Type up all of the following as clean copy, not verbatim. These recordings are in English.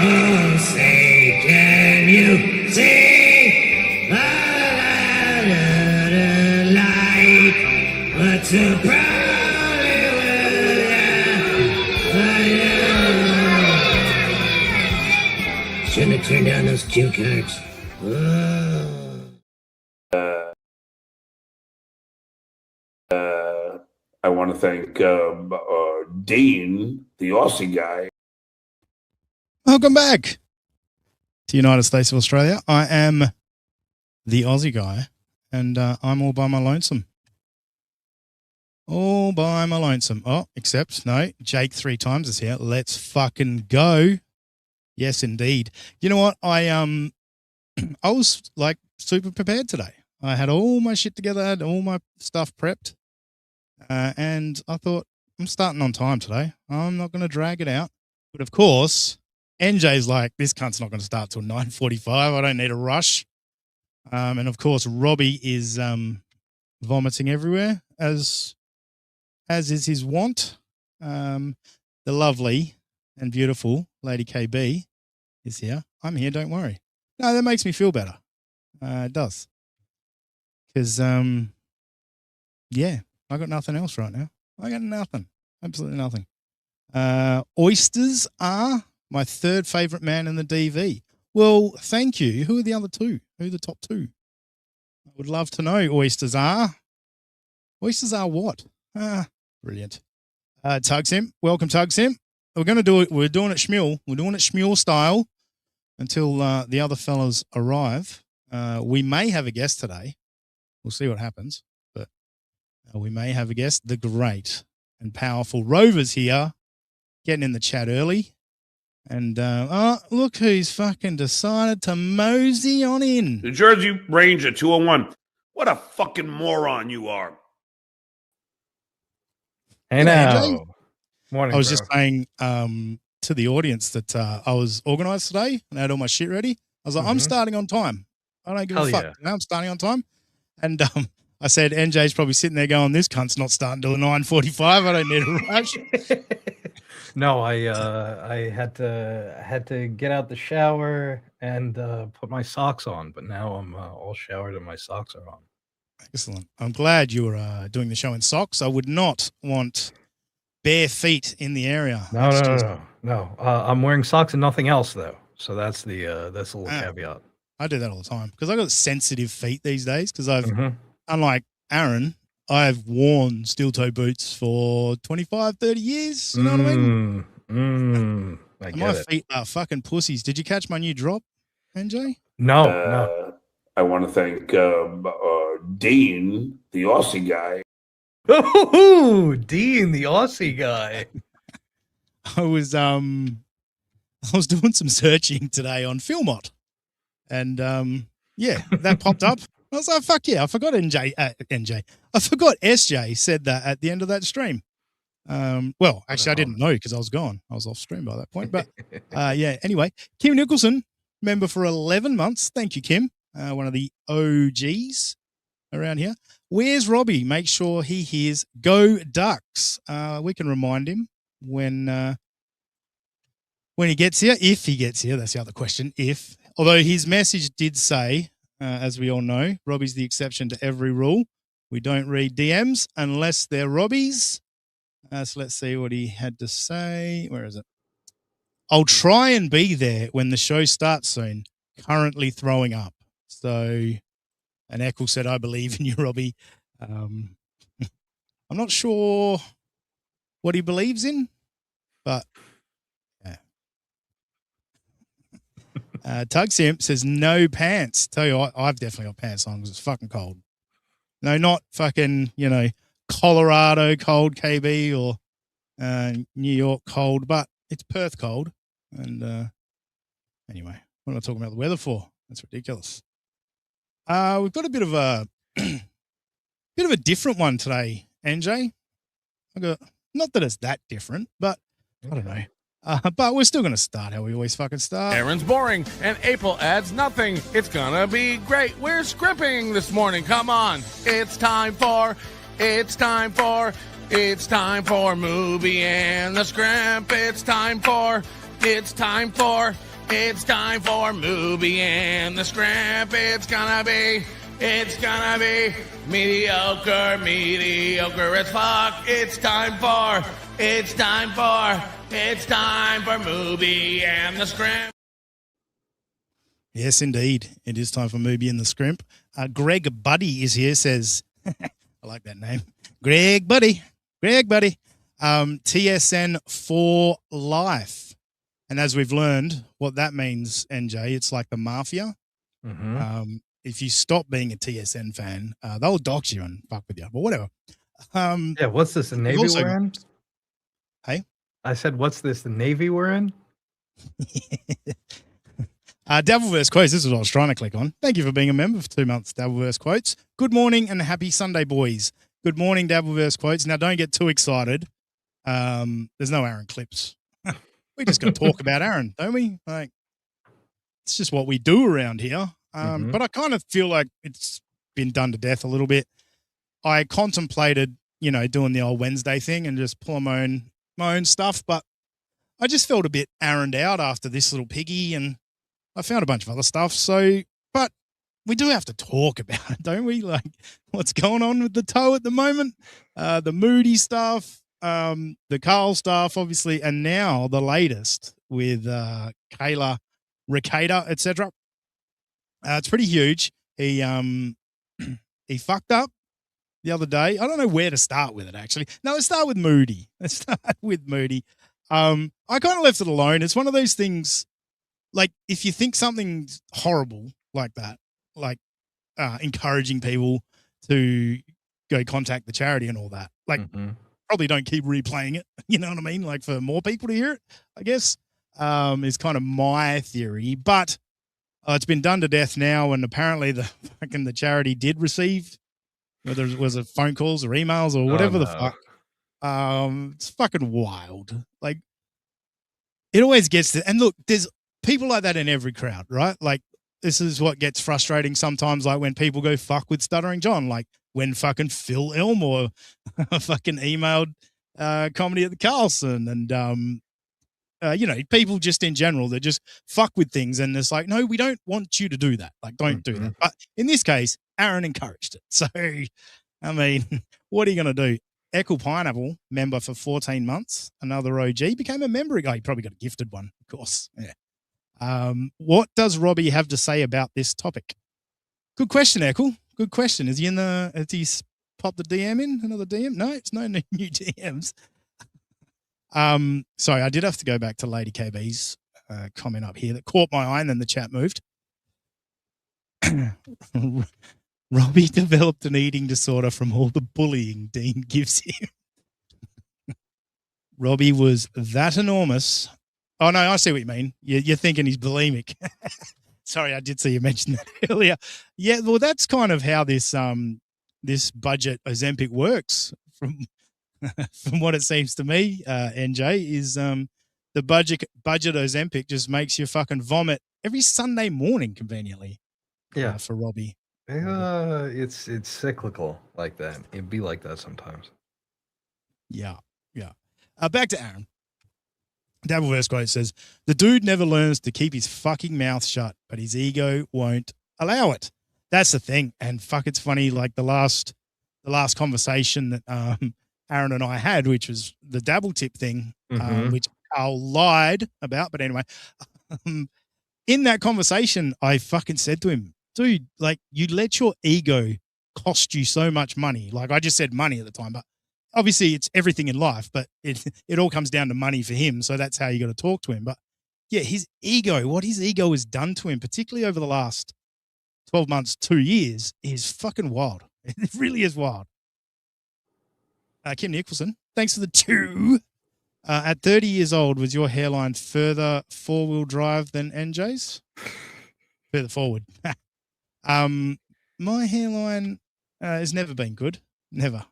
Oh, say, can you see the light? What's a Shouldn't have turned down those cue cards. I want to thank Dean, the Aussie guy. Welcome back to the United States of Australia. I am the Aussie guy, and I'm all by my lonesome. All by my lonesome. Oh, except, no, Jake 3 times is here. Let's fucking go. Yes, indeed. You know what? I was like super prepared today. I had all my shit together, had all my stuff prepped, and I thought, I'm starting on time today. I'm not going to drag it out. But of course, NJ's like, this cunt's not going to start till 9:45. I don't need a rush. And of course, Robbie is vomiting everywhere, as is his wont. The lovely and beautiful Lady KB is here. I'm here, don't worry. No, that makes me feel better. It does. Because, yeah, I got nothing else right now. I got nothing. Absolutely nothing. Oysters are my third favourite man in the DV. Well, thank you. Who are the other two? Who are the top two? I would love to know. Oysters are what? Brilliant. Tugsim. Welcome, Tugsim. We're going to do it. We're doing it schmule. We're doing it schmule style until the other fellas arrive. We may have a guest today. We'll see what happens. But we may have a guest. The great and powerful Rover's here, getting in the chat early. And, look who's fucking decided to mosey on in. The Jersey Ranger 201. What a fucking moron you are. Hey now. Morning, I was bro. just saying to the audience that I was organised today and I had all my shit ready. I was like, I'm starting on time. I don't give a fuck. Yeah. I'm starting on time. And I said, NJ's probably sitting there going, this cunt's not starting till 9:45. I don't need a rush. No, I had to get out the shower and put my socks on, but now I'm all showered and my socks are on. Excellent. I'm glad you were doing the show in socks. I would not want bare feet in the area. No. I'm wearing socks and nothing else though. So that's the little caveat. I do that all the time because I got sensitive feet these days because unlike Aaron, I've worn steel toe boots for 25, 30 years. You know what I mean? My feet are fucking pussies. Did you catch my new drop, NJ? No. I want to thank Dean, the Aussie guy. Oh, Dean, the Aussie guy. I was doing some searching today on Filmot, and that popped up. I was like, fuck yeah, I forgot NJ. I forgot SJ said that at the end of that stream. Well, actually, I didn't know because I was gone. I was off stream by that point. But anyway, Kim Nicholson, member for 11 months. Thank you, Kim. One of the OGs around here. Where's Robbie? Make sure he hears Go Ducks. We can remind him when he gets here. If he gets here, that's the other question. Although his message did say, as we all know, Robbie's the exception to every rule. We don't read DMs unless they're Robbie's. So let's see what he had to say. Where is it? I'll try and be there when the show starts soon. Currently throwing up. So, and Eccles said, I believe in you, Robbie. I'm not sure what he believes in, but yeah. Tug Simp says no pants. Tell you what, I've definitely got pants on because it's fucking cold. No, not fucking, Colorado cold, KB, or New York cold, but it's Perth cold. And anyway, what am I talking about the weather for? That's ridiculous. We've got a bit of a different one today, NJ. Not that it's that different, but I don't know. But we're still going to start how we always fucking start. Aaron's boring, and April adds nothing. It's gonna be great. We're scripting this morning. Come on. It's time for Movie and the Scrimp. It's time for It's time for Movie and the Scrimp. It's gonna be mediocre as fuck. It's time for Movie and the Scrimp. Yes, indeed. It is time for Movie and the Scrimp. Greg Buddy is here, says, I like that name. Greg Buddy. TSN for life. And as we've learned, what that means, NJ, it's like the mafia. Mm-hmm. If you stop being a TSN fan, they'll dox you and fuck with you. But whatever. Yeah, what's this, the Navy also- we're in? Hey? I said, what's this, the Navy we're in? Dabbleverse quotes. This is what I was trying to click on. Thank you for being a member for 2 months, Dabbleverse quotes. Good morning and happy Sunday, boys. Good morning, Dabbleverse quotes. Now, don't get too excited. There's no Aaron clips. We just got to talk about Aaron, don't we? Like, it's just what we do around here. But I kind of feel like it's been done to death a little bit. I contemplated, doing the old Wednesday thing and just pulling my own stuff, but I just felt a bit Aaroned out after this little piggy, and I found a bunch of other stuff. So, but we do have to talk about it, don't we? Like, what's going on with the toe at the moment, the Moody stuff, the Carl stuff, obviously, and now the latest with Kayla, Ricada, etc. It's pretty huge. He fucked up the other day. I don't know where to start with it, actually. No, let's start with Moody. I kind of left it alone. It's one of those things, like, if you think something's horrible like that, like encouraging people to go contact the charity and all that, like, probably don't keep replaying it. You know what I mean? Like, for more people to hear it, I guess, is kind of my theory. But it's been done to death now, and apparently the charity did receive, whether it was phone calls or emails or whatever the fuck. It's fucking wild. Like, it always gets to, and look, there's people like that in every crowd, right? Like, this is what gets frustrating sometimes, like when people go fuck with Stuttering John, like when fucking Phil Elmore fucking emailed Comedy at the Carlson, and people just in general that just fuck with things, and it's like, no, we don't want you to do that. Like, don't do that. But in this case, Aaron encouraged it. So, I mean, what are you going to do? Echo Pineapple, member for 14 months, another OG, became a member. Oh, he probably got a gifted one, of course. Yeah. What does Robbie have to say about this topic? Good question, Echo. Good question. Has he popped the DM in? Another DM? No, it's no new DMs. Sorry, I did have to go back to Lady KB's comment up here that caught my eye, and then the chat moved. Robbie developed an eating disorder from all the bullying Dean gives him. Robbie was that enormous. Oh, no, I see what you mean. You're thinking he's bulimic. Sorry, I did see you mention that earlier. Yeah, well, that's kind of how this budget Ozempic works from what it seems to me, NJ, is the budget Ozempic just makes you fucking vomit every Sunday morning, conveniently. Yeah. For Robbie. It's cyclical like that. It'd be like that sometimes. Yeah. Back to Aaron. Dabbleverse quote says, "The dude never learns to keep his fucking mouth shut, but his ego won't allow it." That's the thing. And fuck, it's funny, like the last conversation that Aaron and I had, which was the dabble tip thing, which Carl lied about. But anyway, in that conversation, I fucking said to him, dude, like, you let your ego cost you so much money. Like, I just said money at the time, but obviously it's everything in life, but it all comes down to money for him. So that's how you got to talk to him. But yeah, what his ego has done to him, particularly over the last 12 months, 2 years, is fucking wild. It really is wild. Kim Nicholson, thanks for the 2. At 30 years old, was your hairline further four-wheel drive than NJ's? Further forward. My hairline has never been good. Never.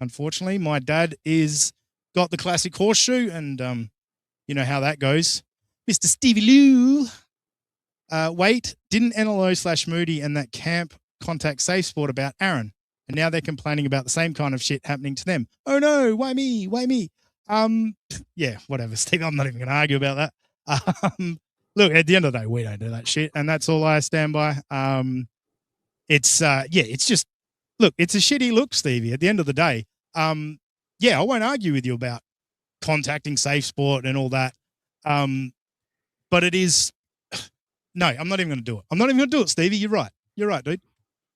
Unfortunately, my dad got the classic horseshoe, and you know how that goes. Mr. Stevie Lou. Wait, didn't NLO/Moody and that camp contact Safe Sport about Aaron? And now they're complaining about the same kind of shit happening to them. Oh no, why me? Why me? Yeah, whatever, Steve. I'm not even going to argue about that. look, at the end of the day, we don't do that shit, and that's all I stand by. It's just look, it's a shitty look, Stevie. At the end of the day, I won't argue with you about contacting Safe Sport and all that. But it is no, I'm not even going to do it. I'm not even going to do it, Stevie. You're right. You're right, dude.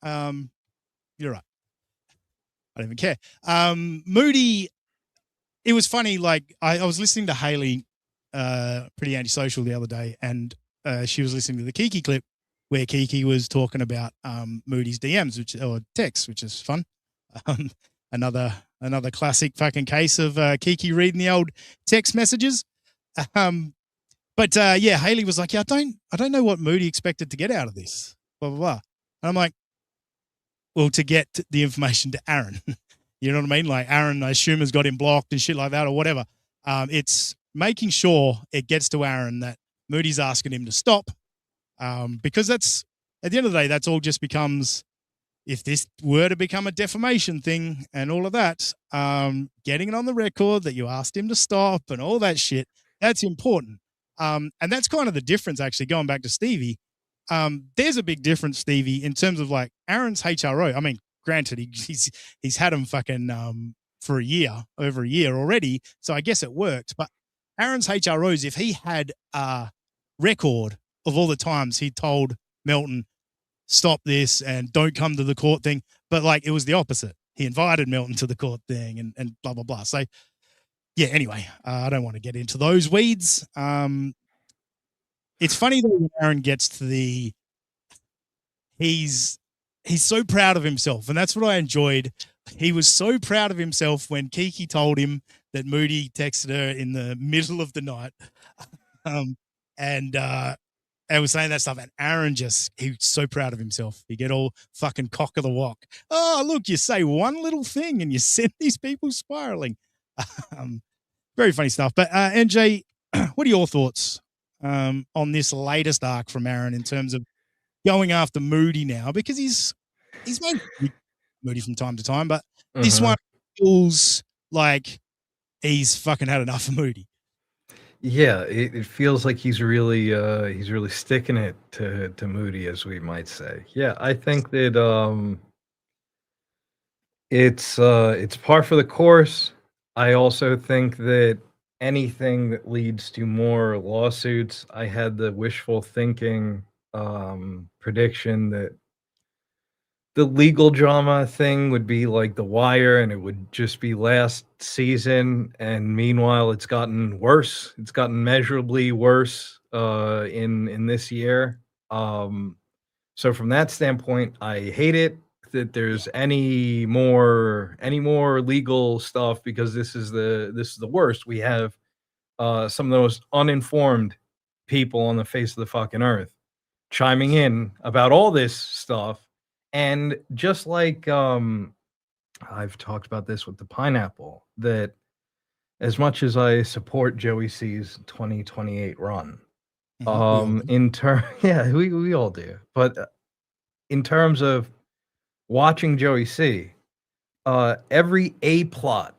You're right. I don't even care. Moody, it was funny. Like I was listening to Haley, Pretty Antisocial the other day, and she was listening to the Kiki clip where Kiki was talking about Moody's DMs, or texts, which is fun. Another classic fucking case of Kiki reading the old text messages. But Haley was like, I don't know what Moody expected to get out of this. Blah blah blah. And I'm like, well, to get the information to Aaron. You know what I mean? Like Aaron, I assume, has got him blocked and shit like that or whatever. It's making sure it gets to Aaron that Moody's asking him to stop. Because that's, at the end of the day, that's all just becomes, if this were to become a defamation thing and all of that, getting it on the record that you asked him to stop and all that shit, that's important. And that's kind of the difference, actually, going back to Stevie. There's a big difference, Stevie, in terms of like Aaron's HRO. I mean, granted, he's had him fucking for over a year already, so I guess it worked. But Aaron's HROs, if he had a record of all the times he told Melton, stop this and don't come to the court thing, but like it was the opposite. He invited Melton to the court thing and blah, blah, blah. So yeah, anyway, I don't want to get into those weeds. It's funny that when Aaron gets to he's so proud of himself, and that's what I enjoyed. He was so proud of himself when Kiki told him that Moody texted her in the middle of the night. And was saying that stuff, and Aaron he was so proud of himself. He get all fucking cock of the walk. Oh, look, you say one little thing and you send these people spiraling. Very funny stuff. But NJ, what are your thoughts on this latest arc from Aaron in terms of going after Moody now? Because he's made Moody from time to time, but this one feels like he's fucking had enough of Moody. Yeah, it feels like he's really sticking it to Moody, as we might say. Yeah, I think that it's par for the course. I also think that anything that leads to more lawsuits, I had the wishful thinking prediction that the legal drama thing would be like The Wire, and it would just be last season. And meanwhile, it's gotten worse. It's gotten measurably worse in this year. So from that standpoint, I hate it that there's any more legal stuff, because this is the worst. We have some of the most uninformed people on the face of the fucking earth chiming in about all this stuff. And just like I've talked about this with the pineapple, that as much as I support Joey C's 2028 run, we all do. But in terms of watching Joey C, every A plot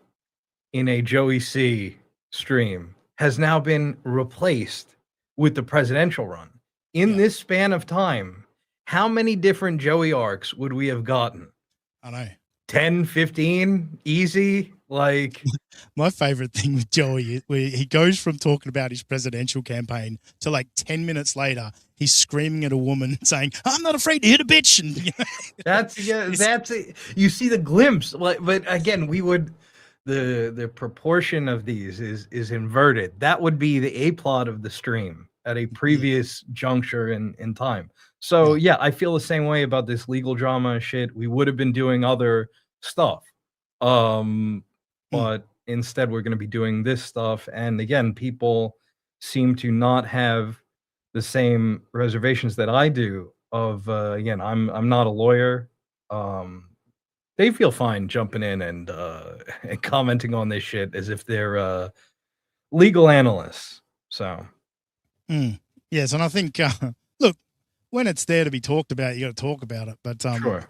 in a Joey C stream has now been replaced with the presidential run. In this span of time, how many different Joey arcs would we have gotten? I know. 10, 15, easy. Like my favorite thing with Joey is where he goes from talking about his presidential campaign to like 10 minutes later, he's screaming at a woman saying, "I'm not afraid to hit a bitch." And you know, that's it. You see the glimpse. Like, but again, we would the proportion of these is inverted. That would be the A plot of the stream at a previous juncture in time. So yeah, I feel the same way about this legal drama shit. We would have been doing other stuff. But instead we're going to be doing this stuff. And again, people seem to not have the same reservations that I do of, again, I'm not a lawyer. They feel fine jumping in and commenting on this shit as if they're legal analysts. So. Yes. And I think, look, when it's there to be talked about, you got to talk about it. But sure.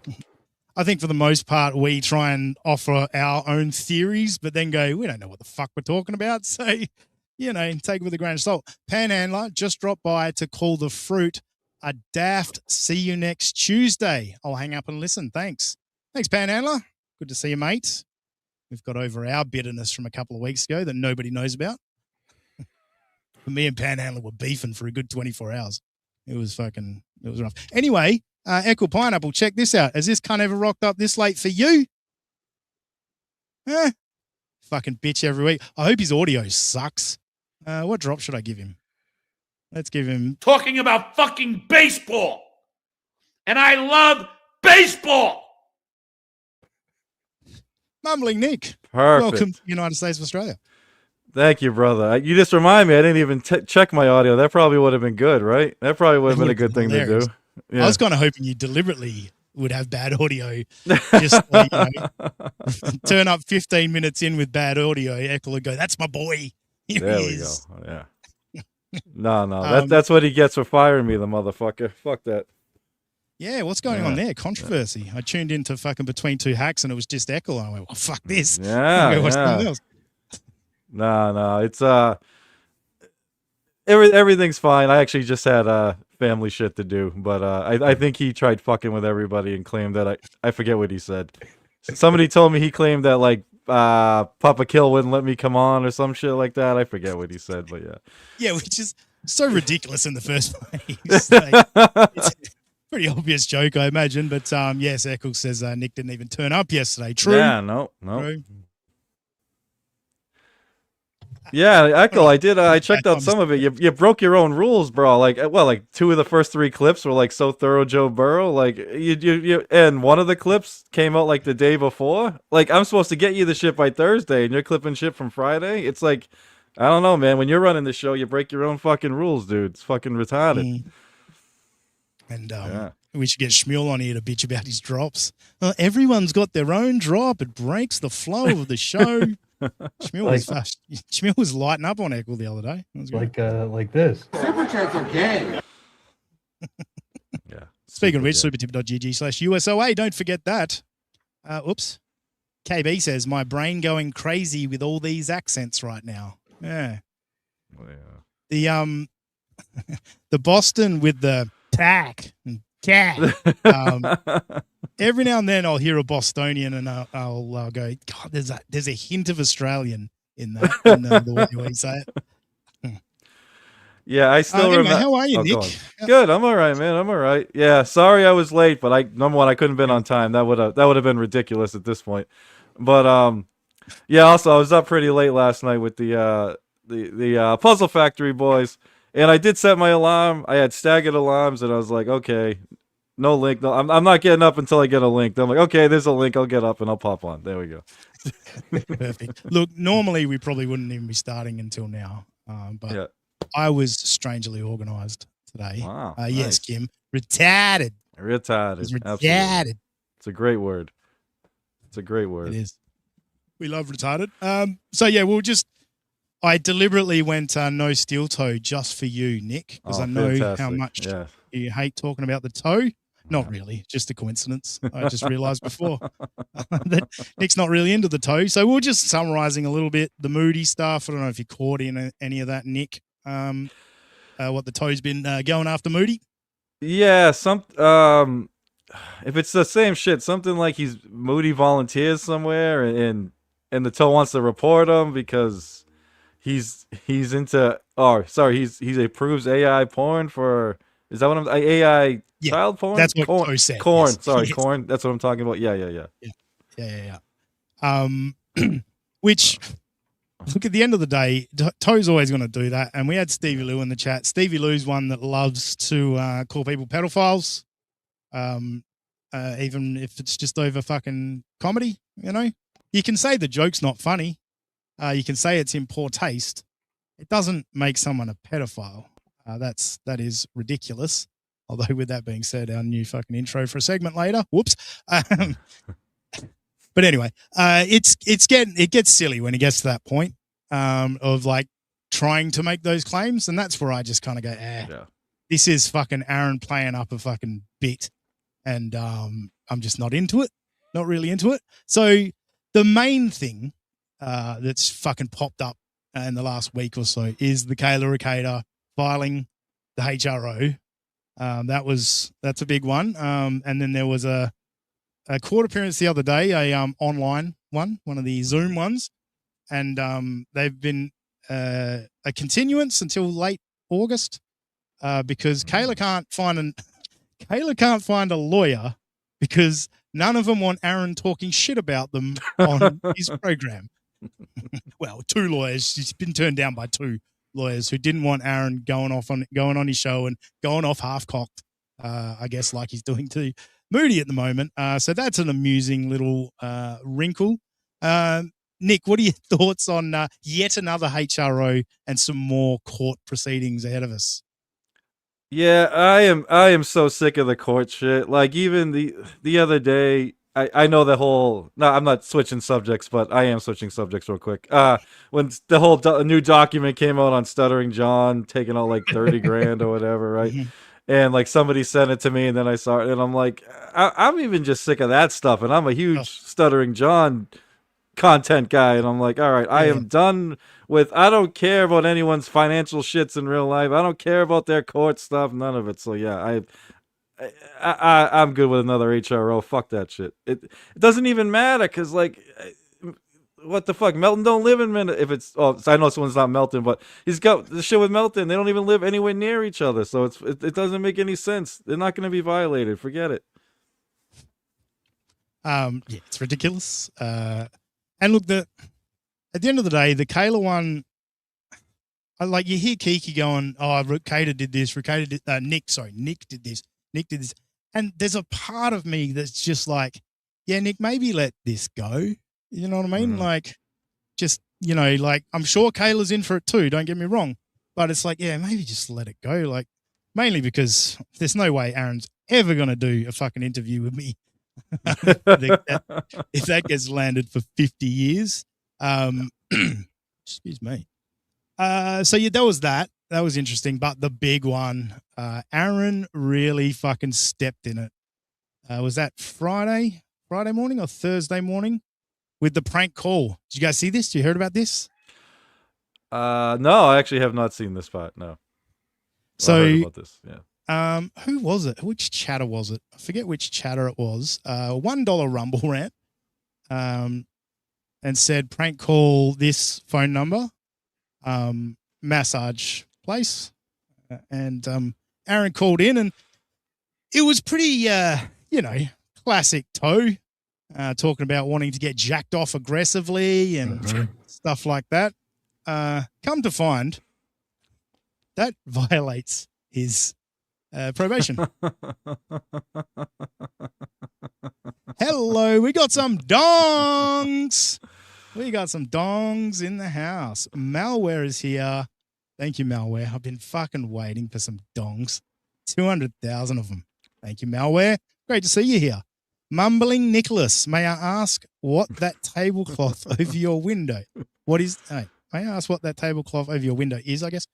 I think for the most part, we try and offer our own theories, but then go, we don't know what the fuck we're talking about. So you know, take it with a grain of salt. Panhandler just dropped by to call the fruit a daft see you next Tuesday. I'll hang up and listen. Thanks. Thanks, Panhandler. Good to see you, mate. We've got over our bitterness from a couple of weeks ago that nobody knows about. Me and Panhandler were beefing for a good 24 hours. It was rough. Anyway, Echo Pineapple, check this out. Has this cunt ever rocked up this late for you? Fucking bitch every week. I hope his audio sucks. What drop should I give him? Let's give him... Talking about fucking baseball. And I love baseball. Mumbling Nick. Perfect. Welcome to the United States of Australia. Thank you, brother. You just remind me. I didn't even check my audio. That probably would have been good, right? That probably would have been a good thing to do. Yeah. I was kind of hoping you deliberately would have bad audio. Just like, turn up 15 minutes in with bad audio. Echo would go, "That's my boy." There we go. Yeah. No. That's what he gets for firing me, the motherfucker. Fuck that. Yeah, what's going on there? Controversy. I tuned into fucking Between Two Hacks and it was just Echo. And I went, well, fuck this. Yeah. Something else. No. It's everything's fine. I actually just had family shit to do, but I think he tried fucking with everybody and claimed that I forget what he said. Somebody told me he claimed that like Papa Kill wouldn't let me come on or some shit like that. I forget what he said, but yeah. Yeah, which is so ridiculous in the first place. Like, it's a pretty obvious joke, I imagine. But yes, Eccles says Nick didn't even turn up yesterday. True. Yeah, no. True. Yeah, Echo, I did. I checked out some of it. You broke your own rules, bro. Like, well, like 2 of the first 3 clips were like so thorough, Joe Burrow. Like, you, and one of the clips came out like the day before. Like, I'm supposed to get you the shit by Thursday, and you're clipping shit from Friday. It's like, I don't know, man. When you're running the show, you break your own fucking rules, dude. It's fucking retarded. And we should get Shmuel on here to bitch about his drops. Everyone's got their own drop. It breaks the flow of the show. Shmuel was lighting up on Echo the other day. Like this. Super chats are gay. Yeah. Speaking of which, supertip.gg/USOA. Don't forget that. Oops. KB says, my brain going crazy with all these accents right now. Yeah. Oh, yeah. The Boston with the tack and cat. Every now and then I'll hear a Bostonian and I'll go, God, there's a hint of Australian in that. In the way you say it. Yeah, I still remember. How are you, Nick? Good. I'm all right, man. I'm all right. Yeah, sorry I was late, but number one, I couldn't have been on time. That would have been ridiculous at this point. But yeah. Also, I was up pretty late last night with the Puzzle Factory boys, and I did set my alarm. I had staggered alarms, and I was like, okay, no link. No, I'm not getting up until I get a link. Then I'm like, okay, there's a link. I'll get up and I'll pop on. There we go. Perfect. Look, normally we probably wouldn't even be starting until now, but yeah. I was strangely organized today. Wow. Yes, Kim. Retarded. Retarded. It's a great word. It's a great word. It is. We love retarded. So yeah, I deliberately went no steel toe just for you, Nick, because I know fantastic. how much you hate talking about the toe. Not really, just a coincidence. I just realized before that Nick's not really into the toe. So we're just summarizing a little bit the Moody stuff. I don't know if you caught in any of that, Nick. What the toe's been going after Moody. Yeah, if it's the same shit, something like Moody volunteers somewhere and the toe wants to report him because he's into he approves AI porn for, is that what I'm AI child porn? That's what Toe said. Corn. Yes. Sorry, Yes. corn. That's what I'm talking about. Yeah. Which, look, at the end of the day, Toe's always going to do that. And we had Stevie Lou in the chat. Stevie Lou's one that loves to call people pedophiles, even if it's just over fucking comedy. You know, you can say the joke's not funny. You can say it's in poor taste. It doesn't make someone a pedophile. That is ridiculous. Although, with that being said, our new fucking intro for a segment later. Whoops. But anyway, it gets silly when it gets to that point of like trying to make those claims, and that's where I just kind of go, this is fucking Aaron playing up a fucking bit, and I'm just not into it, not really into it. So the main thing that's fucking popped up in the last week or so is the Kayla Ricada filing the HRO. That's a big one. And then there was a court appearance the other day, a online one of the Zoom ones, and they've been a continuance until late August because Kayla can't find a lawyer because none of them want Aaron talking shit about them on his program. Well, 2 lawyers. She's been turned down by 2 lawyers who didn't want Aaron going on his show and going off half cocked. I guess like he's doing to Moody at the moment. So that's an amusing little wrinkle. Nick, what are your thoughts on yet another HRO and some more court proceedings ahead of us? Yeah, I am so sick of the court shit. Like even the other day, I know the whole. No, I'm not switching subjects, but I am switching subjects real quick. When the whole new document came out on Stuttering John taking out like 30 grand or whatever, right? Mhm. And like somebody sent it to me, and then I saw it, and I'm like, I'm even just sick of that stuff. And I'm a huge Stuttering John content guy, and I'm like, all right, I am done with. I don't care about anyone's financial shits in real life. I don't care about their court stuff, none of it. So yeah, I'm good with another HRO. Fuck that shit. It doesn't even matter because like, what the fuck? Melton don't live in Minnesota. If it's I know someone's not Melton, but he's got the shit with Melton. They don't even live anywhere near each other, so it doesn't make any sense. They're not going to be violated. Forget it. Yeah, it's ridiculous. And look, at the end of the day, the Kayla one, like you hear Kiki going, "Oh, Ricada did this. Ricada did Nick did this. Nick did this," and there's a part of me that's just like, "Yeah, Nick, maybe let this go." You know what I mean? Mm-hmm. Like, just like I'm sure Kayla's in for it too. Don't get me wrong, but it's like, yeah, maybe just let it go. Like, mainly because there's no way Aaron's ever gonna do a fucking interview with me. If that gets landed for 50 years. Excuse me. So yeah, that was that. That was interesting. But the big one, Aaron really fucking stepped in it. Was that Friday morning or Thursday morning with the prank call? Did you guys see this? Did you heard about this? No, I actually have not seen this part. No. So I heard about this. Yeah. Who was it? Which chatter was it? I forget which chatter it was. $1 Rumble rant. And said prank call this phone number, massage place, and Aaron called in, and it was pretty, classic Toe, talking about wanting to get jacked off aggressively and stuff like that. Come to find, that violates his probation. Hello, we got some dongs. We got some dongs in the house. Malware is here. Thank you, Malware. I've been fucking waiting for some dongs. 200,000 of them. Thank you, Malware. Great to see you here. Mumbling Nicholas, may I ask what that tablecloth over your window? May I ask what that tablecloth over your window is, I guess?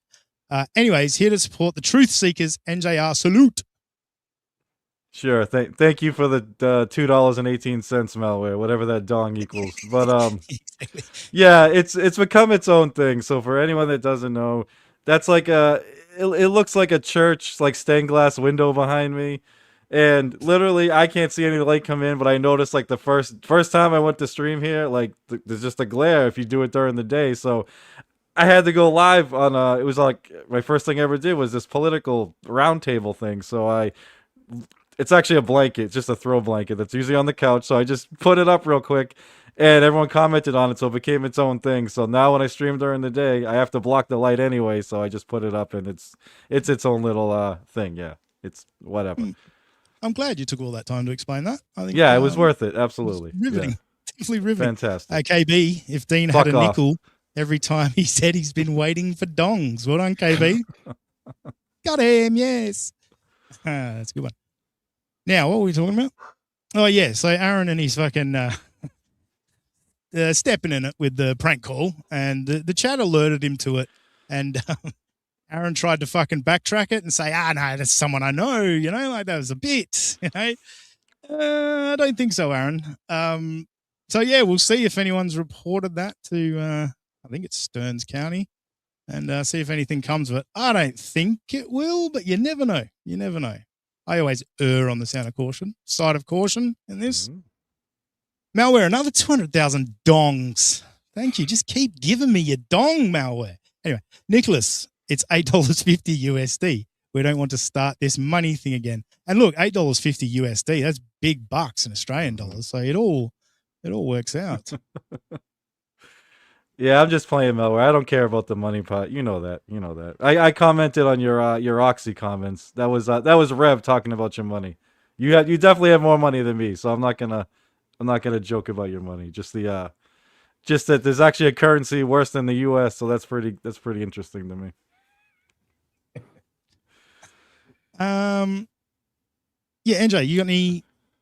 Anyways, here to support the Truth Seekers, NJR salute. Sure. Thank you for the $2.18 Malware, whatever that dong equals. But yeah, it's become its own thing. So for anyone that doesn't know, that's like it looks like a church, like stained glass window behind me, and literally I can't see any light come in. But I noticed like the first time I went to stream here, like there's just a glare if you do it during the day. So I had to go live on it was like my first thing I ever did was this political roundtable thing. So it's actually a blanket, just a throw blanket that's usually on the couch. So I just put it up real quick, and everyone commented on it, so it became its own thing. So now when I stream during the day, I have to block the light anyway, so I just put it up, and it's its own little thing. Yeah, it's whatever. I'm glad you took all that time to explain that. I think it was worth it. Absolutely, riveting, definitely riveting. Fantastic. KB, if Dean Fuck had a off. nickel every time he said he's been waiting for dongs, well done, KB. Got him, yes. That's a good one. Now, what were we talking about? Oh, yeah. So Aaron and he's fucking stepping in it with the prank call, and the chat alerted him to it. And Aaron tried to fucking backtrack it and say, no, that's someone I know, like that was a bit, I don't think so, Aaron. So, yeah, we'll see if anyone's reported that to I think it's Stearns County, and see if anything comes of it. I don't think it will, but you never know. You never know. I always err on the side of caution in this. Malware, another 200,000 dongs. Thank you. Just keep giving me your dong, Malware. Anyway, Nicholas, it's $8.50 USD. We don't want to start this money thing again. And look, $8.50 USD, that's big bucks in Australian dollars. So it all works out. Yeah, I'm just playing Malware. I don't care about the money pot. You know that. I commented on your Oxy comments. That was Rev talking about your money. You definitely have more money than me, so I'm not gonna joke about your money. Just that there's actually a currency worse than the US, so that's pretty interesting to me. Yeah, NJ, you got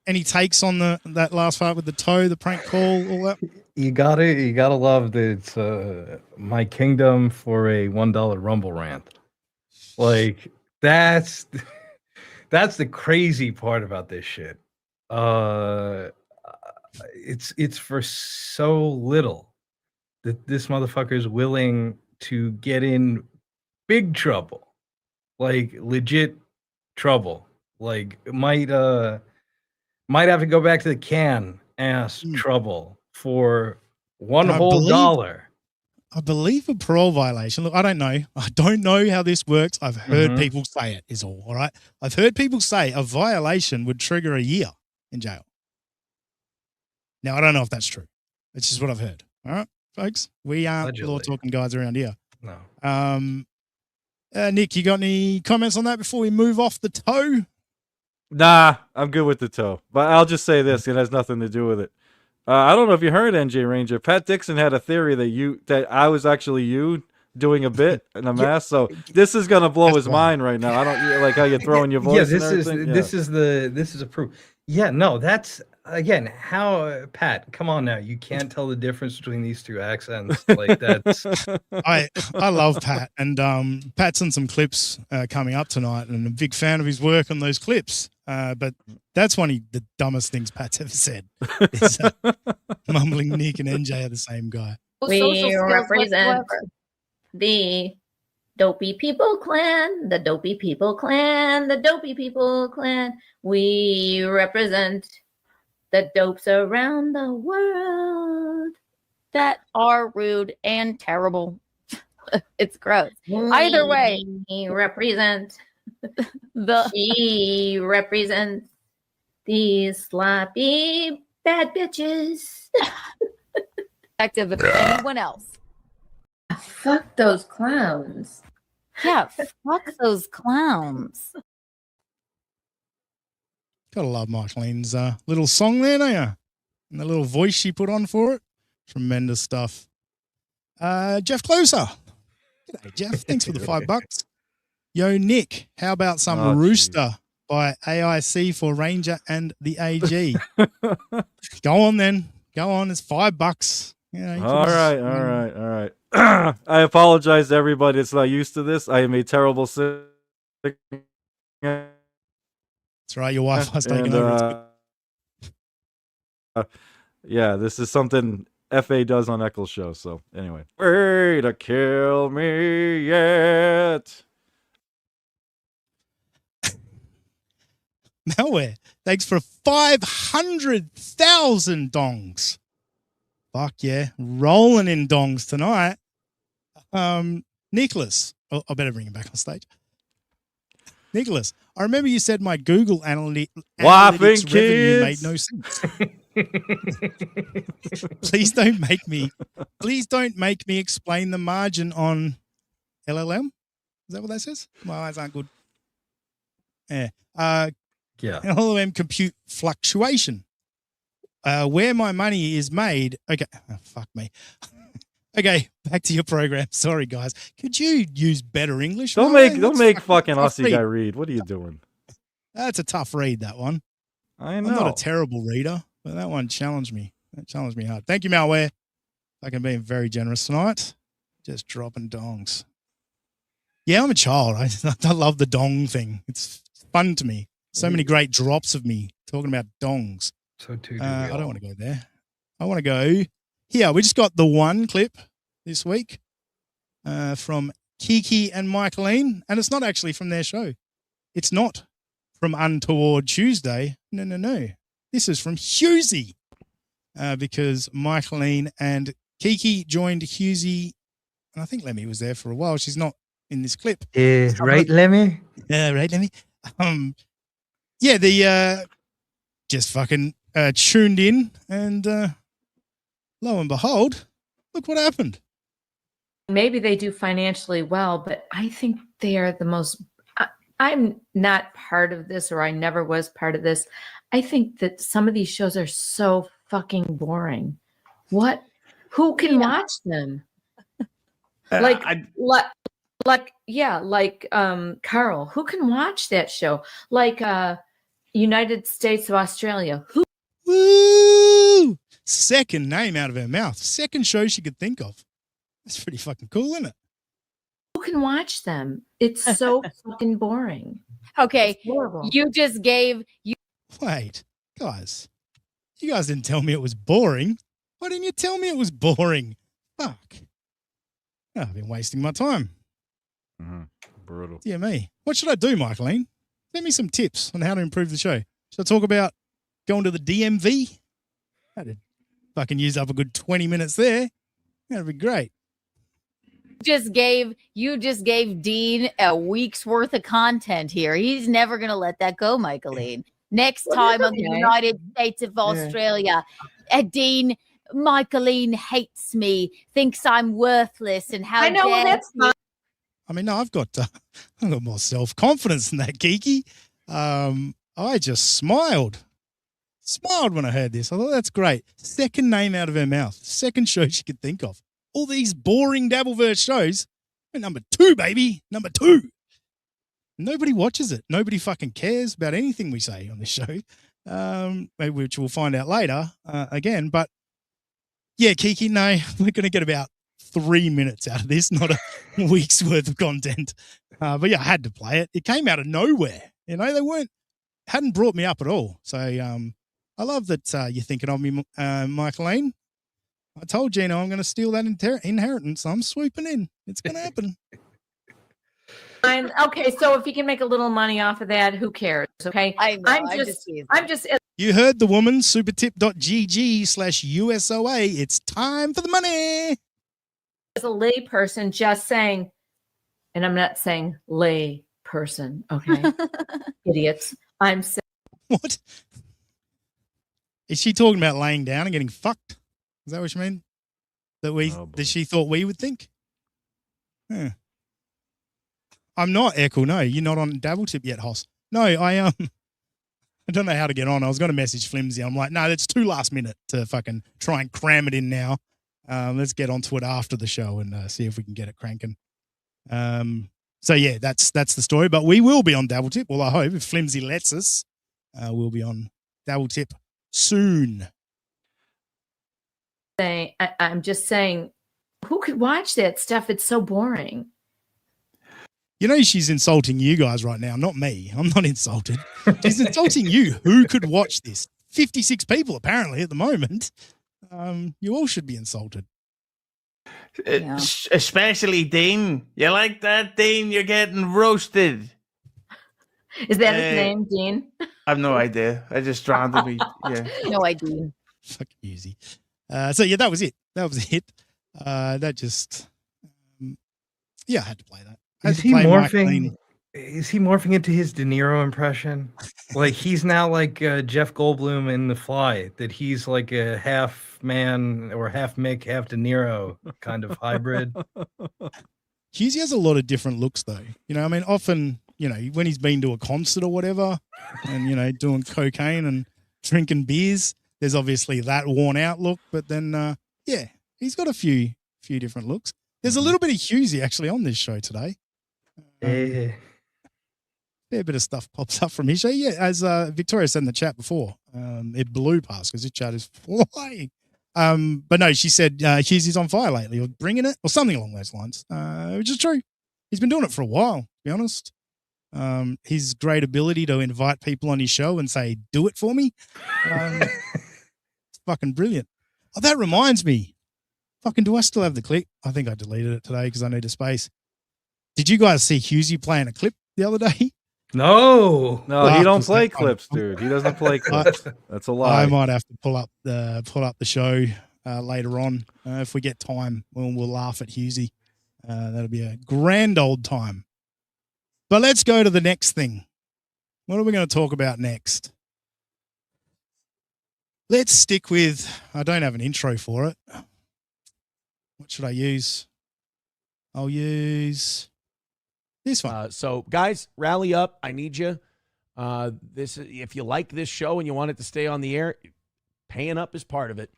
any takes on that last part with the toe, the prank call, all that? You gotta love that it's my kingdom for a $1 Rumble rant. Like that's the crazy part about this shit. It's for so little that this motherfucker is willing to get in big trouble, like legit trouble. Like might have to go back to the can ass trouble for one whole dollar. I believe a parole violation. Look, I don't know. I don't know how this works. I've heard people say it is all right. I've heard people say a violation would trigger a year in jail. Now, I don't know if that's true. It's just what I've heard. All right, folks? We aren't law-talking guys around here. No. Nick, you got any comments on that before we move off the toe? Nah, I'm good with the toe. But I'll just say this. It has nothing to do with it. I don't know if you heard, NJ Ranger. Pat Dixon had a theory that I was actually you doing a bit in a mask. So this is gonna blow his mind right now. I don't like how you're throwing your voice. This is a proof. Yeah, no, that's again how Pat. Come on now, you can't tell the difference between these two accents. Like that's. I love Pat, and Pat's in some clips coming up tonight, and I'm a big fan of his work on those clips. But that's one of the dumbest things Pat's ever said. Is, mumbling Nick and NJ are the same guy. We represent the Dopey People Clan, the Dopey People Clan, the Dopey People Clan. We represent the dopes around the world that are rude and terrible. It's gross. Either way, we represent she represents these sloppy bad bitches. Effective of anyone else. Fuck those clowns. Yeah, fuck those clowns. Gotta love Michaeline's little song there, don't you? And the little voice she put on for it. Tremendous stuff. Jeff Closer. G'day, Jeff. Thanks for the $5. Yo, Nick, how about some Rooster by AIC for Ranger and the AG? Go on then. Go on. It's $5. Yeah, all right. I apologize to everybody that's not used to this. I am a terrible singer. That's right. Your Wi-Fi's taking over. Yeah, this is something FA does on Eccles show. So anyway, way to kill me yet. Malware, thanks for 500,000 dongs. Fuck yeah. Rolling in dongs tonight. Nicholas. Oh, I better bring him back on stage. Nicholas, I remember you said my Google analytics revenue made no sense. Please don't make me explain the margin on LLM. Is that what that says? My eyes aren't good. Yeah. LLM compute fluctuation. Where my money is made. Okay. Oh, fuck me. Okay, back to your program. Sorry, guys. Could you use better English? Don't make fucking Aussie guy read. What are you doing? That's a tough read, that one. I know. I'm not a terrible reader, but that one challenged me. That challenged me hard. Thank you, Malware. I can be very generous tonight. Just dropping dongs. Yeah, I'm a child. I love the dong thing. It's fun to me. So many great drops of me talking about dongs. So too. I don't want to go there. I want to go here. We just got the one clip this week from Kiki and Michaeline. And it's not actually from their show. It's not from Untoward Tuesday. No. This is from Husey because Michaeline and Kiki joined Husey. And I think Lemmy was there for a while. She's not in this clip. Right, Lemmy? Yeah, right, Lemmy. They just fucking tuned in, and lo and behold, look what happened. Maybe they do financially well, but I think they are the most. I'm not part of this, or I never was part of this. I think that some of these shows are so fucking boring. What? Who can watch them? Like Carl. Who can watch that show? Like United States of Australia. Woo! Second name out of her mouth. Second show she could think of. That's pretty fucking cool, isn't it? Who can watch them? It's so fucking boring. Okay, It's horrible. you just gave Wait, guys. You guys didn't tell me it was boring. Why didn't you tell me it was boring? Fuck. Oh, I've been wasting my time. Brutal. Dear me. What should I do, Michaeline? Send me some tips on how to improve the show. Should I talk about going to the DMV? That'd fucking use up a good 20 minutes there. That'd be great. you just gave Dean a week's worth of content here. He's never gonna let that go, Michaeline. Next time on the United States of Australia, Dean, Michaeline hates me, thinks I'm worthless, and how I know that's not. I mean, no, I've got more self-confidence than that, Kiki. I just smiled when I heard this. I thought that's great. Second name out of her mouth. Second show she could think of. All these boring Dabbleverse shows. We're number 2, baby. Number 2. Nobody watches it. Nobody fucking cares about anything we say on this show, which we'll find out later again. But yeah, Kiki, no, we're going to get about 3 minutes out of this, not a week's worth of content. But yeah, I had to play it. It came out of nowhere. You know, they hadn't brought me up at all. So I love that you're thinking of me, Michaeline. I told Gino I'm going to steal that inheritance. I'm swooping in. It's going to happen. Okay, so if you can make a little money off of that, who cares? Okay, I'm just. You heard the woman, supertip.gg/USOA. It's time for the money. As a lay person, just saying, and I'm not saying lay person, okay? Idiots. I'm saying. What? Is she talking about laying down and getting fucked? Is that what you mean? That she thought we would think? Yeah. I'm not, Echo. No, you're not on Dabbletip yet, Hoss. No, I don't know how to get on. I was going to message Flimsy. I'm like, no, that's too last minute to fucking try and cram it in now. Let's get onto it after the show and see if we can get it cranking. So yeah, that's the story. But we will be on Dabbletip. Well, I hope if Flimsy lets us, we'll be on Dabbletip soon. I'm just saying, who could watch that stuff? It's so boring. You know, she's insulting you guys right now, not me. I'm not insulted. She's insulting you. Who could watch this? 56 people, apparently, at the moment. You all should be insulted. Yeah. Especially Dean. You like that, Dean? You're getting roasted. Is that his name, Dean? I've no idea. I just randomly, yeah. No idea. Fucking easy. So yeah, that was it. That just, I had to play that. Is he morphing? Is he morphing into his De Niro impression? Like he's now like Jeff Goldblum in The Fly. That he's like a half man or half Mick, half De Niro kind of hybrid. Husey has a lot of different looks, though. You know, I mean, often, you know, when he's been to a concert or whatever, and you know, doing cocaine and drinking beers, there's obviously that worn out look. But then, he's got a few different looks. There's a little bit of Husey actually on this show today. Fair bit of stuff pops up from his show. Yeah, as Victoria said in the chat before, it blew past because his chat is flying. But no, she said Husey's on fire lately, or bringing it, or something along those lines, which is true. He's been doing it for a while, to be honest. His great ability to invite people on his show and say, do it for me. It's fucking brilliant. Oh, that reminds me. Fucking, do I still have the clip? I think I deleted it today because I need a space. Did you guys see Husey playing a clip the other day? No, he don't play clips, dude. He doesn't play clips. That's a lie. I might have to pull up the show later on if we get time. We'll laugh at Husey. That'll be a grand old time. But let's go to the next thing. What are we going to talk about next? Let's stick with. I don't have an intro for it. What should I use? I'll use this one. So, guys, rally up. I need you. If you like this show and you want it to stay on the air, paying up is part of it.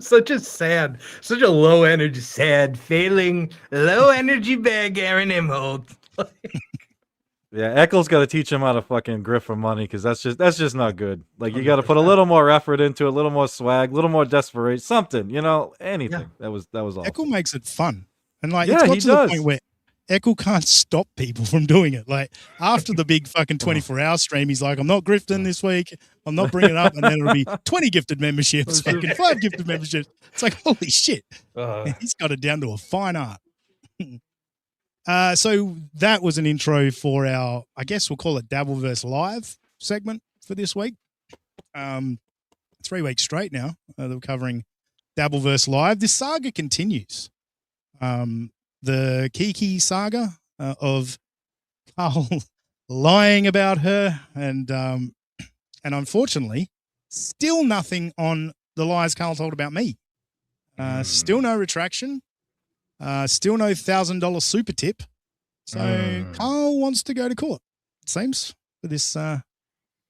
Such a low energy, sad, failing, low energy bag, Aaron Imholt. Yeah, Eccles got to teach him how to fucking grift for money because that's just not good. Like you got to put a little more effort into it, a little more swag, a little more desperation, something, anything. Yeah. That was all. Eccles makes it fun, and it's got to the point where Eccles can't stop people from doing it. Like after the big fucking 24-hour stream, he's like, "I'm not grifting this week. I'm not bringing it up," and then it'll be 20 gifted memberships, fucking 5 gifted memberships. It's like holy shit, he's got it down to a fine art. So that was an intro for our, I guess we'll call it Dabbleverse Live segment for this week. 3 weeks straight now that we're covering Dabbleverse Live. This saga continues. The Kiki saga of Carl lying about her and unfortunately still nothing on the lies Carl told about me. Still no retraction. Still no $1,000 super tip. So Carl wants to go to court, it seems, for this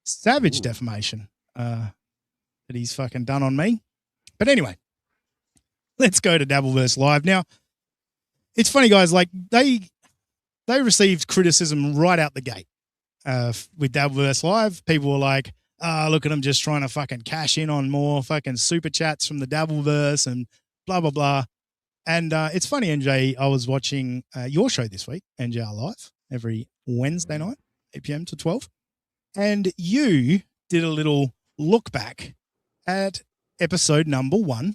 savage defamation that he's fucking done on me. But anyway, let's go to Dabbleverse Live. Now, it's funny, guys, like they received criticism right out the gate with Dabbleverse Live. People were like, look at them just trying to fucking cash in on more fucking super chats from the Dabbleverse and blah, blah, blah. And it's funny, NJ, I was watching your show this week, NJR Live, every Wednesday night, 8 p.m. to 12. And you did a little look back at episode number 1,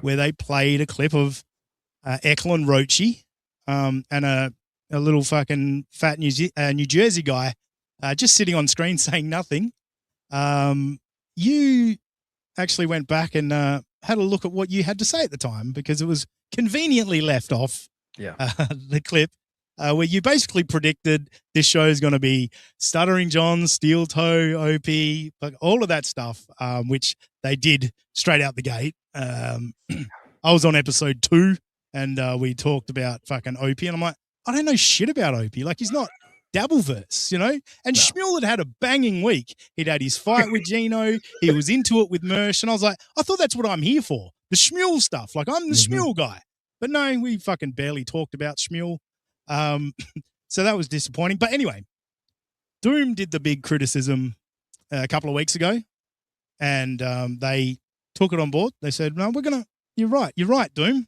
where they played a clip of Eklund Roche and a little fucking fat New Jersey guy just sitting on screen saying nothing. You actually went back and had a look at what you had to say at the time because it was conveniently left off the clip where you basically predicted this show is going to be Stuttering John, Steel Toe, OP, all of that stuff, which they did straight out the gate. I was on episode 2 and we talked about fucking OP and I'm like, I don't know shit about OP. Like he's not Dabbleverse, And Shmuel had a banging week. He'd had his fight with Gino. He was into it with Mersh. And I was like, I thought that's what I'm here for. The Shmuel stuff. Like I'm the Shmuel guy. But no, we fucking barely talked about Shmuel. So that was disappointing. But anyway, Doom did the big criticism a couple of weeks ago. And they took it on board. They said, no, you're right, Doom.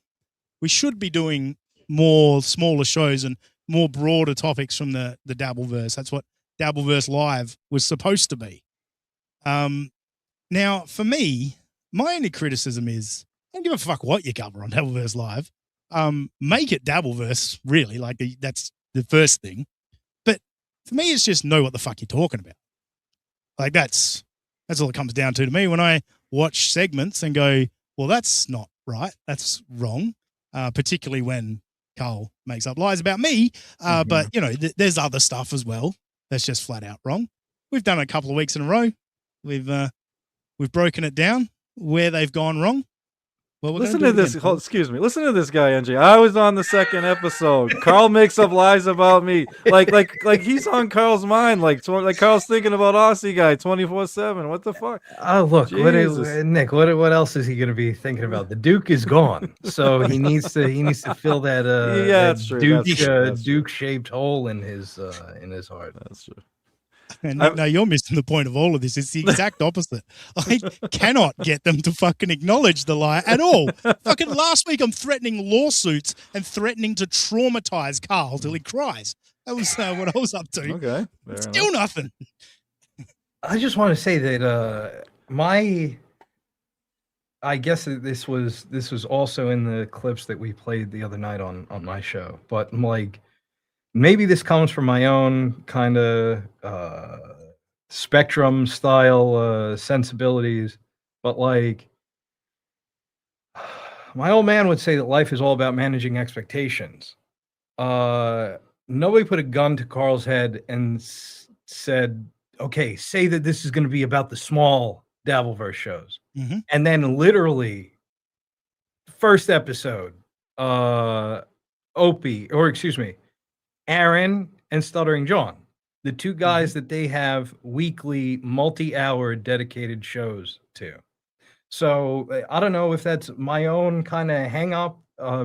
We should be doing more smaller shows and more broader topics from the Dabbleverse. That's what Dabbleverse Live was supposed to be. Now, for me, my only criticism is, I don't give a fuck what you cover on Dabbleverse Live. Make it Dabbleverse, really. Like, that's the first thing. But for me, it's just know what the fuck you're talking about. Like, that's all it comes down to me when I watch segments and go, well, that's not right. That's wrong. Particularly when Carl makes up lies about me. But, there's other stuff as well that's just flat out wrong. We've done it a couple of weeks in a row. We've broken it down where they've gone wrong. Well, listen to this. Excuse me. Listen to this guy, NJ. I was on the second episode. Carl makes up lies about me. Like he's on Carl's mind. Like Carl's thinking about Aussie guy 24/7. What the fuck? Oh, look, Nick. What else is he going to be thinking about? The Duke is gone, so he needs to fill that Duke shaped hole in his heart. That's true. And no, you're missing the point of all of this. It's the exact opposite. I cannot get them to fucking acknowledge the lie at all. Fucking last week, I'm threatening lawsuits and threatening to traumatize Carl till he cries. That was what I was up to. Okay. Still nothing. I just want to say that my I guess that this was also in the clips that we played the other night on my show. But I'm like, maybe this comes from my own kind of spectrum style sensibilities. But like, my old man would say that life is all about managing expectations. Nobody put a gun to Carl's head and said, okay, say that this is going to be about the small Dabbleverse shows. Mm-hmm. And then literally first episode, Opie, or excuse me, Aaron and Stuttering John, the two guys that they have weekly multi-hour dedicated shows to. So I don't know if that's my own kind of hang up,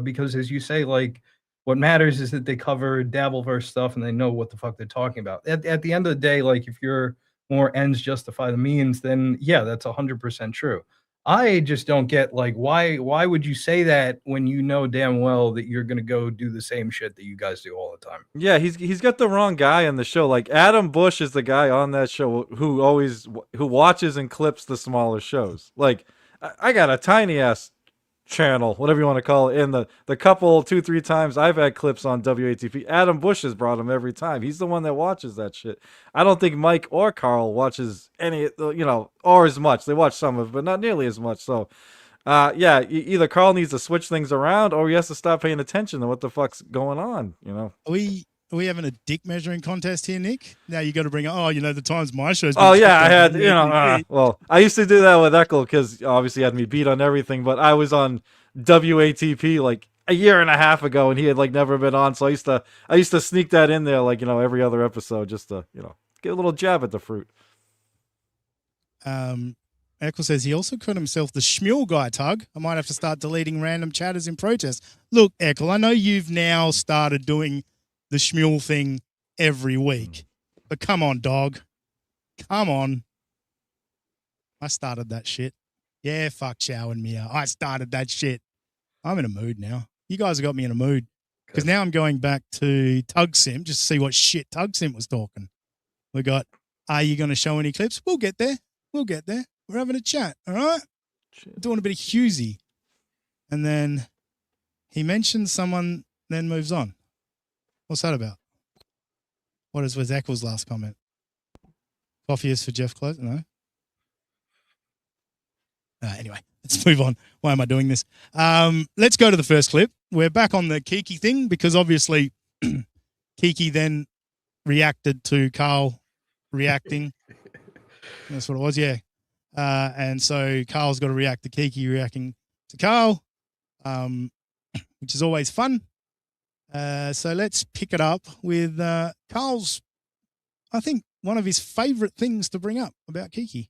because as you say, like, what matters is that they cover Dabbleverse stuff and they know what the fuck they're talking about. At the end of the day, like, if you're more ends justify the means, then yeah, that's 100% true. I just don't get, like, why would you say that when you know damn well that you're gonna go do the same shit that you guys do all the time? Yeah, he's got the wrong guy on the show. Like, Adam Bush is the guy on that show who watches and clips the smaller shows. Like, I got a tiny ass channel, whatever you want to call it, in the couple 2-3 times I've had clips on WATP, Adam Bush has brought them every time. He's the one that watches that shit. I don't think Mike or Carl watches any, or as much. They watch some of it, but not nearly as much. So yeah, either Carl needs to switch things around or he has to stop paying attention to what the fuck's going on. Are we having a dick measuring contest here, Nick? Now you got to bring the times my show's been Oh yeah, I had WATP. I used to do that with Eckel because obviously he had me beat on everything. But I was on WATP like a year and a half ago, and he had like never been on. So I used to sneak that in there, like every other episode, just to get a little jab at the fruit. Eckel says he also called himself the Schmule guy, Tug. I might have to start deleting random chatters in protest. Look, Eckel, I know you've now started doing the Schmule thing every week, but come on, dog. Come on. I started that shit. Yeah, fuck showering me out. I started that shit. I'm in a mood now. You guys have got me in a mood because now I'm going back to Tug Sim just to see what shit Tug Sim was talking. We got, are you going to show any clips? We'll get there. We're having a chat, all right? Doing a bit of Husey. And then he mentions someone, then moves on. What's that about? Was Eckel's last comment? Coffee is for Jeff Close? No? Anyway, let's move on. Why am I doing this? Let's go to the first clip. We're back on the Kiki thing because obviously Kiki then reacted to Carl reacting. That's what it was, yeah. And so Carl's got to react to Kiki reacting to Carl, which is always fun. So let's pick it up with Carl's, I think, one of his favorite things to bring up about Kiki.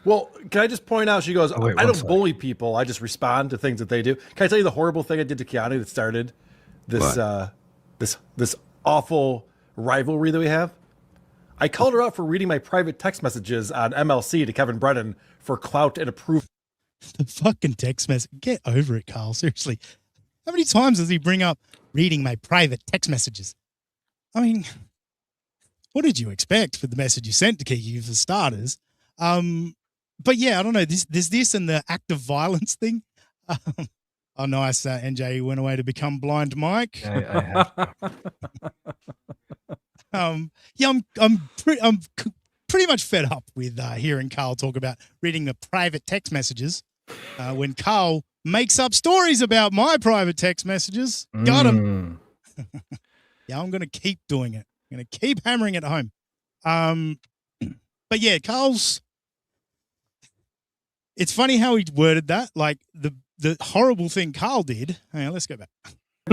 Well, can I just point out, she goes, I don't bully people. I just respond to things that they do. Can I tell you the horrible thing I did to Keanu that started this awful rivalry that we have? I called her out for reading my private text messages on MLC to Kevin Brennan for clout and approval. The fucking text message. Get over it, Carl. Seriously. How many times does he bring up reading my private text messages? I mean, what did you expect for the message you sent to Kiki for starters? But yeah, I don't know. There's this and the act of violence thing. Oh, nice. NJ went away to become blind Mike. I have. Yeah, I'm pretty much fed up with hearing Carl talk about reading the private text messages when Carl makes up stories about my private text messages. Got him. Yeah, I'm going to keep doing it. I'm going to keep hammering it home. But yeah, it's funny how he worded that. Like the horrible thing Carl did. Hang on, let's go back.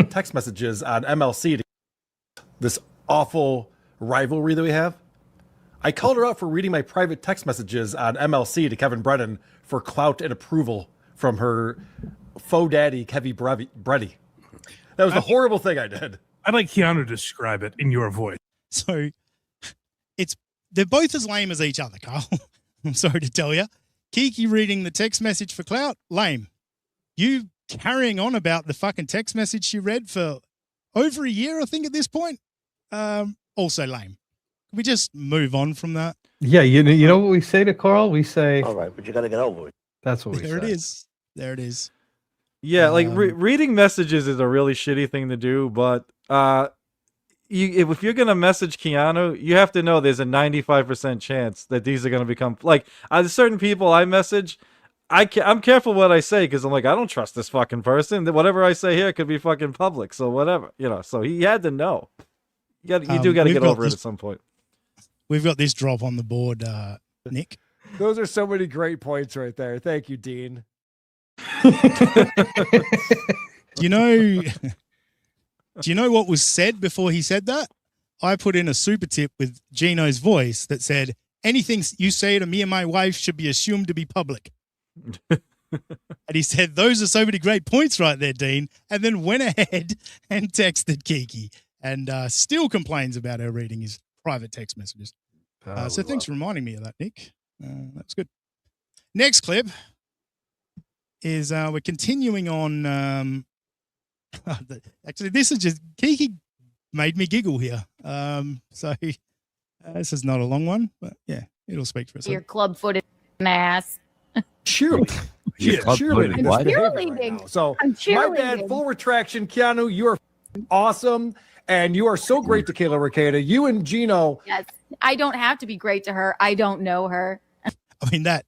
Text messages on MLC to this awful rivalry that we have. I called her out for reading my private text messages on MLC to Kevin Brennan for clout and approval from her faux daddy, Kevy Breddy. That was the horrible thing I did. I'd like Keanu to describe it in your voice. So they're both as lame as each other, Carl. I'm sorry to tell you. Kiki reading the text message for clout, lame. You carrying on about the fucking text message she read for over a year, I think, at this point, also lame. Can we just move on from that? Yeah, you know what we say to Carl? We say, all right, but you got to get over it. That's what we There said. it is. There it is. Yeah, like reading messages is a really shitty thing to do, but if you're gonna message Keanu, you have to know there's a 95% chance that these are gonna become like there's certain people I message. I'm careful what I say because I'm like I don't trust this fucking person. Whatever I say here could be fucking public, so whatever, you know. So he had to know. You do got to get over it at some point. We've got this drop on the board, Nick. Those are so many great points right there. Thank you, Dean. Do you know what was said before he said that? I put in a super tip with Gino's voice that said, anything you say to me and my wife should be assumed to be public. And he said, those are so many great points right there, Dean. And then went ahead and texted Kiki and still complains about her reading his private text messages. So thanks for reminding me of that, Nick. That's good. Next clip is we're continuing on. Actually, this is just Kiki made me giggle here. So this is not a long one, but yeah, it'll speak for itself. Your club-footed ass. Cheerleading. Cheerleading. What? Cheerleading. So I'm my bad, cheerleading. full retraction. Keanu, you are awesome. And you are so great to Kayla Ricada. You and Gino. Yes. I don't have to be great to her. I don't know her. I mean, I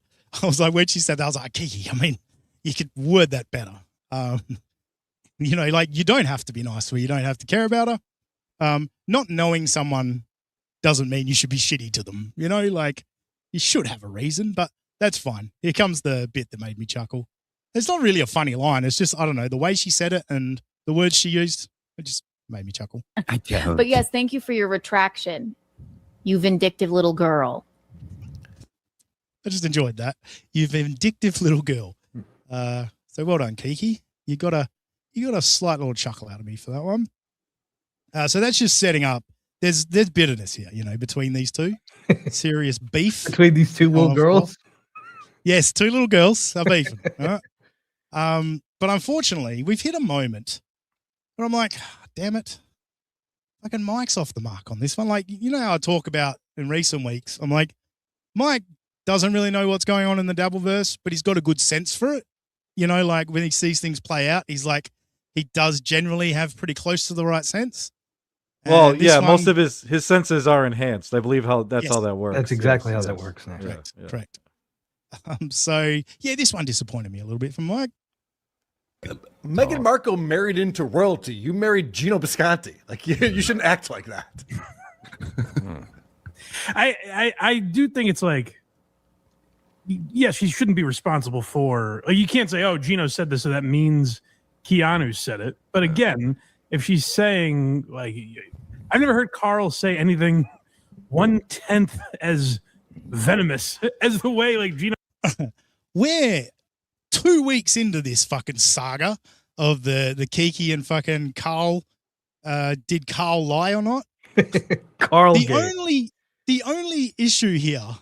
was like, when she said that, I was like, Kiki, I mean, you could word that better. You know, like you don't have to be nice to her. You don't have to care about her. Not knowing someone doesn't mean you should be shitty to them. You know, like you should have a reason, but that's fine. Here comes the bit that made me chuckle. It's not really a funny line. It's just, I don't know, the way she said it and the words she used, it just made me chuckle. But yes, thank you for your retraction, you vindictive little girl. I just enjoyed that. You vindictive little girl. So well done, Kiki. You got a slight little chuckle out of me for that one. So that's just setting up. There's bitterness here, you know, between these two. Serious beef between these two little girls. Yes, two little girls are beefing. All right? But unfortunately, we've hit a moment where I'm like, damn it, fucking Mike's off the mark on this one. Like, you know how I talk about in recent weeks, I'm like, Mike doesn't really know what's going on in the Dabbleverse, but he's got a good sense for it. You know, like when he sees things play out, he's like, he does generally have pretty close to the right sense. Well, yeah, most of his senses are enhanced. I believe that's Yes. how that works. That's exactly how that works now. Correct. So yeah, this one disappointed me a little bit from Mike. Meghan Markle married into royalty. You married Gino Bisconti. Like you shouldn't act like that. I do think it's like, yes, she shouldn't be responsible for. Like, you can't say, "Oh, Gino said this," so that means Keanu said it. But again, if she's saying like, I've never heard Carl say anything 1/10 as venomous as the way like Gino. We're 2 weeks into this fucking saga of the Kiki and fucking Carl. Did Carl lie or not? Carl. The only issue here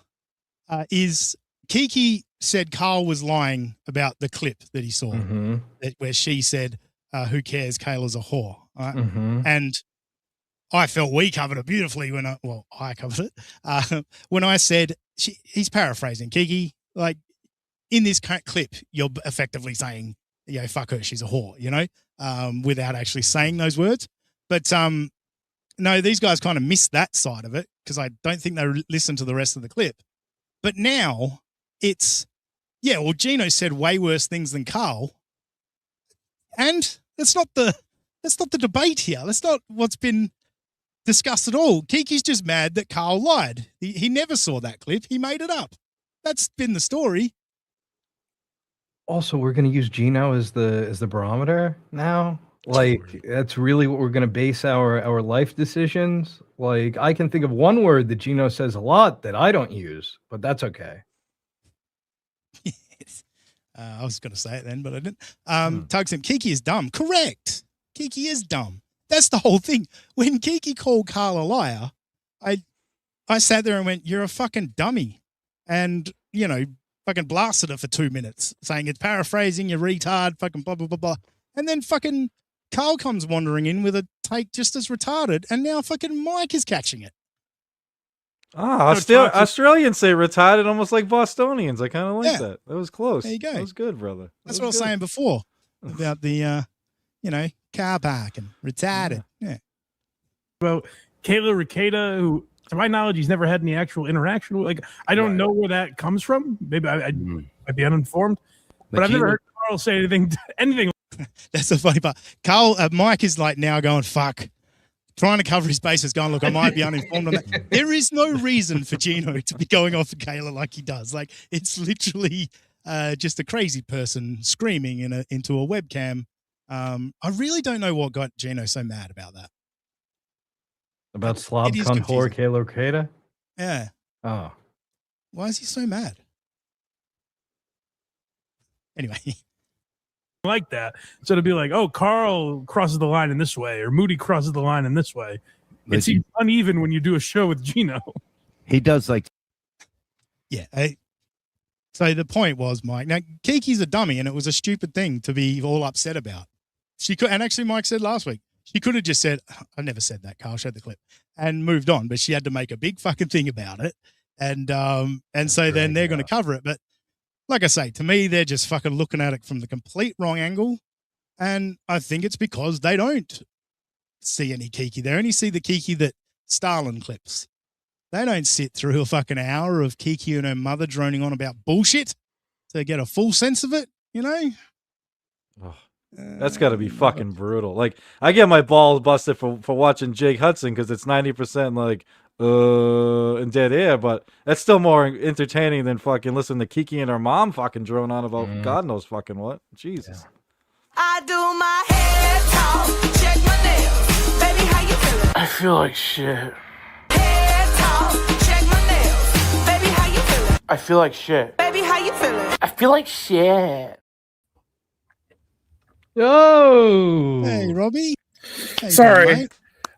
is Kiki said Carl was lying about the clip that he saw, where she said, "Who cares? Kayla's a whore." Right? And I felt we covered it beautifully when I covered it when I said he's paraphrasing Kiki. Like in this clip, you're effectively saying, "Yeah, fuck her, she's a whore," you know, without actually saying those words. But no, these guys kind of missed that side of it because I don't think they listened to the rest of the clip. But now it's, yeah, well, Gino said way worse things than Carl, and that's not the debate here. That's not what's been discussed at all. Kiki's just mad that Carl lied. He never saw that clip. He made it up. That's been the story. Also, we're going to use Gino as the barometer now. Like that's really what we're going to base our life decisions. Like I can think of one word that Gino says a lot that I don't use, but that's okay. Yes. I was going to say it then, but I didn't. Tugs and Kiki is dumb. Correct. Kiki is dumb. That's the whole thing. When Kiki called Carl a liar, I sat there and went, "You're a fucking dummy," and you know, fucking blasted it for 2 minutes, saying it's paraphrasing, you're retard, fucking blah blah blah blah, and then fucking Carl comes wandering in with a take just as retarded, and now fucking Mike is catching it. Australians say retarded almost like Bostonians. I kind of like that. That was close. There you go. That was good, brother. That's what I was saying before about the, car park and retarded. Yeah. Well, Kayla Ricada, who, to my knowledge, he's never had any actual interaction with. Like, I don't know where that comes from. Maybe I'd be uninformed, but I've never heard Carl say anything. That's the funny part. Carl, Mike is like now going, fuck, trying to cover his bases, going, look, I might be uninformed on that. There is no reason for Gino to be going off of Kayla like he does. Like, it's literally just a crazy person screaming into a webcam. I really don't know what got Gino so mad about that. About slob cunt whore Kayla Ricada? Yeah. Oh. Why is he so mad? Anyway. Like that. So to be like, oh, Carl crosses the line in this way, or Moody crosses the line in this way. It seems uneven when you do a show with Gino. He does like. Yeah. So the point was, Mike, now Kiki's a dummy and it was a stupid thing to be all upset about. She could, and actually Mike said last week, she could have just said, I never said that, Carl, showed the clip, and moved on, but she had to make a big fucking thing about it. And so then they're going to cover it. But like I say, to me, they're just fucking looking at it from the complete wrong angle. And I think it's because they don't see any Kiki. They only see the Kiki that Stalin clips. They don't sit through a fucking hour of Kiki and her mother droning on about bullshit to get a full sense of it, you know? Oh, that's got to be fucking brutal. Like, I get my balls busted for watching Jake Hudson because it's 90% like, and dead air, but that's still more entertaining than fucking listening to Kiki and her mom fucking drone on about God knows fucking what. Jesus. I do my hair talk, check my nails. Baby, how you feeling? I feel like shit. Hair talk, check my nails. Baby, how you feeling? I feel like shit. Baby, how you feeling? I feel like shit. Yo. Hey, Robbie. How you Sorry. doing, mate?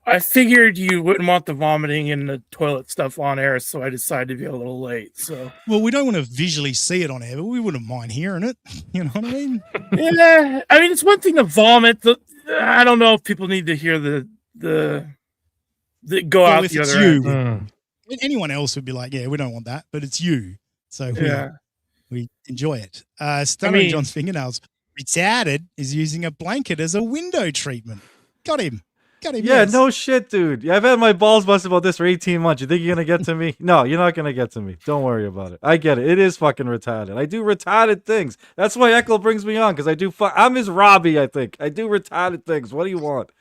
I figured you wouldn't want the vomiting and the toilet stuff on air, so I decided to be a little late. So, well, we don't want to visually see it on air, but we wouldn't mind hearing it. You know what I mean? yeah, I mean, it's one thing to vomit. I don't know if people need to hear the go out the other end. Anyone else would be like, yeah, we don't want that, but it's you. So we enjoy it. Stunning John's fingernails. Retarded is using a blanket as a window treatment. Got him. Yeah, yes. no shit, dude. Yeah, I've had my balls busted about this for 18 months. You think you're going to get to me? No, you're not going to get to me. Don't worry about it. I get it. It is fucking retarded. I do retarded things. That's why Eckle brings me on, because I do I'm his Robbie, I think. I do retarded things. What do you want?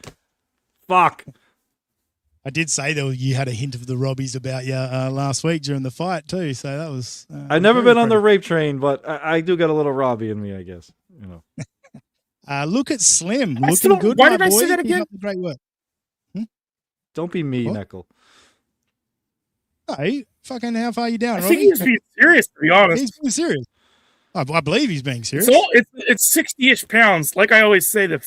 Fuck. I did say, though, you had a hint of the Robbies about you last week during the fight, too. So that was... I've never been on the rape train, but I do got a little Robbie in me, I guess. You know. Look at Slim. Looking good, Why my did I boy. say that Keep again? up the great work. Don't be mean, Eckle. Hey, fucking how far are you down, I Robbie? think he's being serious, to be honest. He's being serious. I believe he's being serious. It's 60-ish pounds. Like I always say, the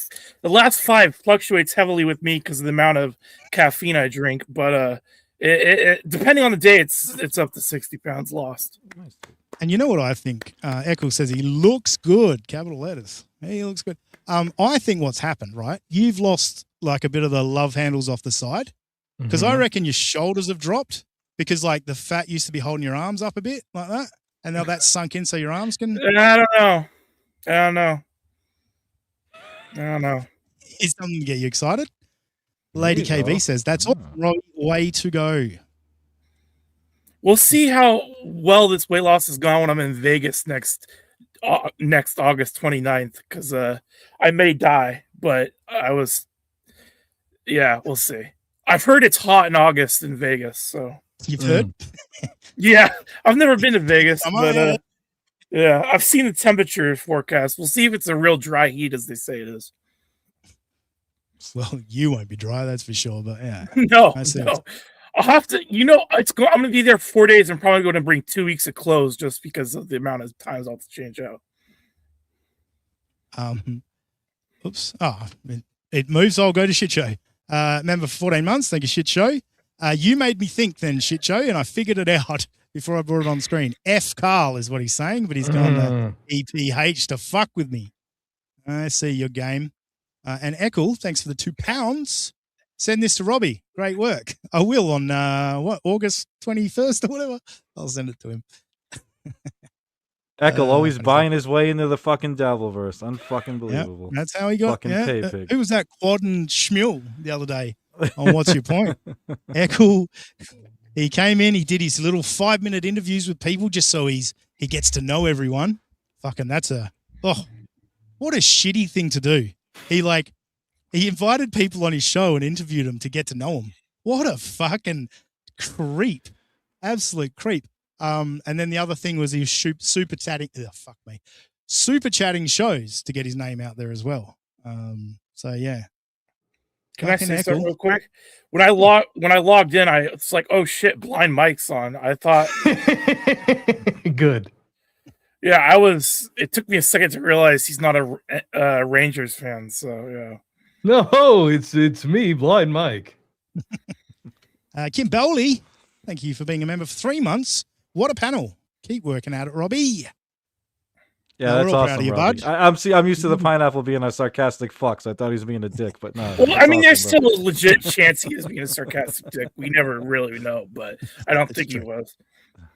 last 5 fluctuates heavily with me because of the amount of caffeine I drink. But it depending on the day, it's up to 60 pounds lost. And you know what I think? Eccles says he looks good, capital letters. He looks good. I think what's happened, right? You've lost like a bit of the love handles off the side because I reckon your shoulders have dropped because like the fat used to be holding your arms up a bit like that. And now that's sunk in so your arms can... I don't know. Is something to get you excited? Lady KB says, that's all right way to go. We'll see how well this weight loss has gone when I'm in Vegas next August 29th because I may die, but we'll see. I've heard it's hot in August in Vegas, so... You've heard? Yeah, I've never been to Vegas, but I've seen the temperature forecast. We'll see if it's a real dry heat as they say it is. Well, you won't be dry, that's for sure. But yeah, no. I'll have to. I'm going to be there 4 days. I'm probably going to bring 2 weeks of clothes just because of the amount of times I'll have to change out. Oops. It moves. I'll go to shit show. Member for 14 months. Thank you, shit show. You made me think then, shit show, and I figured it out before I brought it on screen. F. Carl is what he's saying, but he's gone to EPH to fuck with me. I see your game. And Eckle, thanks for the £2. Send this to Robbie. Great work. I will on August 21st or whatever. I'll send it to him. Eckle always buying his way into the fucking Dabbleverse. Unfucking believable. That's how he got. Fucking Yeah. pay pig. Who was that Quad and Schmuel the other day on What's Your Point? Eckle, he came in, he did his little 5-minute interviews with people just so he gets to know everyone. Fucking what a shitty thing to do. He invited people on his show and interviewed them to get to know him. What a fucking creep. Absolute creep. And then the other thing was he was super chatting. Super chatting shows to get his name out there as well. So yeah. Can I say something real quick? When I logged in, it's like, oh shit, Blind Mike's on. I thought good. Yeah, it took me a second to realize he's not a Rangers fan. So yeah. No, it's me, Blind Mike. Kim Bowley, thank you for being a member for 3 months. What a panel. Keep working at it, Robbie. Yeah, that's awesome, Robbie. I'm used to the pineapple being a sarcastic fuck, so I thought he was being a dick, but no. Well, I mean, there's still a legit chance he is being a sarcastic dick. We never really know, but I don't think he was.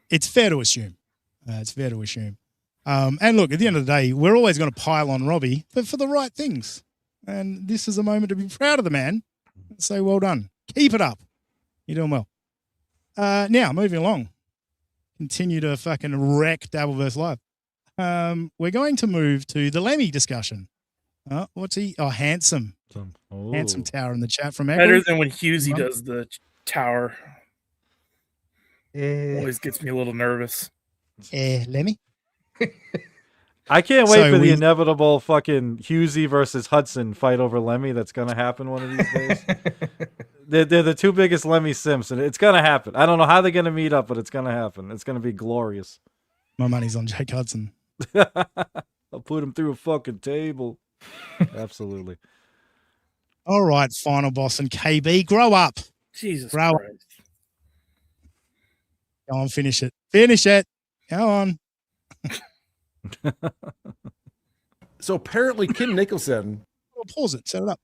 It's fair to assume. And look, at the end of the day, we're always going to pile on Robbie, but for the right things. And this is a moment to be proud of the man. So well done. Keep it up. You're doing well. Now, moving along. Continue to fucking wreck Dabbleverse Live. We're going to move to the Lemmy discussion. What's he? Oh, handsome. Handsome tower in the chat from Echo. Better than when Husey does the tower. Always gets me a little nervous. Lemmy? I can't wait for the inevitable fucking Husey versus Hudson fight over Lemmy that's going to happen one of these days. They're the two biggest Lemmy simps, and it's going to happen. I don't know how they're going to meet up, but it's going to happen. It's going to be glorious. My money's on Jake Hudson. I'll put him through a fucking table. Absolutely. All right, final boss and KB, grow up. Jesus grow Christ. Up. Go on, finish it. Finish it. Go on. So apparently Kim Nicholson. I'll pause it, set it up.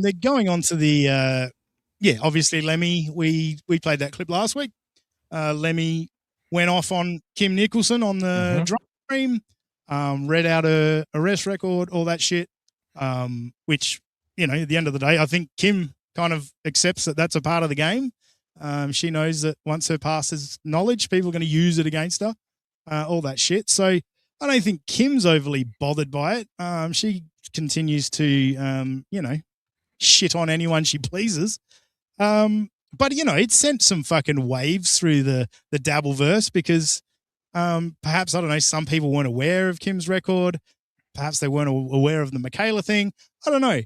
They're going on to the obviously Lemmy. We played that clip last week. Lemmy went off on Kim Nicholson on the drum stream, read out a arrest record, all that shit. Which, at the end of the day, I think Kim kind of accepts that that's a part of the game. She knows that once her past is knowledge, people are going to use it against her, all that shit. So I don't think Kim's overly bothered by it. She continues to, shit on anyone she pleases. But, it sent some fucking waves through the Dabbleverse because perhaps, I don't know, some people weren't aware of Kim's record. Perhaps they weren't aware of the Michaela thing. I don't know.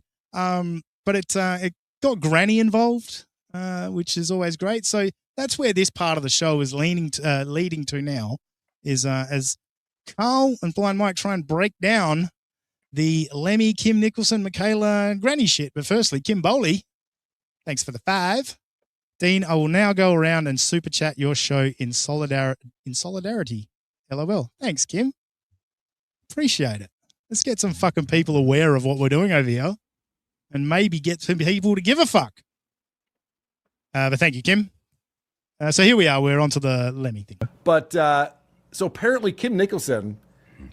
But it got Granny involved, which is always great. So that's where this part of the show is leading to now, is as Carl and Blind Mike try and break down the Lemmy, Kim Nicholson, Michaela, Granny shit. But firstly, Kim Bowley, thanks for the 5. Dean, I will now go around and super chat your show in solidarity. LOL. Thanks, Kim. Appreciate it. Let's get some fucking people aware of what we're doing over here and maybe get some people to give a fuck. But thank you, Kim. So here we are. We're onto the Lemmy thing. But so apparently Kim Nicholson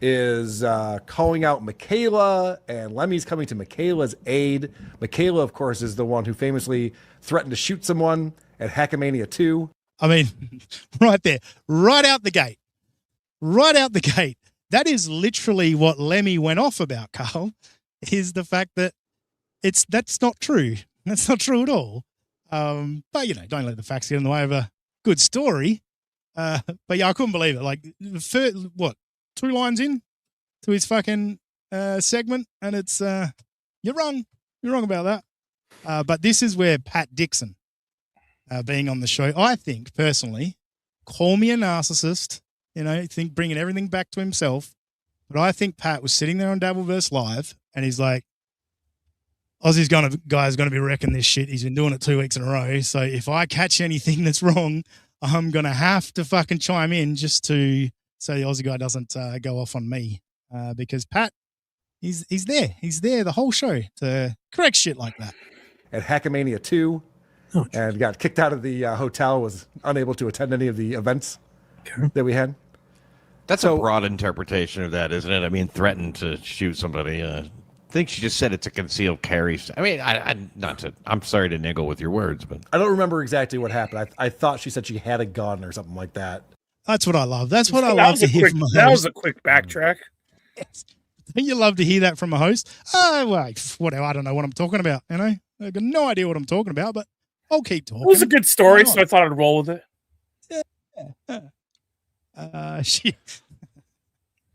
is calling out Michaela, and Lemmy's coming to Michaela's aid. Michaela, of course, is the one who famously threatened to shoot someone at Hackamania 2. I mean, right there, right out the gate. That is literally what Lemmy went off about, Carl, is the fact that that's not true. That's not true at all. But, don't let the facts get in the way of a good story. But yeah, I couldn't believe it. Like, 2 lines in to his fucking segment, and it's you're wrong about that. But this is where Pat Dixon being on the show, I think personally, call me a narcissist, think bringing everything back to himself, but I think Pat was sitting there on Dabbleverse Live and he's like, Aussie's guy's gonna be wrecking this shit. He's been doing it 2 weeks in a row, so if I catch anything that's wrong, I'm gonna have to fucking chime in just to so the Aussie guy doesn't go off on me, because Pat, he's there the whole show to correct shit like that. at Hackamania 2 and got kicked out of the hotel, was unable to attend any of the events that we had. That's a broad interpretation of that, isn't it? I mean, threatened to shoot somebody. I think she just said it's a concealed carry. I mean, I'm sorry to niggle with your words, but I don't remember exactly what happened. I thought she said she had a gun or something like that. That's what I love. That's what I love to hear from a host. That was a quick backtrack. Don't you love to hear that from a host? Oh, well, whatever. I don't know what I'm talking about. You know, I've got no idea what I'm talking about, but I'll keep talking. It was a good story, so I thought I'd roll with it.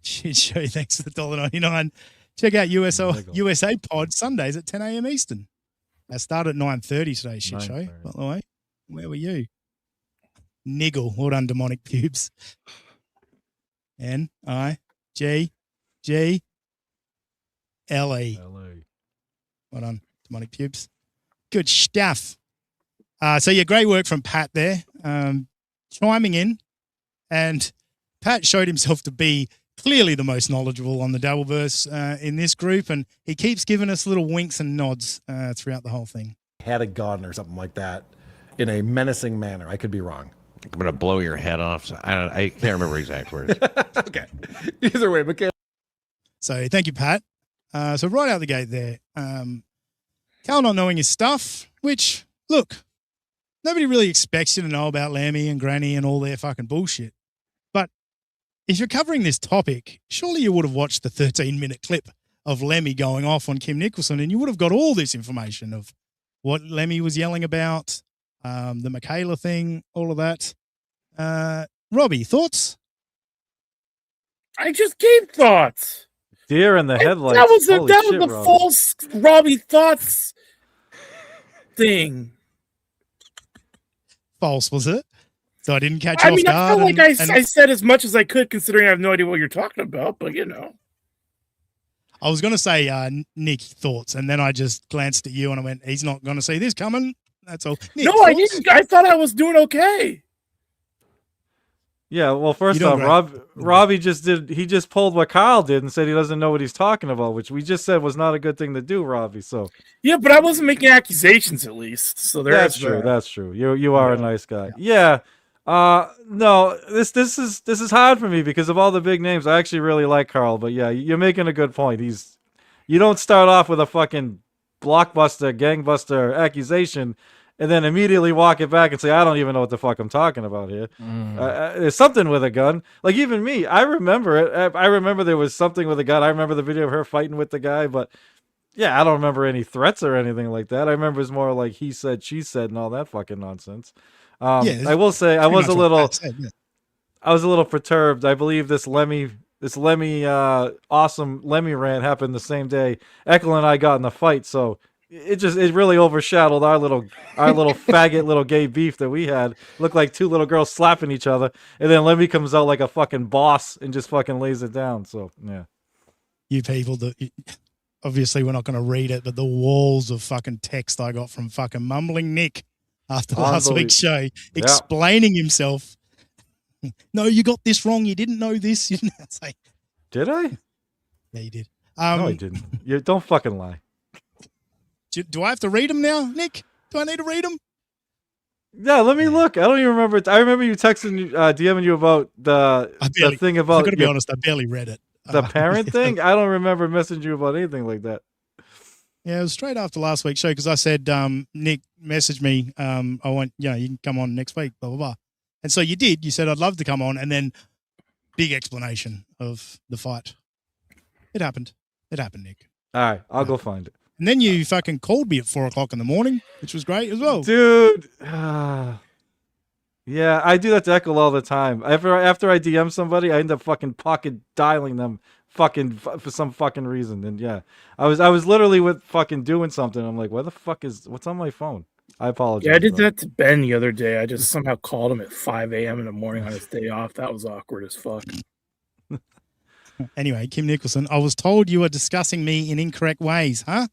Shit show. Thanks for the $1.99. Check out USA Pod Sundays at 10 a.m. Eastern. I started at 9:30 today. Shit show. By the way, where were you? Niggle. Well done, demonic pubes. N-I-G-G-L-E. Well done, demonic pubes. Good stuff. So yeah, great work from Pat there, chiming in, and Pat showed himself to be clearly the most knowledgeable on the Dabbleverse in this group, and he keeps giving us little winks and nods throughout the whole thing. Had a gun or something like that in a menacing manner. I could be wrong. I'm going to blow your head off. So I can't remember exact words. Okay. Either way, Michaela. So thank you, Pat. So right out the gate there, Cal not knowing his stuff, which, look, nobody really expects you to know about Lammy and Granny and all their fucking bullshit. But if you're covering this topic, surely you would have watched the 13-minute clip of Lemmy going off on Kim Nicholson, and you would have got all this information of what Lemmy was yelling about, the Michaela thing, all of that. Robbie, thoughts? I just gave thoughts. Deer in the headlights. That was Holy the shit, Robbie. false Robbie thoughts thing. False, was it? So I didn't catch you off I guard. feel like I said as much as I could, considering I have no idea what you're talking about, but you know. I was going to say, Nick, thoughts, and then I just glanced at you and I went, he's not going to see this coming. That's all. Nick, no, thoughts? I didn't. I thought I was doing okay. Yeah, well, first off, Robbie just pulled what Kyle did and said he doesn't know what he's talking about, which we just said was not a good thing to do, Robbie. So yeah, but I wasn't making accusations at least. So that's true. That's true. You are a nice guy. Yeah. No, this is hard for me because of all the big names. I actually really like Carl, but yeah, you're making a good point. You don't start off with a fucking blockbuster, gangbuster accusation and then immediately walk it back and say, I don't even know what the fuck I'm talking about here. There's something with a gun. Like even me, I remember it. I remember there was something with a gun. I remember the video of her fighting with the guy, but yeah, I don't remember any threats or anything like that. I remember it's more like he said, she said, and all that fucking nonsense. I will say I was a little perturbed. I believe this Lemmy awesome Lemmy rant happened the same day Ekel and I got in the fight, so it really overshadowed our little faggot little gay beef that we had. Looked like two little girls slapping each other, and then Lemmy comes out like a fucking boss and just fucking lays it down. So yeah, you people obviously we're not going to read it, but the walls of fucking text I got from fucking mumbling Nick after last week's show, explaining himself. No, you got this wrong. You didn't know this. You didn't say. Did I? Yeah, you did. No, I didn't. You don't fucking lie. Do I have to read them now, Nick? Do I need to read them? Yeah, let me look. I don't even remember. I remember you texting, DMing you about the thing about. I'm going to be honest. I barely read it. The parent thing. I don't remember messaging you about anything like that. Yeah, it was straight after last week's show because I said, Nick, messaged me. I want, you can come on next week, blah, blah, blah. And so you did. You said, I'd love to come on. And then big explanation of the fight. It happened. It happened, Nick. All right. I'll go find it. And then you fucking called me at 4:00 in the morning, which was great as well. Dude. Yeah, I do that to Ekel all the time. After I DM somebody, I end up fucking pocket dialing them for some fucking reason. And yeah, I was literally with fucking doing something. I'm like, what's on my phone? I apologize. Yeah, I did that to Ben the other day. I just somehow called him at 5 a.m. in the morning on his day off. That was awkward as fuck. Anyway, Kim Nicholson, I was told you were discussing me in incorrect ways, huh?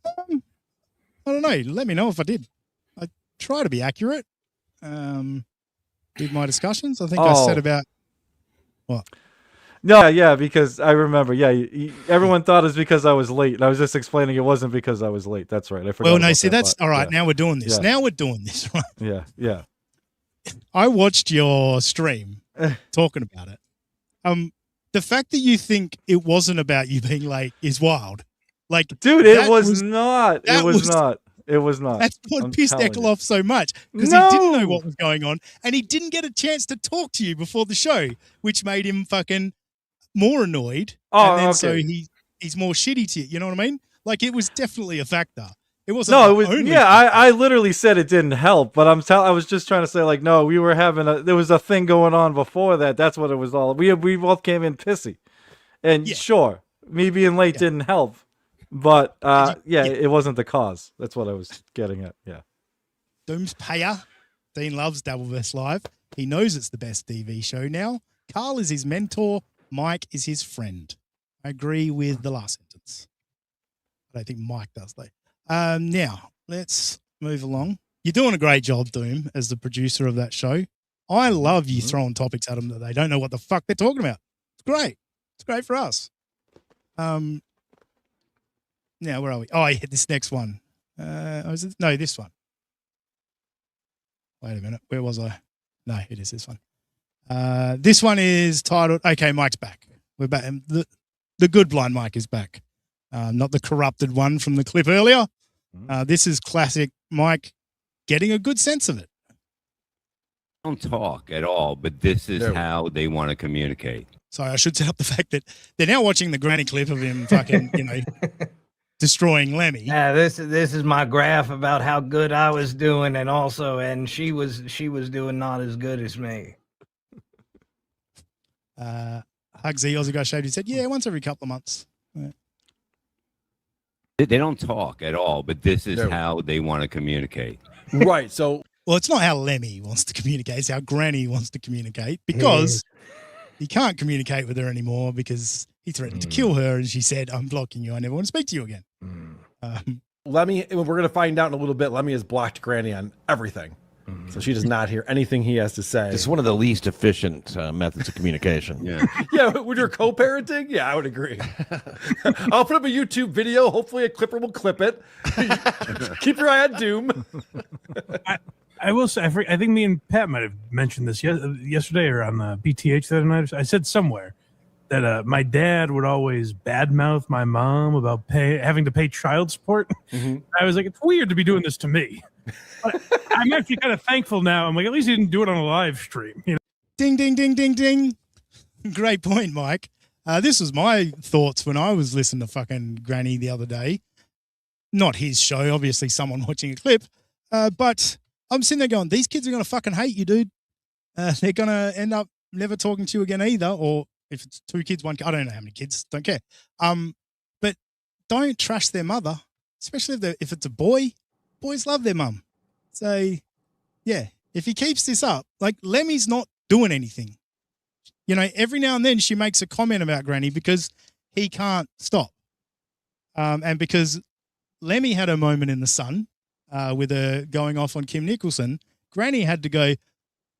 I don't know. Let me know if I did. I try to be accurate with my discussions. I think I said about what? No, yeah, because I remember. Yeah, everyone thought it was because I was late. And I was just explaining it wasn't because I was late. That's right. I forgot. Well, no, about see, that that's part. all right. Yeah. Now we're doing this. Yeah. Now we're doing this, right? Yeah, yeah. I watched your stream talking about it. The fact that you think it wasn't about you being late is wild. Like, dude, it was not. It was not. It was not. That's what I'm pissed telling Eckel you. off so much because he didn't know what was going on and he didn't get a chance to talk to you before the show, which made him fucking more annoyed. Oh, and then okay. so he's more shitty to you. You know what I mean? Like, it was definitely a factor. It wasn't. No, the it was. only Yeah, factor. I literally said it didn't help, but I was just trying to say like, no, we were having there was a thing going on before that. That's what it was all. We both came in pissy, and sure, me being late didn't help, but it wasn't the cause. That's what I was getting at. Yeah. Doom's payer. Dean loves Dabbleverse Live. He knows it's the best TV show now. Carl is his mentor. Mike is his friend. I agree with the last sentence. I don't think Mike does though. Now let's move along. You're doing a great job, Doom, as the producer of that show. I love you throwing topics at them that they don't know what the fuck they're talking about. It's great. It's great for us. Now where are we? Oh, yeah, this next one. No, this one. Wait a minute. Where was I? No, it is this one. This one is titled, okay, Mike's back. We're back. The good blind Mike is back. Not the corrupted one from the clip earlier. This is classic Mike getting a good sense of it. Don't talk at all, but this is how they want to communicate. Sorry, I should set up the fact that they're now watching the granny clip of him fucking, destroying Lemmy. Yeah, this is my graph about how good I was doing, and she was doing not as good as me. Hugsy, Aussie guy shaved. He said, "Yeah, once every couple of months." Yeah. They don't talk at all, but this is how they want to communicate. Right. So, well, it's not how Lemmy wants to communicate; it's how Granny wants to communicate because he can't communicate with her anymore because he threatened to kill her, and she said, "I'm blocking you. I never want to speak to you again." Lemmy, we're going to find out in a little bit. Lemmy has blocked Granny on everything, so she does not hear anything he has to say. It's one of the least efficient methods of communication. Yeah, when you're co-parenting, yeah, I would agree. I'll put up a YouTube video. Hopefully, a clipper will clip it. Keep your eye on Doom. I will say, I think me and Pat might have mentioned this yesterday or on the BTH the other night. I said somewhere that my dad would always badmouth my mom about having to pay child support. I was like, it's weird to be doing this to me. But I'm actually kind of thankful now. I'm like, at least he didn't do it on a live stream. Ding, ding, ding, ding, ding. Great point, Mike. This was my thoughts when I was listening to fucking Granny the other day. Not his show, obviously someone watching a clip. But I'm sitting there going, these kids are going to fucking hate you, dude. They're going to end up never talking to you again either. Or if it's 2 kids, 1 kid, I don't know how many kids, don't care. But don't trash their mother, especially if it's a boy. Boys love their mum. So, yeah, if he keeps this up, like Lemmy's not doing anything. Every now and then she makes a comment about Granny because he can't stop. And because Lemmy had a moment in the sun with her going off on Kim Nicholson, Granny had to go,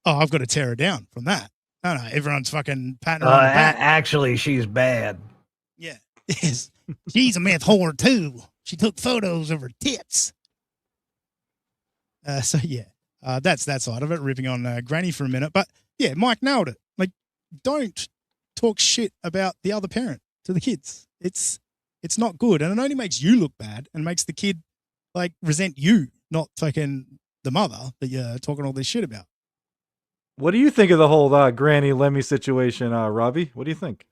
oh, I've got to tear her down from that. No, everyone's fucking patting her on the back. Actually, she's bad. Yeah. Yes. She's a meth whore, too. She took photos of her tits. That's that side of it, ripping on Granny for a minute. But, yeah, Mike nailed it. Like, don't talk shit about the other parent to the kids. It's not good. And it only makes you look bad and makes the kid, like, resent you, not fucking the mother that you're talking all this shit about. What do you think of the whole Granny Lemmy situation, Robbie? What do you think?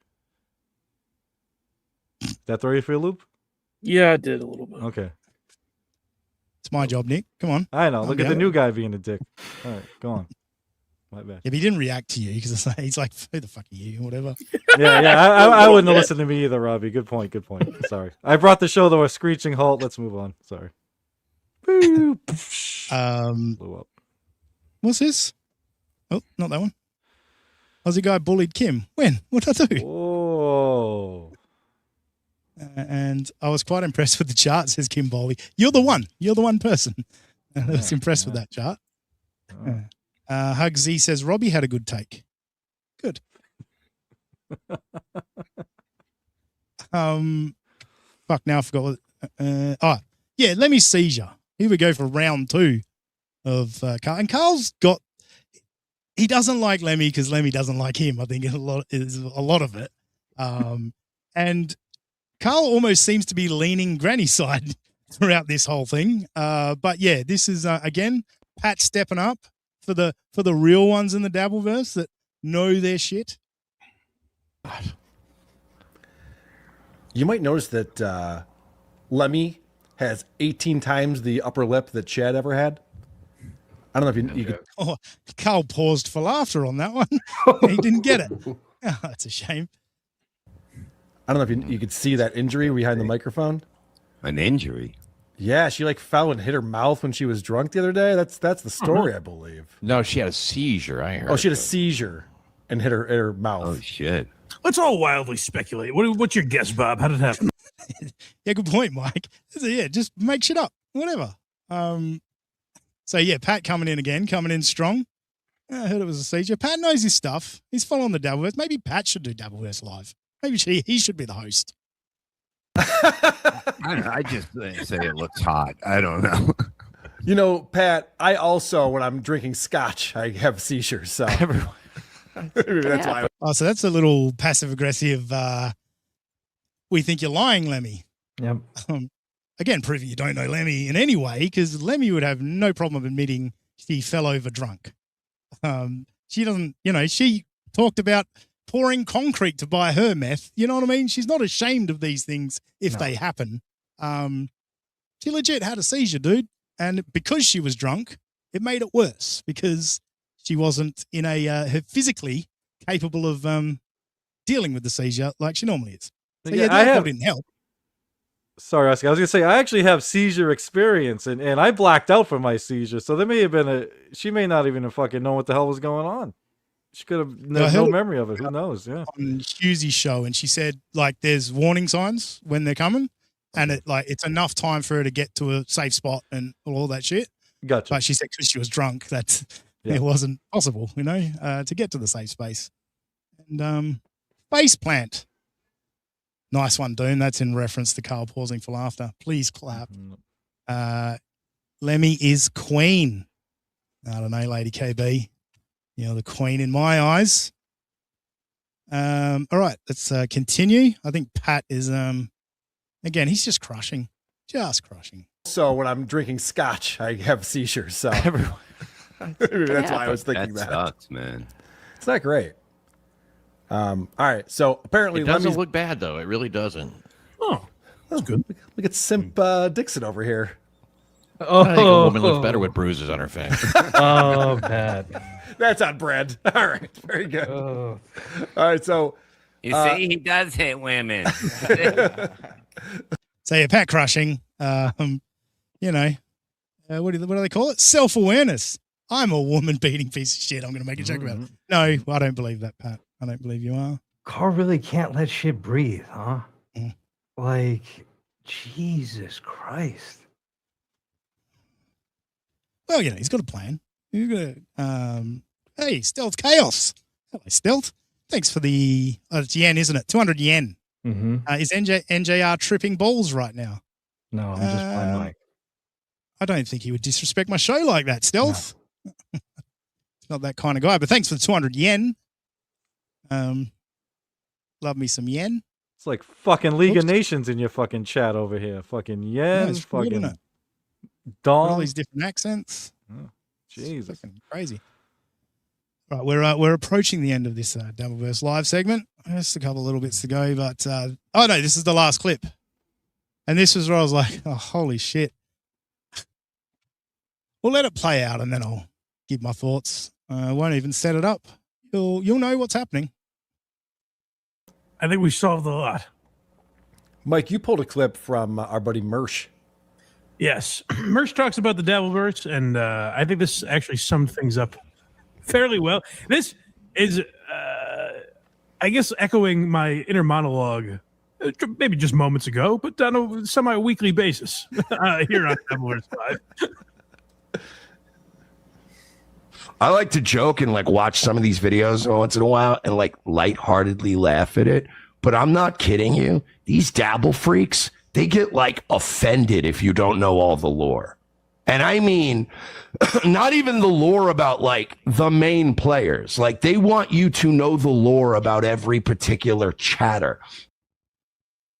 Did that throw you for a loop? Yeah, I did a little bit. Okay. It's my job, Nick. Come on. I know. Look at the new guy being a dick. All right, go on. My bad. If he didn't react to you because he's like, who the fuck are you? Whatever. I wouldn't have listened to me either, Robbie. Good point. Sorry. I brought the show to a screeching halt. Let's move on. Sorry. Blew up. What's this? Oh, not that one. Aussie guy bullied Kim. When? What did I do? Oh. And I was quite impressed with the chart, says Kim Bowley. You're the one person. I was impressed with that chart. Hug Z says, Robbie had a good take. Good. Fuck, now I forgot what. Yeah, Lemmy's seizure. Here we go for round 2 of Carl. And Carl's got, he doesn't like Lemmy because Lemmy doesn't like him. I think is a lot of it. And Carl almost seems to be leaning Granny's side throughout this whole thing. But yeah, this is again Pat stepping up for the real ones in the Dabbleverse that know their shit. You might notice that Lemmy has 18 times the upper lip that Chad ever had. I don't know if you could. Oh, Carl paused for laughter on that one. He didn't get it. Oh, that's a shame. I don't know if you could see that injury behind the microphone. An injury? Yeah, she like fell and hit her mouth when she was drunk the other day. That's the story, I believe. No, she had a seizure. I heard. Oh, she had a seizure and hit her mouth. Oh shit! Let's all wildly speculate. What's your guess, Bob? How did it happen? Yeah, good point, Mike. So, yeah, just make shit up, whatever. So yeah, Pat coming in strong. I heard it was a seizure. Pat knows his stuff. He's following the Dabbleverse. Maybe Pat should do Dabbleverse live. Maybe he should be the host. I just say it looks hot. I don't know. You know, Pat, I also, when I'm drinking scotch, I have seizures. So that's why. Oh, so that's a little passive aggressive. We think you're lying, Lemmy. Yep. Again, proving you don't know Lemmy in any way, because Lemmy would have no problem admitting she fell over drunk. She doesn't, she talked about pouring concrete to buy her meth. You know what I mean? She's not ashamed of these things if they happen. She legit had a seizure, dude. And because she was drunk, it made it worse because she wasn't in her physically capable of dealing with the seizure like she normally is. So yeah, that didn't help. Sorry, Oscar. I was gonna say I actually have seizure experience, and I blacked out from my seizure. So there may have been she may not even have fucking known what the hell was going on. She could have no memory of it. Who knows? Yeah. On Hughesy's show, and she said like there's warning signs when they're coming, and it's enough time for her to get to a safe spot and all that shit. Gotcha. But she said because she was drunk that it wasn't possible, to get to the safe space. And face plant. Nice one, Doom. That's in reference to Carl pausing for laughter. Please clap. Lemmy is queen. I don't know, Lady KB. The queen in my eyes. All right, let's continue. I think Pat is, again, he's just crushing. Just crushing. So when I'm drinking scotch, I have seizures. So that's why I was thinking that. Sucks, man. It's not great. All right, so apparently it doesn't look bad though. It really doesn't. Oh, that's good. Look at Simp Dixon over here. I think a woman looks better with bruises on her face. Oh, Pat. That's on bread. All right, very good. All right, so you see, he does hit women. So yeah, Pat crushing. What do they call it? Self-awareness. I'm a woman beating piece of shit. I'm going to make a joke about it. No, I don't believe that, Pat. I don't believe you are. Carl really can't let shit breathe, huh? Like, Jesus Christ. Well, he's got a plan. Hey, Stealth Chaos. Hello, Stealth. Thanks for the, it's yen, isn't it? 200 yen. Mm-hmm. Is NJR tripping balls right now? No, I'm just playing Mike. I don't think he would disrespect my show like that, Stealth. No. It's not that kind of guy, but thanks for the 200 yen. Love me some yen. It's like fucking League of Nations in your fucking chat over here. Fucking yen, fucking weird, dong. All these different accents. Oh, Jesus. Fucking crazy. Right, we're approaching the end of this Dabbleverse live segment. Just a couple of little bits to go, but this is the last clip. And this was where I was like, oh, holy shit. We'll let it play out and then I'll give my thoughts. I won't even set it up. You'll know what's happening. I think we solved a lot. Mike, you pulled a clip from our buddy Mersh. Yes. Mersh talks about the Dabbleverse, and I think this actually summed things up fairly well. This is, I guess, echoing my inner monologue, maybe just moments ago, but on a semi-weekly basis here on Dabbleverse Live. I like to joke and like watch some of these videos once in a while and like lightheartedly laugh at it. But I'm not kidding you. These dabble freaks, they get like offended if you don't know all the lore. And I mean, not even the lore about like the main players. Like they want you to know the lore about every particular chatter.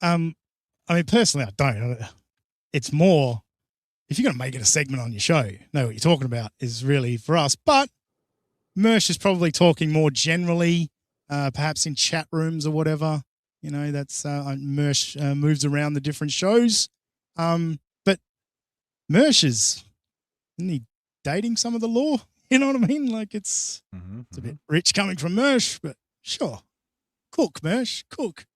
I mean, personally, I don't. It's more, if you're going to make it a segment on your show, know what you're talking about is really for us. But Mersh is probably talking more generally, perhaps in chat rooms or whatever. You know, that's Mersh moves around the different shows. But Mersh isn't he dating some of the lore? You know what I mean? Like it's a bit rich coming from Mersh, but sure. Cook, Mersh, cook.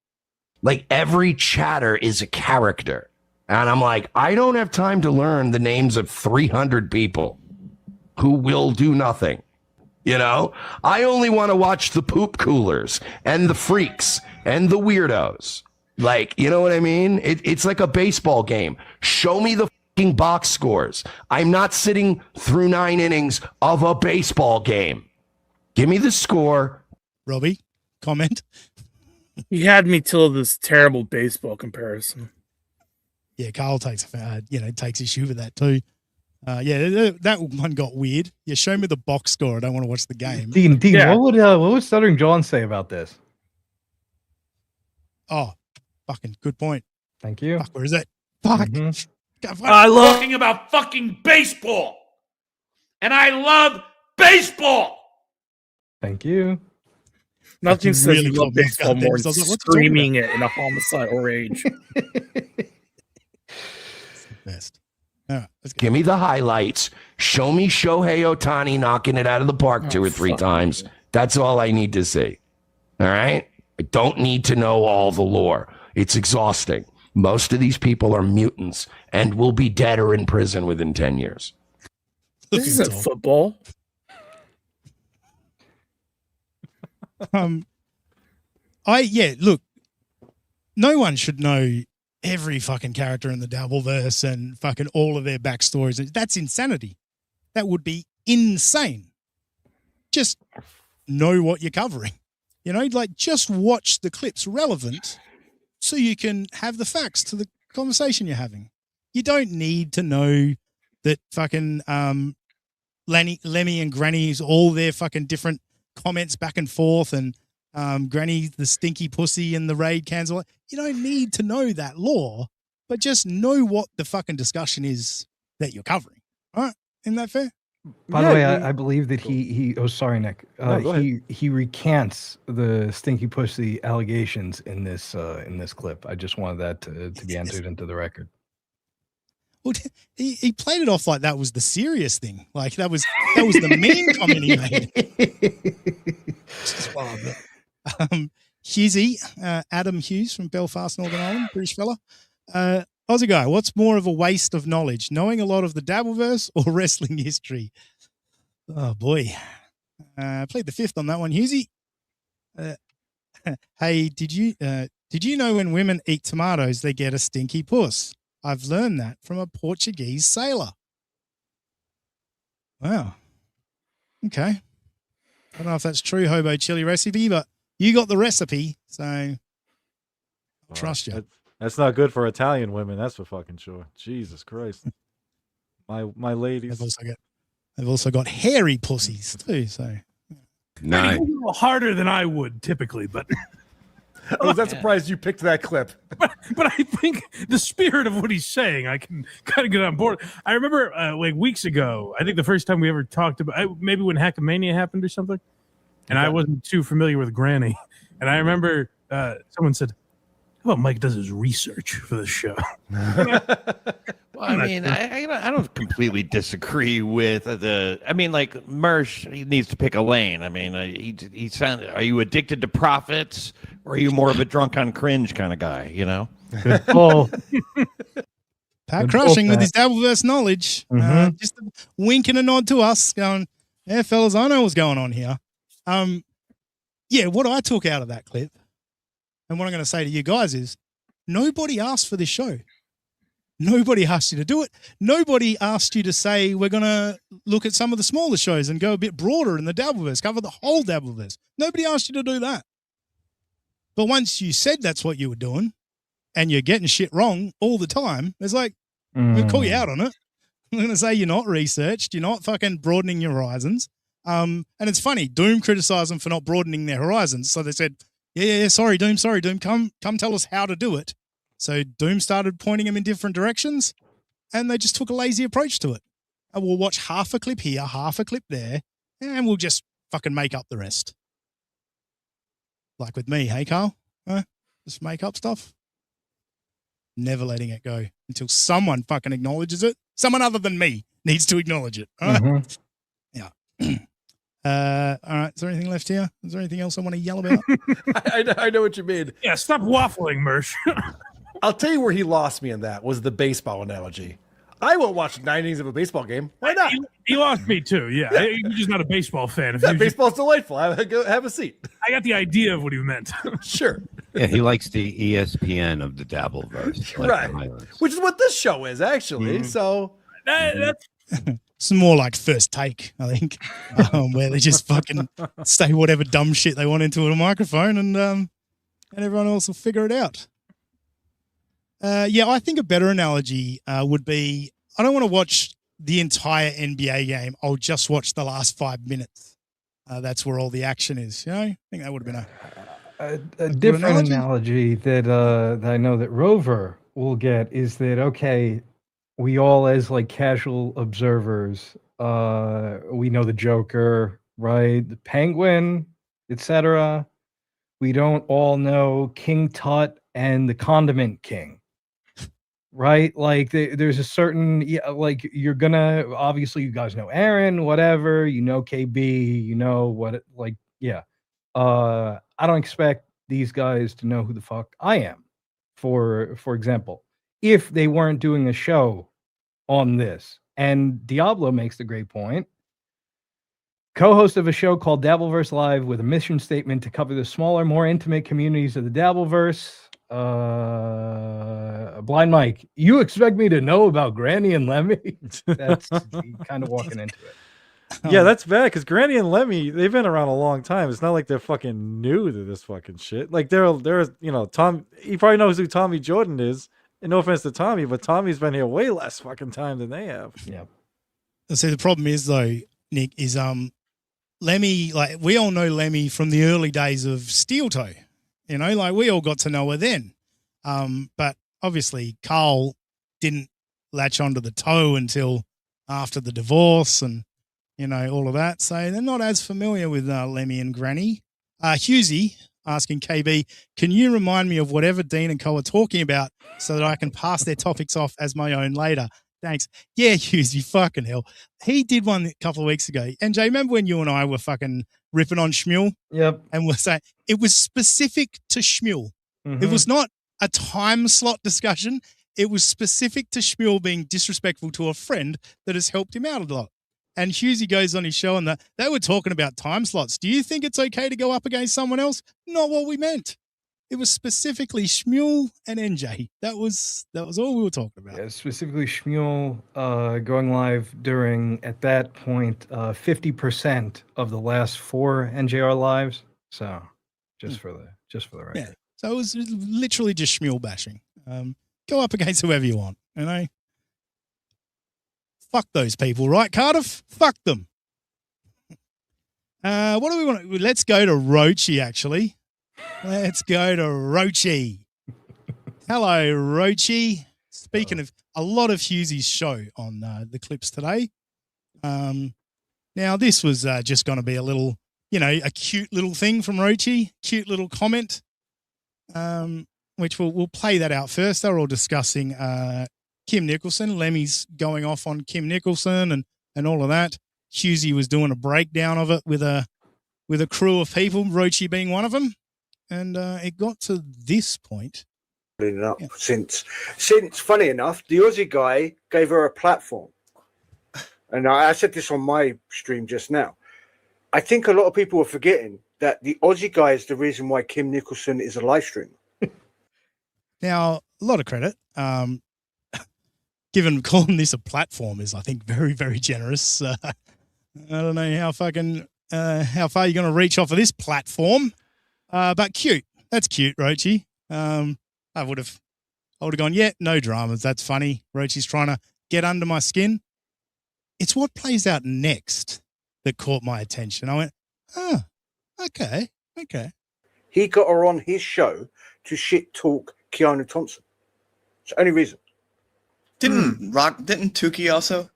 Like every chatter is a character. And I'm like, I don't have time to learn the names of 300 people who will do nothing. You know, I only want to watch the poop coolers and the freaks and the weirdos. Like, you know what I mean? It's like a baseball game. Show me the fucking box scores. I'm not sitting through 9 innings of a baseball game. Give me the score. Robbie, comment. You had me till this terrible baseball comparison. Yeah, Carl takes issue with that too. That one got weird. Yeah, show me the box score. I don't want to watch the game. Dean, what would Stuttering John say about this? Oh, fucking good point. Thank you. Fuck, where is it? Fuck. I love talking about fucking baseball, and I love baseball. Thank you. Nothing says really you love baseball more than I was like, what's screaming it in a homicidal rage. Best. All right, Give me the highlights. Show me Shohei Ohtani knocking it out of the park 2 or 3 times. That's all I need to see. All right? I don't need to know all the lore. It's exhausting. Most of these people are mutants and will be dead or in prison within 10 years. This isn't football. Look, no one should know every fucking character in the Dabbleverse and fucking all of their backstories. That's insanity. That would be insane. Just know what you're covering. You know, like just watch the clips relevant so you can have the facts to the conversation you're having. You don't need to know that fucking Lemmy and Granny's all their fucking different comments back and forth and Granny, the stinky pussy and the raid cans. You don't need to know that lore, but just know what the fucking discussion is that you're covering. All right? Isn't that fair? By the way, I believe that he oh, sorry, Nick. He recants the stinky pussy allegations in this clip. I just wanted that to be entered into the record. Well, he played it off like that was the serious thing. Like that was the mean comment he made. Just wild. Hughesy, Adam Hughes from Belfast, Northern Ireland, British fella. Aussie guy, what's more of a waste of knowledge, knowing a lot of the Dabbleverse or wrestling history? Oh boy, played the fifth on that one, Hughesy. Hey, did you know when women eat tomatoes they get a stinky puss? I've learned that from a Portuguese sailor. Wow. Okay. I don't know if that's true, hobo chili recipe, but you got the recipe, so I'll trust you. That's not good for Italian women. That's for fucking sure. Jesus Christ. My ladies. They've also got hairy pussies too. So nice. A little harder than I would typically, but I was that surprised you picked that clip. But I think the spirit of what he's saying, I can kind of get on board. I remember like weeks ago, I think the first time we ever talked about, maybe when Hackamania happened or something, and I wasn't too familiar with Granny. And I remember someone said, "How about Mike does his research for the show?" Well, I mean, I don't completely disagree with I mean, like Mersh, he needs to pick a lane. I mean, he sounded. Are you addicted to profits, or are you more of a drunk on cringe kind of guy? You know. Pat Crushing with his Dabbleverse knowledge, just a wink and a nod to us, going, "Yeah, fellas, I know what's going on here." Yeah, what I took out of that clip, and what I'm going to say to you guys is, nobody asked for this show. Nobody asked you to do it. Nobody asked you to say, we're going to look at some of the smaller shows and go a bit broader in the Dabbleverse, cover the whole Dabbleverse. Nobody asked you to do that. But once you said that's what you were doing and you're getting shit wrong all the time, it's like, we'll call you out on it. I'm going to say you're not researched. You're not fucking broadening your horizons. And it's funny, Doom criticized them for not broadening their horizons. So they said, yeah, sorry, Doom, come tell us how to do it. So Doom started pointing them in different directions, and they just took a lazy approach to it. And we'll watch half a clip here, half a clip there, and we'll just fucking make up the rest. Like with me, hey, Carl? Just make up stuff. Never letting it go until someone fucking acknowledges it. Someone other than me needs to acknowledge it. All right? Yeah. All right. Is there anything left here? Is there anything else I want to yell about? I know what you mean. Yeah, stop waffling, Mersh. I'll tell you where he lost me in that was the baseball analogy. I won't watch 9 innings of a baseball game. Why not? He lost me too. Yeah, you're just not a baseball fan. Yeah, baseball's delightful. Have a seat. I got the idea of what he meant. Sure. Yeah, he likes the ESPN of the Dabbleverse. Right. Which is what this show is, actually. So that's it's more like First Take, I think, where they just fucking say whatever dumb shit they want into a microphone, and everyone else will figure it out. Yeah, I think a better analogy would be, I don't want to watch the entire NBA game. I'll just watch the last 5 minutes. That's where all the action is. You know, I think that would have been a different analogy that I know that Rover will get is that, okay, we all as like casual observers, we know the Joker, right? The Penguin, etc. We don't all know King Tut and the Condiment King. Right, like there's a certain like you're gonna obviously you guys know Aaron, whatever, you know KB, you know what like yeah. I don't expect these guys to know who the fuck I am. For example, if they weren't doing a show on this, and Diablo makes the great point. Co-host of a show called Dabbleverse Live with a mission statement to cover the smaller, more intimate communities of the Dabbleverse. Blind Mike, you expect me to know about Granny and Lemmy? That's kind of walking into it. Yeah, that's bad because Granny and Lemmy, they've been around a long time. It's not like they're fucking new to this fucking shit. Like they're you know, Tom, he probably knows who Tommy Jordan is. And no offense to Tommy, but Tommy's been here way less fucking time than they have. Yeah. So the problem is though, Nick, is Lemmy, like we all know Lemmy from the early days of Steel Toe. You know, like we all got to know her then. But obviously Carl didn't latch onto the toe until after the divorce and, you know, all of that. So they're not as familiar with Lemmy and Granny. Husey asking KB, can you remind me of whatever Dean and Co are talking about so that I can pass their topics off as my own later? Thanks. Yeah, Husey, fucking hell. He did one a couple of weeks ago. And Jay, remember when you and I were fucking ripping on Shmuel? Yep. And we're saying it was specific to Shmuel. Mhm. It was not a time slot discussion. It was specific to Shmuel being disrespectful to a friend that has helped him out a lot. And Husey goes on his show and they were talking about time slots. Do you think it's okay to go up against someone else? Not what we meant. It was specifically Shmuel and NJ. That was all we were talking about. Yeah, specifically Shmuel going live during, at that point, 50% of the last 4 NJR lives. So just for the record. Yeah. So it was literally just Shmuel bashing. Go up against whoever you want, you know? Fuck those people, right, Cardiff? Fuck them. What do we want? Let's go to Rochi, actually. Let's go to Rochi. Hello, Rochi. Speaking of a lot of Husey's show on the clips today. Now, this was just going to be a little, you know, a cute little thing from Rochi, cute little comment, which we'll play that out first. They're all discussing Kim Nicholson. Lemmy's going off on Kim Nicholson and all of that. Husey was doing a breakdown of it with a crew of people, Rochi being one of them. And it got to this point. Up since funny enough, the Aussie guy gave her a platform. And I said this on my stream just now. I think a lot of people are forgetting that the Aussie guy is the reason why Kim Nicholson is a live streamer. Now, a lot of credit. given calling this a platform is, I think, very, very generous. I don't know how far you're going to reach off of this platform, but cute. That's cute, Rochi. I would have gone, yeah, no dramas. That's funny. Rochi's trying to get under my skin. It's what plays out next that caught my attention. I went, oh, okay. He got her on his show to shit talk Keanu Thompson. It's the only reason. Didn't Tukey also?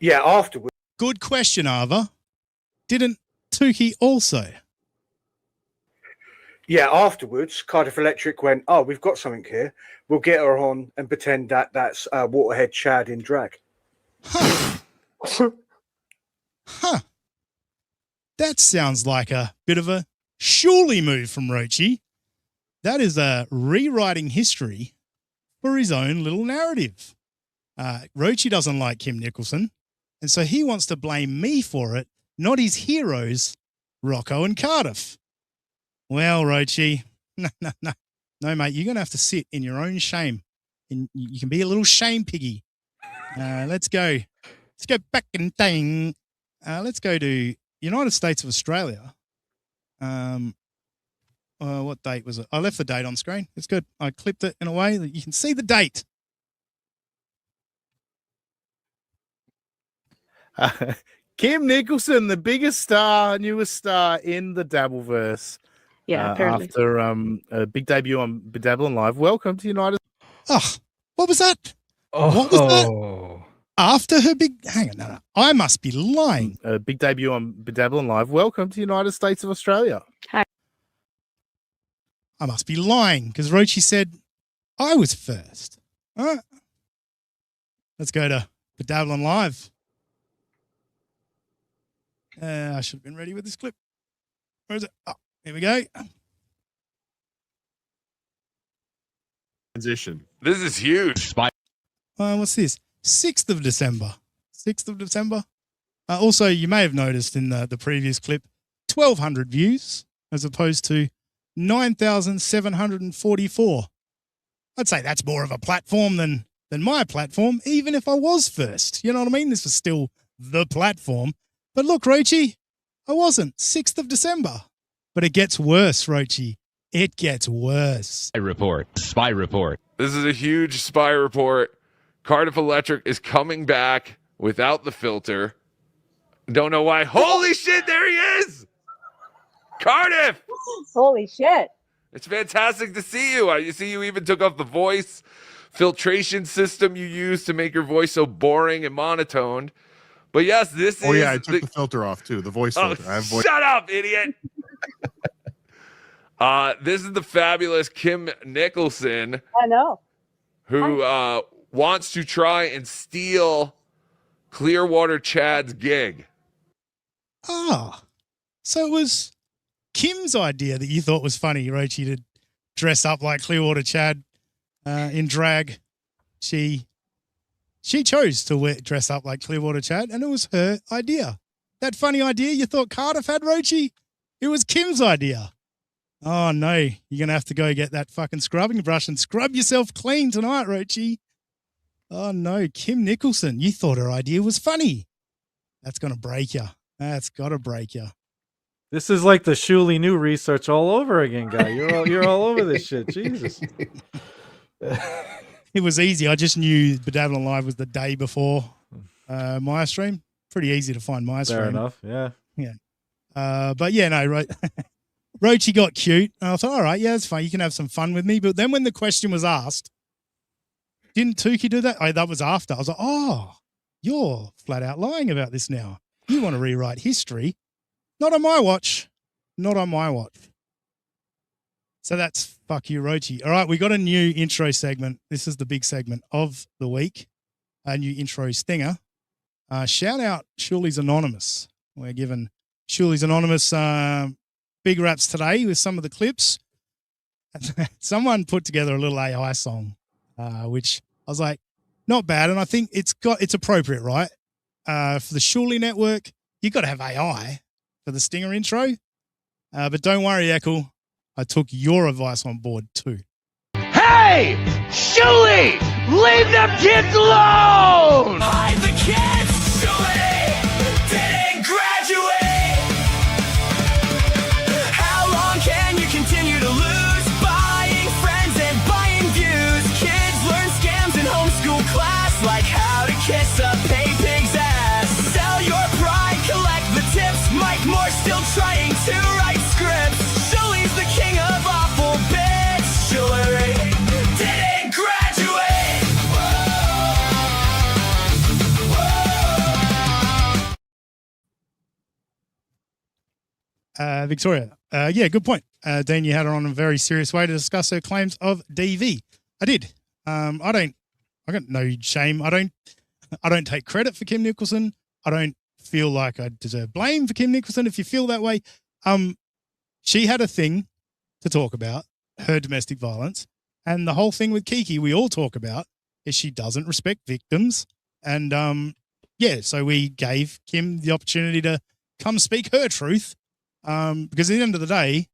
Yeah, afterwards. Good question, Ava. Didn't Tukey also? Yeah, afterwards, Cardiff Electric went, oh, we've got something here. We'll get her on and pretend that that's Waterhead Chad in drag. Huh. That sounds like a bit of a surely move from Rochi. That is rewriting history for his own little narrative. Rochi doesn't like Kim Nicholson, and so he wants to blame me for it, not his heroes, Rocco and Cardiff. Well, Rochi, no, mate, you're going to have to sit in your own shame. And you can be a little shame piggy. Let's go back in time. Let's go to United States of Australia. What date was it? I left the date on screen. It's good. I clipped it in a way that you can see the date. Kim Nicholson, the biggest star, newest star in the Dabbleverse. Yeah, apparently. After a big debut on Dabbling Live. Welcome to United. Oh, what was that? What was that? After her big... Hang on, no. I must be lying. A big debut on Dabbling Live. Welcome to United States of Australia. Hi. I must be lying because Rochi said I was first. All right. Let's go to Dabbling Live. I should have been ready with this clip. Where is it? Oh, here we go. Transition. This is huge. What's this? 6th of December. 6th of December. Also, you may have noticed in the previous clip, 1,200 views as opposed to 9,744. I'd say that's more of a platform than my platform, even if I was first. You know what I mean? This was still the platform. But look, Rochi, I wasn't. 6th of December. But it gets worse, Rochi. It gets worse. Spy report. This is a huge spy report. Cardiff Electric is coming back without the filter. Don't know why. Holy shit, there he is! Cardiff! Holy shit. It's fantastic to see you. You see you even took off the voice filtration system you use to make your voice so boring and monotoned. But yes, this is... Oh, yeah, I took the filter off, too, the voice filter. I have voice- Shut up, idiot! This is the fabulous Kim Nicholson. I know. Who wants to try and steal Clearwater Chad's gig. Ah, so it was Kim's idea that you thought was funny, Rochi, to dress up like Clearwater Chad in drag. She chose to dress up like Clearwater Chad, and it was her idea. That funny idea you thought Cardiff had, Rochi? It was Kim's idea. Oh, no. You're going to have to go get that fucking scrubbing brush and scrub yourself clean tonight, Rochi. Oh, no. Kim Nicholson, you thought her idea was funny. That's going to break you. That's got to break you. This is like the Shuli New research all over again, guy. You're all over this shit. Jesus. It was easy. I just knew Dabbling Live was the day before my stream. Pretty easy to find my stream. Fair enough. Yeah. Yeah. But yeah, no, right. Rochi got cute. And I thought, all right, yeah, it's fine. You can have some fun with me. But then when the question was asked, didn't Tukey do that? That was after. I was like, oh, you're flat out lying about this now. You want to rewrite history. Not on my watch. Not on my watch. So that's fuck you, Rochi. All right, we got a new intro segment. This is the big segment of the week. A new intro stinger. Shout out Shuli's Anonymous. We're giving Shuli's Anonymous big raps today with some of the clips. Someone put together a little AI song, which I was like, not bad. And I think it's appropriate, right? For the Shuli network, you got to have AI for the stinger intro. But don't worry, Eccles. I took your advice on board too. Hey! Hey! Shuli! Leave them kids alone! Hide the kids! Shuli didn't graduate! How long can you continue to lose? Buying friends and buying views. Kids learn scams in homeschool class, like how to kiss a pay pig's ass. Sell your pride, collect the tips. Mike Moore still trying to write scripts. Shuli's the king of awful bits. Shuli didn't graduate. Victoria. Yeah, good point. Dean, you had her on a very serious way to discuss her claims of DV. I did. I got no shame. I don't take credit for Kim Nicholson. I don't feel like I deserve blame for Kim Nicholson. If you feel that way, she had a thing to talk about, her domestic violence, and the whole thing with Kiki we all talk about is she doesn't respect victims. And yeah, so we gave Kim the opportunity to come speak her truth. Because at the end of the day,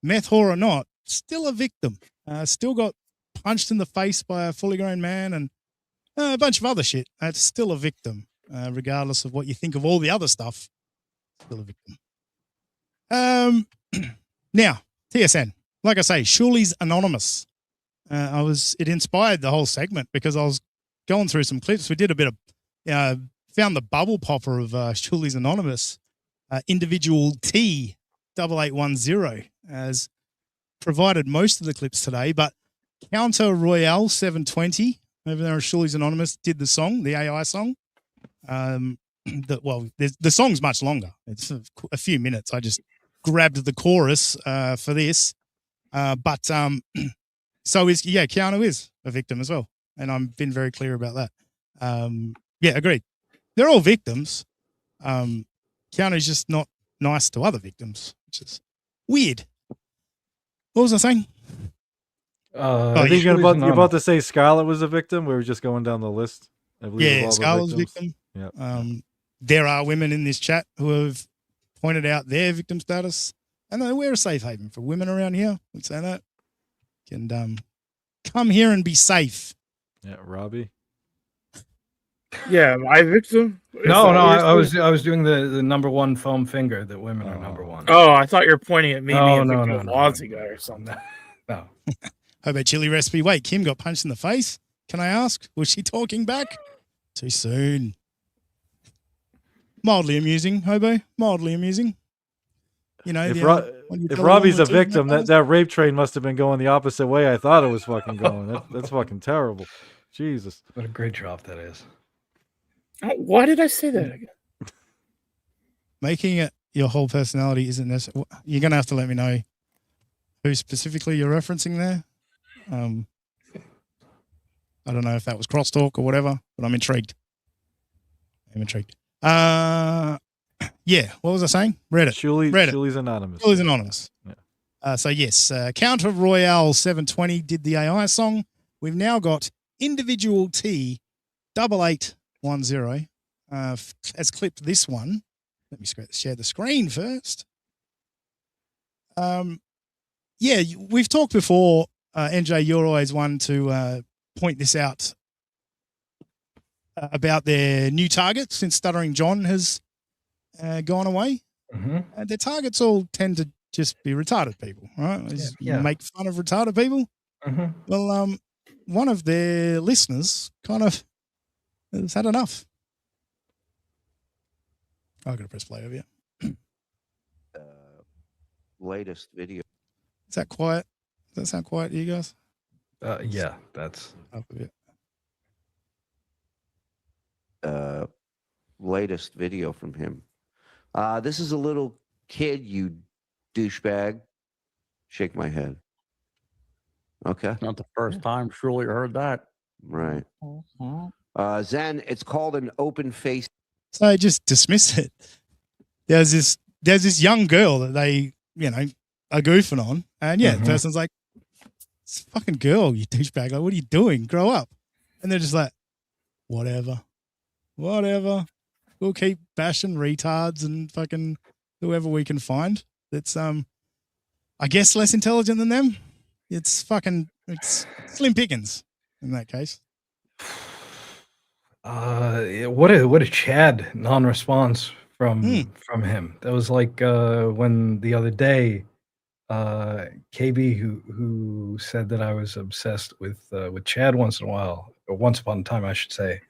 meth whore or not, still a victim. Still got punched in the face by a fully grown man and a bunch of other shit. It's still a victim, regardless of what you think of all the other stuff. Still a victim. Now, TSN. Like I say, Shuli's Anonymous. It inspired the whole segment because I was going through some clips. We did a bit of, found the bubble popper of Shuli's Anonymous. Individual T 8810 has provided most of the clips today, but Counter Royale 720 over there on Shuli's Anonymous did the song, the AI song. The song's much longer. It's a few minutes. I just grabbed the chorus for this, but so Keanu is a victim as well, and I've been very clear about that. Yeah, agreed. They're all victims. Keanu's just not nice to other victims, which is weird. What was I saying? I think you're about to say Scarlett was a victim. We were just going down the list. I believe Yeah, Scarlett's a victim. Yeah. There are women in this chat who have pointed out their victim status, and we're a safe haven for women around here. Let's say that. Can come here and be safe. Yeah, Robbie. Yeah, my victim. No, I was doing the number one foam finger that women are number one. Oh, I thought you were pointing at me. No, being no, a no, victim no, of Aussie guy or something. No. How about chili recipe? Wait, Kim got punched in the face. Can I ask? Was she talking back? Too soon. Mildly amusing, Hobo. Mildly amusing. You know, if Robbie's a victim, that rape train must have been going the opposite way I thought it was fucking going. That's fucking terrible. Jesus. What a great drop that is. Why did I say that again? Making it your whole personality isn't necessary. You're going to have to let me know who specifically you're referencing there. I don't know if that was crosstalk or whatever, but I'm intrigued. Yeah, what was I saying? Reddit. Shuli's Anonymous. Shuli's Anonymous. Yeah. So yes, Counter Royale 720 did the AI song. We've now got Individual T 8810 has clipped this one. Let me share the screen first. Yeah, we've talked before. NJ, you're always one to point this out about their new targets since Stuttering John has gone away. Mm-hmm. Their targets all tend to just be retarded people, right? Make fun of retarded people. Mm-hmm. Well, one of their listeners kind of has had enough. I've got to press play over here. Latest video. Is that quiet? Does that sound quiet to you guys? Yeah, that's up a bit. Latest video from him. This is a little kid, you douchebag. Shake my head. Okay. Not the first time Shuli heard that. Right. Zen, it's called an open face. So I just dismiss it. There's this young girl that they, are goofing on. And the person's like, it's a fucking girl, you douchebag. Like, what are you doing? Grow up. And they're just like, whatever. We'll keep bashing retards and fucking whoever we can find that's, I guess, less intelligent than them. It's fucking It's slim pickings in that case. What a Chad non-response from him. That was like when the other day, KB who said that I was obsessed with Chad once in a while, or once upon a time, I should say.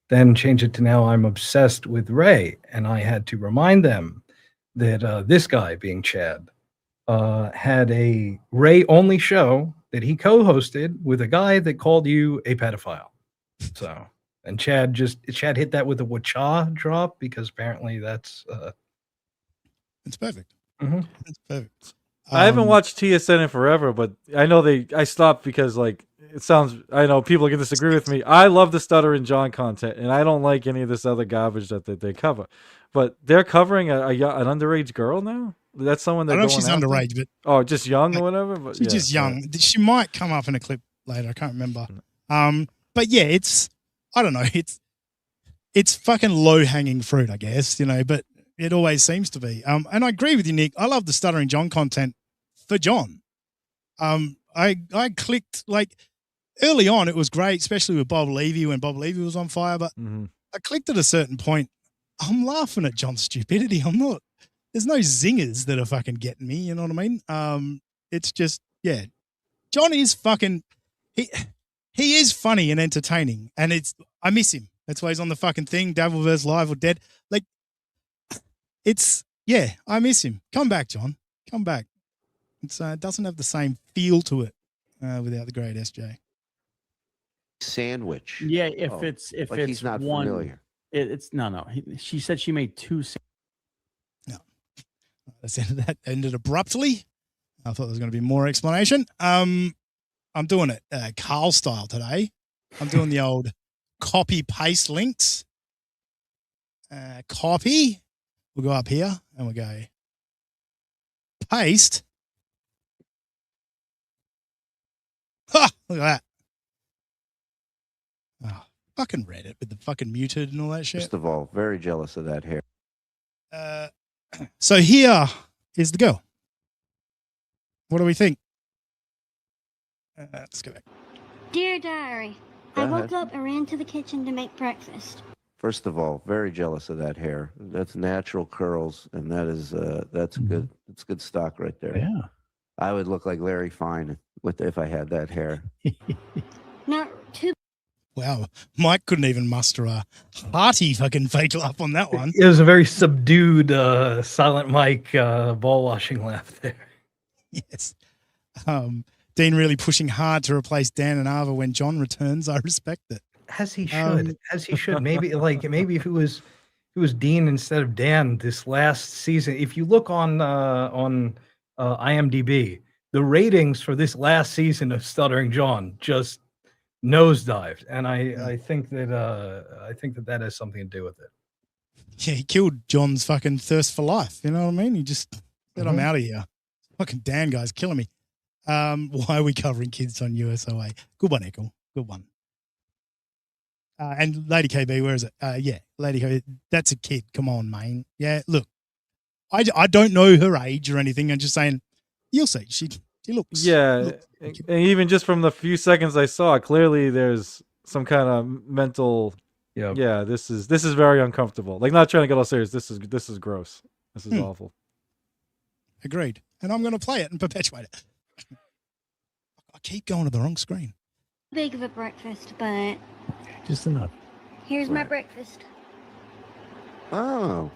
Then change it to now I'm obsessed with Ray, and I had to remind them that this guy, being Chad, had a Ray-only show that he co-hosted with a guy that called you a pedophile. So, and Chad hit that with a wacha drop because apparently that's it's perfect. It's perfect. I haven't watched TSN in forever, but I know I stopped because like it sounds. I know people can disagree with me. I love the Stuttering John content, and I don't like any of this other garbage that they cover. But they're covering an underage girl now. That's someone. I don't know if she's underage, but just young or whatever. But she's just young. She might come up in a clip later. I can't remember. But yeah, I don't know. It's fucking low hanging fruit, I guess. But it always seems to be. And I agree with you, Nick. I love the Stuttering John content for John. I clicked like early on. It was great, especially with Bob Levy when Bob Levy was on fire. But I clicked at a certain point. I'm laughing at John's stupidity. I'm not. There's no zingers that are fucking getting me. You know what I mean? It's just John is fucking. He is funny and entertaining, and I miss him. That's why he's on the fucking thing. Dabbleverse live or dead. Like I miss him. Come back, John. Come back. It doesn't have the same feel to it without the great SJ. Sandwich. Yeah, if like it's he's not one, familiar. It's no. She said she made two. That ended abruptly. I thought there was going to be more explanation. I'm doing it Carl style today. I'm doing the old copy paste links. Copy. We'll go up here and we'll go paste. Ha! Look at that. Oh, fucking Reddit with the fucking muted and all that shit. First of all, very jealous of that hair. So here is the girl. What do we think? Let's go back. Dear Diary, Go I woke ahead. up and ran to the kitchen to make breakfast. First of all, very jealous of that hair. That's natural curls, and that's good. It's good stock right there. Yeah. I would look like Larry Fine if I had that hair. Not too. Wow, Mike couldn't even muster a hearty fucking fake laugh on that one. It was a very subdued Silent Mike ball washing laugh there. Yes. Dean really pushing hard to replace Dan and Ava when John returns. I respect it. As he should. Maybe if it was Dean instead of Dan this last season. If you look on IMDb, the ratings for this last season of Stuttering John just nosedived, and I think that has something to do with it. Yeah, he killed John's fucking thirst for life. You know what I mean? He just said, I'm out of here. Fucking Dan guy's killing me. Why are we covering kids on USOA? Good one, Echo. Good one. And Lady KB, where is it? Yeah, Lady KB, that's a kid. Come on, man. Yeah, look, I don't know her age or anything. I'm just saying, you'll see. She looks. Yeah, and even just from the few seconds I saw, clearly there's some kind of mental. Yeah, this is very uncomfortable. Like, not trying to get all serious. This is gross. This is awful. Agreed. And I'm going to play it and perpetuate it. I keep going to the wrong screen. Big of a breakfast, but Just enough. here's my breakfast. Oh.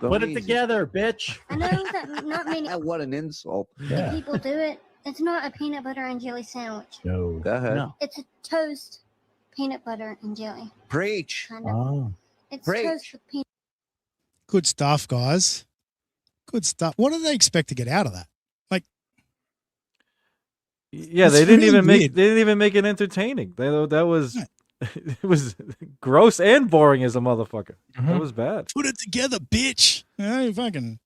go Put it easy. together, bitch. I know that not many What an insult. people do it. It's not a peanut butter and jelly sandwich. No. Go ahead. No. It's a toast, peanut butter and jelly. Preach. Kind of. Oh. It's Preach. toast with peanut. Good stuff, guys. Good stuff. What do they expect to get out of that? Like, Yeah, It's they didn't really even make weird. they didn't even make it entertaining. That was it was gross and boring as a motherfucker. That was bad. put it together, bitch. Fucking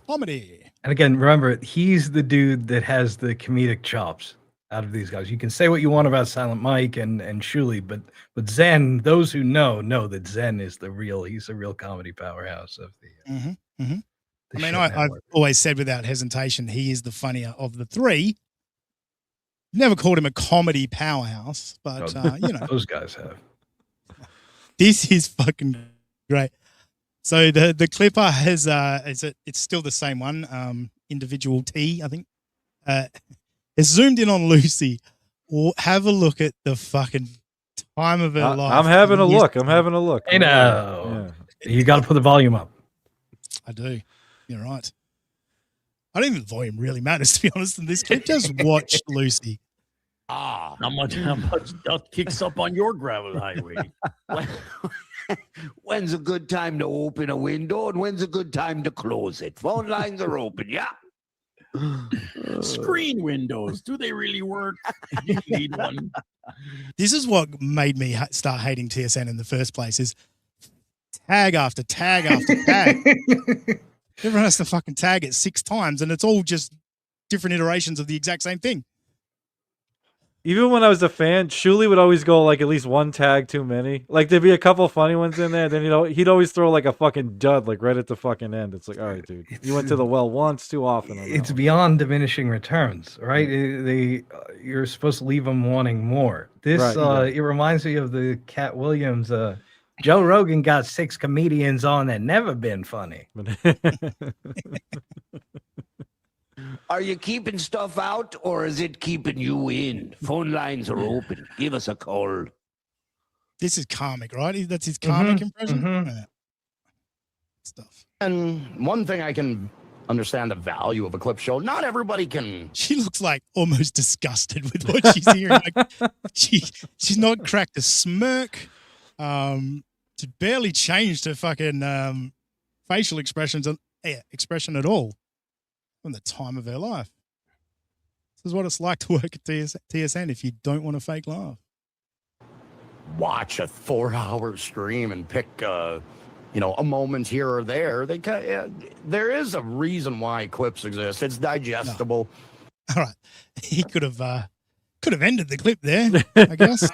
comedy. And again, remember, he's the dude that has the comedic chops out of these guys. You can say what you want about Silent Mike and Shuli, but Zen, those who know that Zen is he's a real comedy powerhouse of the. I mean, I've always said without hesitation, he is the funnier of the three. never called him a comedy powerhouse, but you know, those guys have. This is fucking great. So the clipper has it's still the same one, individual T, I think. It's zoomed in on Lucy. Have a look at the fucking time of her life. I'm having a look. I'm having a look. Hey, no. You got to put the volume up. I do. You're right. I don't even volume really matters, to be honest, in this clip. Just watch Lucy. How much dust kicks up on your gravel highway? When's a good time to open a window and when's a good time to close it? Phone lines are open, yeah. Screen windows, do they really work? You need one. This is what made me start hating TSN in the first place, is tag after tag after tag. Everyone has to fucking tag it 6 times, and it's all just different iterations of the exact same thing. Even when I was a fan, Shuley would always go like at least one tag too many. Like there'd be a couple funny ones in there, then he'd always throw like a fucking dud like right at the fucking end. It's like, all right, dude, you went to the well once too often. It's beyond diminishing returns, right? You're supposed to leave them wanting more. This Right, it reminds me of the Cat Williams. Joe Rogan got 6 comedians on that never been funny. Are you keeping stuff out or is it keeping you in? Phone lines are open. Give us a call. This is karmic, right? That's his karmic impression. Yeah. Stuff. And one thing I can understand the value of a clip show. Not everybody can. She looks like almost disgusted with what she's hearing. Like she's not cracked a smirk. She barely changed her fucking facial expression at all from the time of her life. This is what it's like to work at TSN if you don't want a fake laugh. Watch a 4-hour stream and pick, a moment here or there. There is a reason why clips exist. It's digestible. No. All right, he could have ended the clip there, I guess.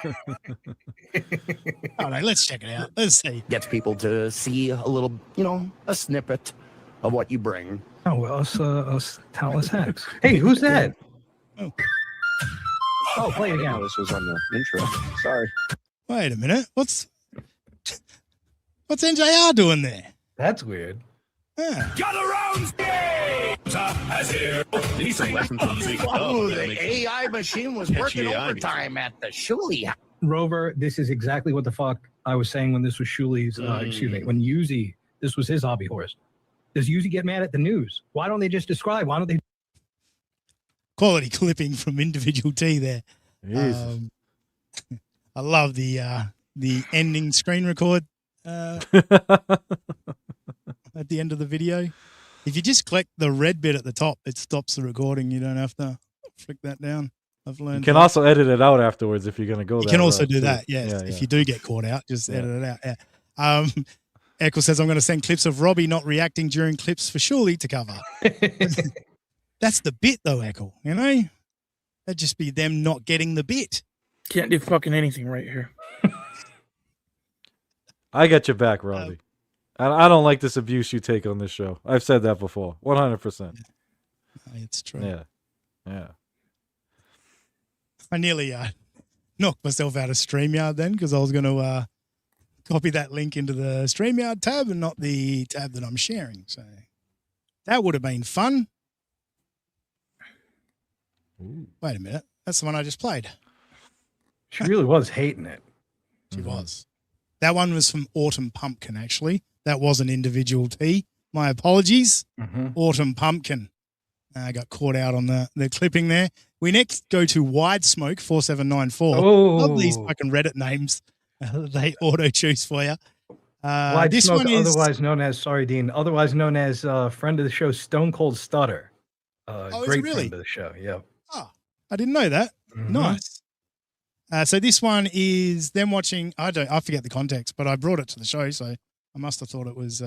All right, let's check it out. Let's see. Gets people to see a little, a snippet of what you bring. Oh, well, us talentless hacks. Hey, who's that? Oh, play it again. Oh, this was on the intro. Sorry. Wait a minute. What's NJR doing there? That's weird. Yeah. Gather round, as here. The AI machine was working overtime at the Shuley. Rover, this is exactly what the fuck I was saying when this was Shuley's, when Yuzi, this was his hobby horse. Does Yuzi get mad at the news? Why don't they just describe? Why don't they? Quality clipping from individual T there. I love the ending screen record at the end of the video. If you just click the red bit at the top, it stops the recording. You don't have to flick that down. I've learned. You can also edit it out afterwards if you're going to go. You can also do that. Yes. If you do get caught out, just edit it out. Yeah. Echo says, I'm going to send clips of Robbie not reacting during clips for Shuley to cover. That's the bit, though, Echo. That'd just be them not getting the bit. Can't do fucking anything right here. I got your back, Robbie. I don't like this abuse you take on this show. I've said that before. 100%. It's true. Yeah. I nearly knocked myself out of StreamYard then because I was going to copy that link into the StreamYard tab and not the tab that I'm sharing. So that would have been fun. Ooh. Wait a minute. That's the one I just played. She really was hating it. She was. That one was from Autumn Pumpkin, actually. That was an individual T. My apologies. Autumn Pumpkin. I got caught out on the clipping there. We next go to Wide Smoke 4794. Love these fucking Reddit names. They auto choose for you. Wide this Smoke, one is otherwise known as Dean, otherwise known as friend of the show, Stone Cold Stutter. Great really? friend of the show. Yeah. Oh, I didn't know that. Nice. So this one is them watching. I forget the context, but I brought it to the show, so I must have thought it was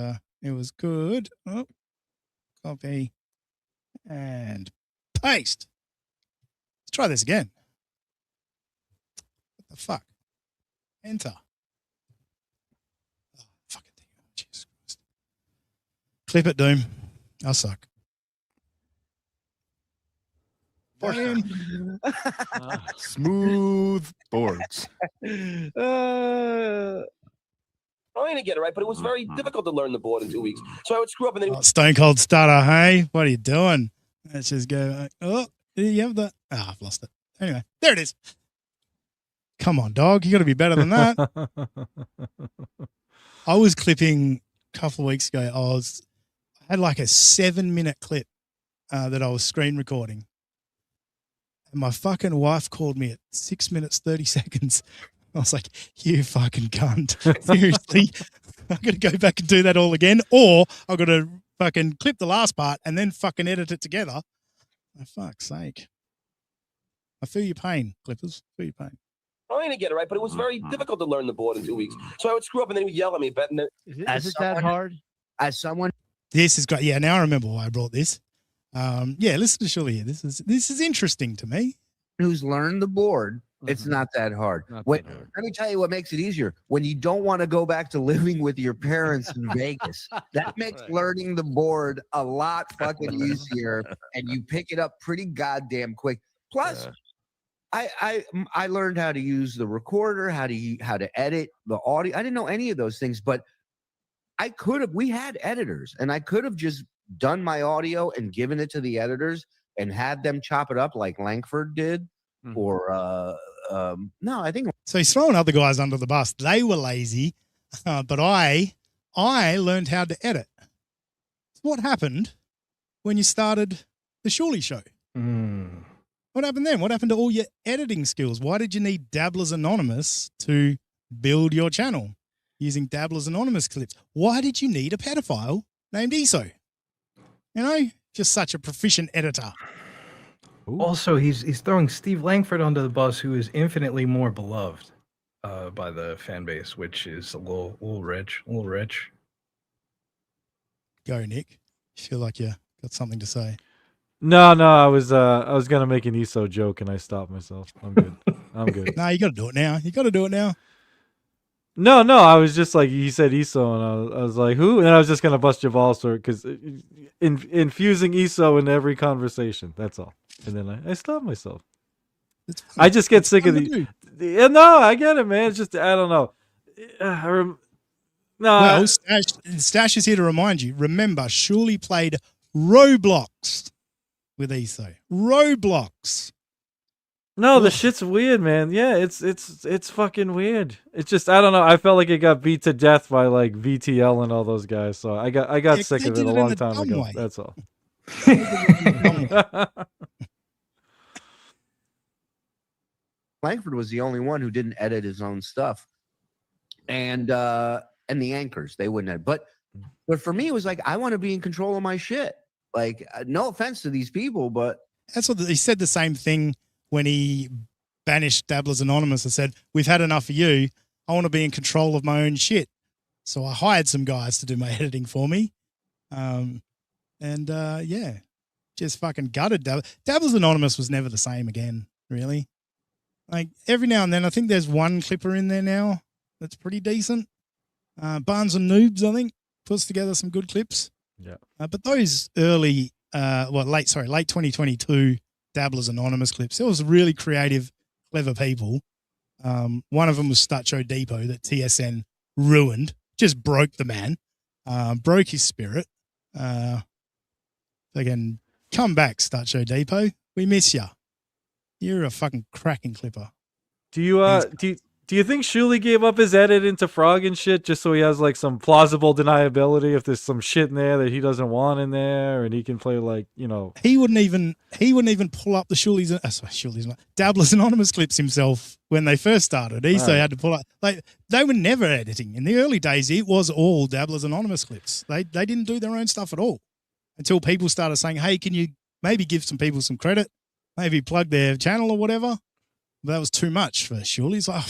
good. Oh, copy and paste. Let's try this again. What the fuck? Enter. Oh, fucking thing. Jesus Christ. Clip it, Doom. I suck. Smooth boards. I'm gonna get it right, but it was very difficult to learn the board in 2 weeks. So I would screw up and then. Oh, Stone Cold Stutter, hey? What are you doing? Let's just go. Oh, do you have that? Ah, I've lost it. Anyway, there it is. Come on, dog. You got to be better than that. I was clipping a couple of weeks ago. I had like a 7-minute clip that I was screen recording. And my fucking wife called me at 6 minutes, 30 seconds. I was like, you fucking cunt. Seriously, I'm going to go back and do that all again. Or I've got to fucking clip the last part and then fucking edit it together. For fuck's sake. I feel your pain, Clippers. I feel your pain. I'm going to get it right, but it was very difficult to learn the board in 2 weeks. So I would screw up and then he would yell at me. But is it that hard? As someone. This is great. Yeah, now I remember why I brought this. Yeah, listen to Shirley here. This is interesting to me. Who's learned the board, it's not that hard. Let me tell you what makes it easier. When you don't want to go back to living with your parents in Vegas, that makes learning the board a lot fucking easier, and you pick it up pretty goddamn quick. Plus, I learned how to use the recorder, how to edit the audio. I didn't know any of those things, but we had editors, and I could have just done my audio and given it to the editors and had them chop it up like Langford did. Or no, I think so. He's throwing other guys under the bus. They were lazy, but I learned how to edit. What happened when you started the Shirley Show? What happened then? What happened to all your editing skills? Why did you need Dabblers Anonymous to build your channel using Dabblers Anonymous clips? Why did you need a pedophile named ESO? You know, just such a proficient editor. Also, he's throwing Steve Langford under the bus, who is infinitely more beloved by the fan base, which is a little rich. Go, Nick. You feel like you got something to say? No, I was gonna make an ESO joke and I stopped myself. I'm good. I'm good. No, you got to do it now. You got to do it now. No, I was just like, he said ESO, and I was like, who? And I was just gonna bust your balls for it because infusing ESO in every conversation. That's all. And then I stopped myself. I just get sick of the. Yeah, no, I get it, man. It's just I don't know. Well, Stash is here to remind you. Remember, Shirley played Roblox with ESO. Roblox. No, the shit's weird, man. Yeah, it's fucking weird. It's just I don't know. I felt like it got beat to death by like VTL and all those guys. So I got sick of it a long time ago. That's all. Langford was the only one who didn't edit his own stuff, and the anchors, they wouldn't have. But for me, it was like I want to be in control of my shit. Like, no offense to these people, but that's what he said. The same thing when he banished Dabblers Anonymous and said, "We've had enough of you. I want to be in control of my own shit." So I hired some guys to do my editing for me, yeah, just fucking gutted. Dabblers Anonymous was never the same again, really. Like every now and then, I think there's one clipper in there now that's pretty decent. Barnes and Noobs, I think, puts together some good clips. Yeah. But those early, late 2022 Dabblers Anonymous clips, there was really creative, clever people. One of them was Stacho Depot that TSN ruined, just broke the man, broke his spirit. Again, come back, Stacho Depot. We miss ya. You're a fucking cracking clipper. Do you think Shirley gave up his edit into Frog and shit just so he has like some plausible deniability if there's some shit in there that he doesn't want in there and he can play like, you know. He wouldn't even pull up the Dabblers Anonymous clips himself when they first started. He had to pull up, like they were never editing. In the early days, it was all Dabblers Anonymous clips. They didn't do their own stuff at all until people started saying, "Hey, can you maybe give some people some credit? Maybe plug their channel or whatever." But that was too much for Shirley. He's like,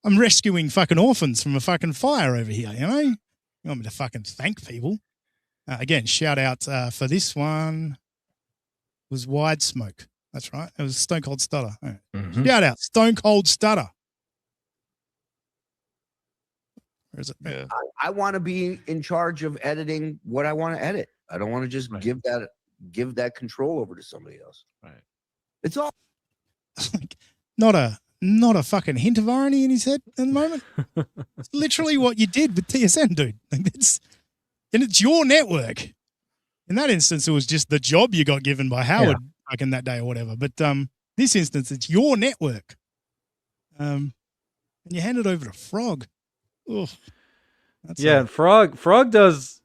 I'm rescuing fucking orphans from a fucking fire over here, you know? You want me to fucking thank people? Again, shout out for this one was Wide Smoke. That's right. It was Stone Cold Stutter. Right. Shout out, Stone Cold Stutter. Where is it? I want to be in charge of editing what I want to edit. I don't want to just give that give that control over to somebody else. Right. It's all Not a fucking hint of irony in his head at the moment. It's literally what you did with TSN, dude. Like and it's your network. In that instance, it was just the job you got given by Howard back in that day or whatever. But this instance, it's your network. And you hand it over to Frog. Ugh. And Frog does.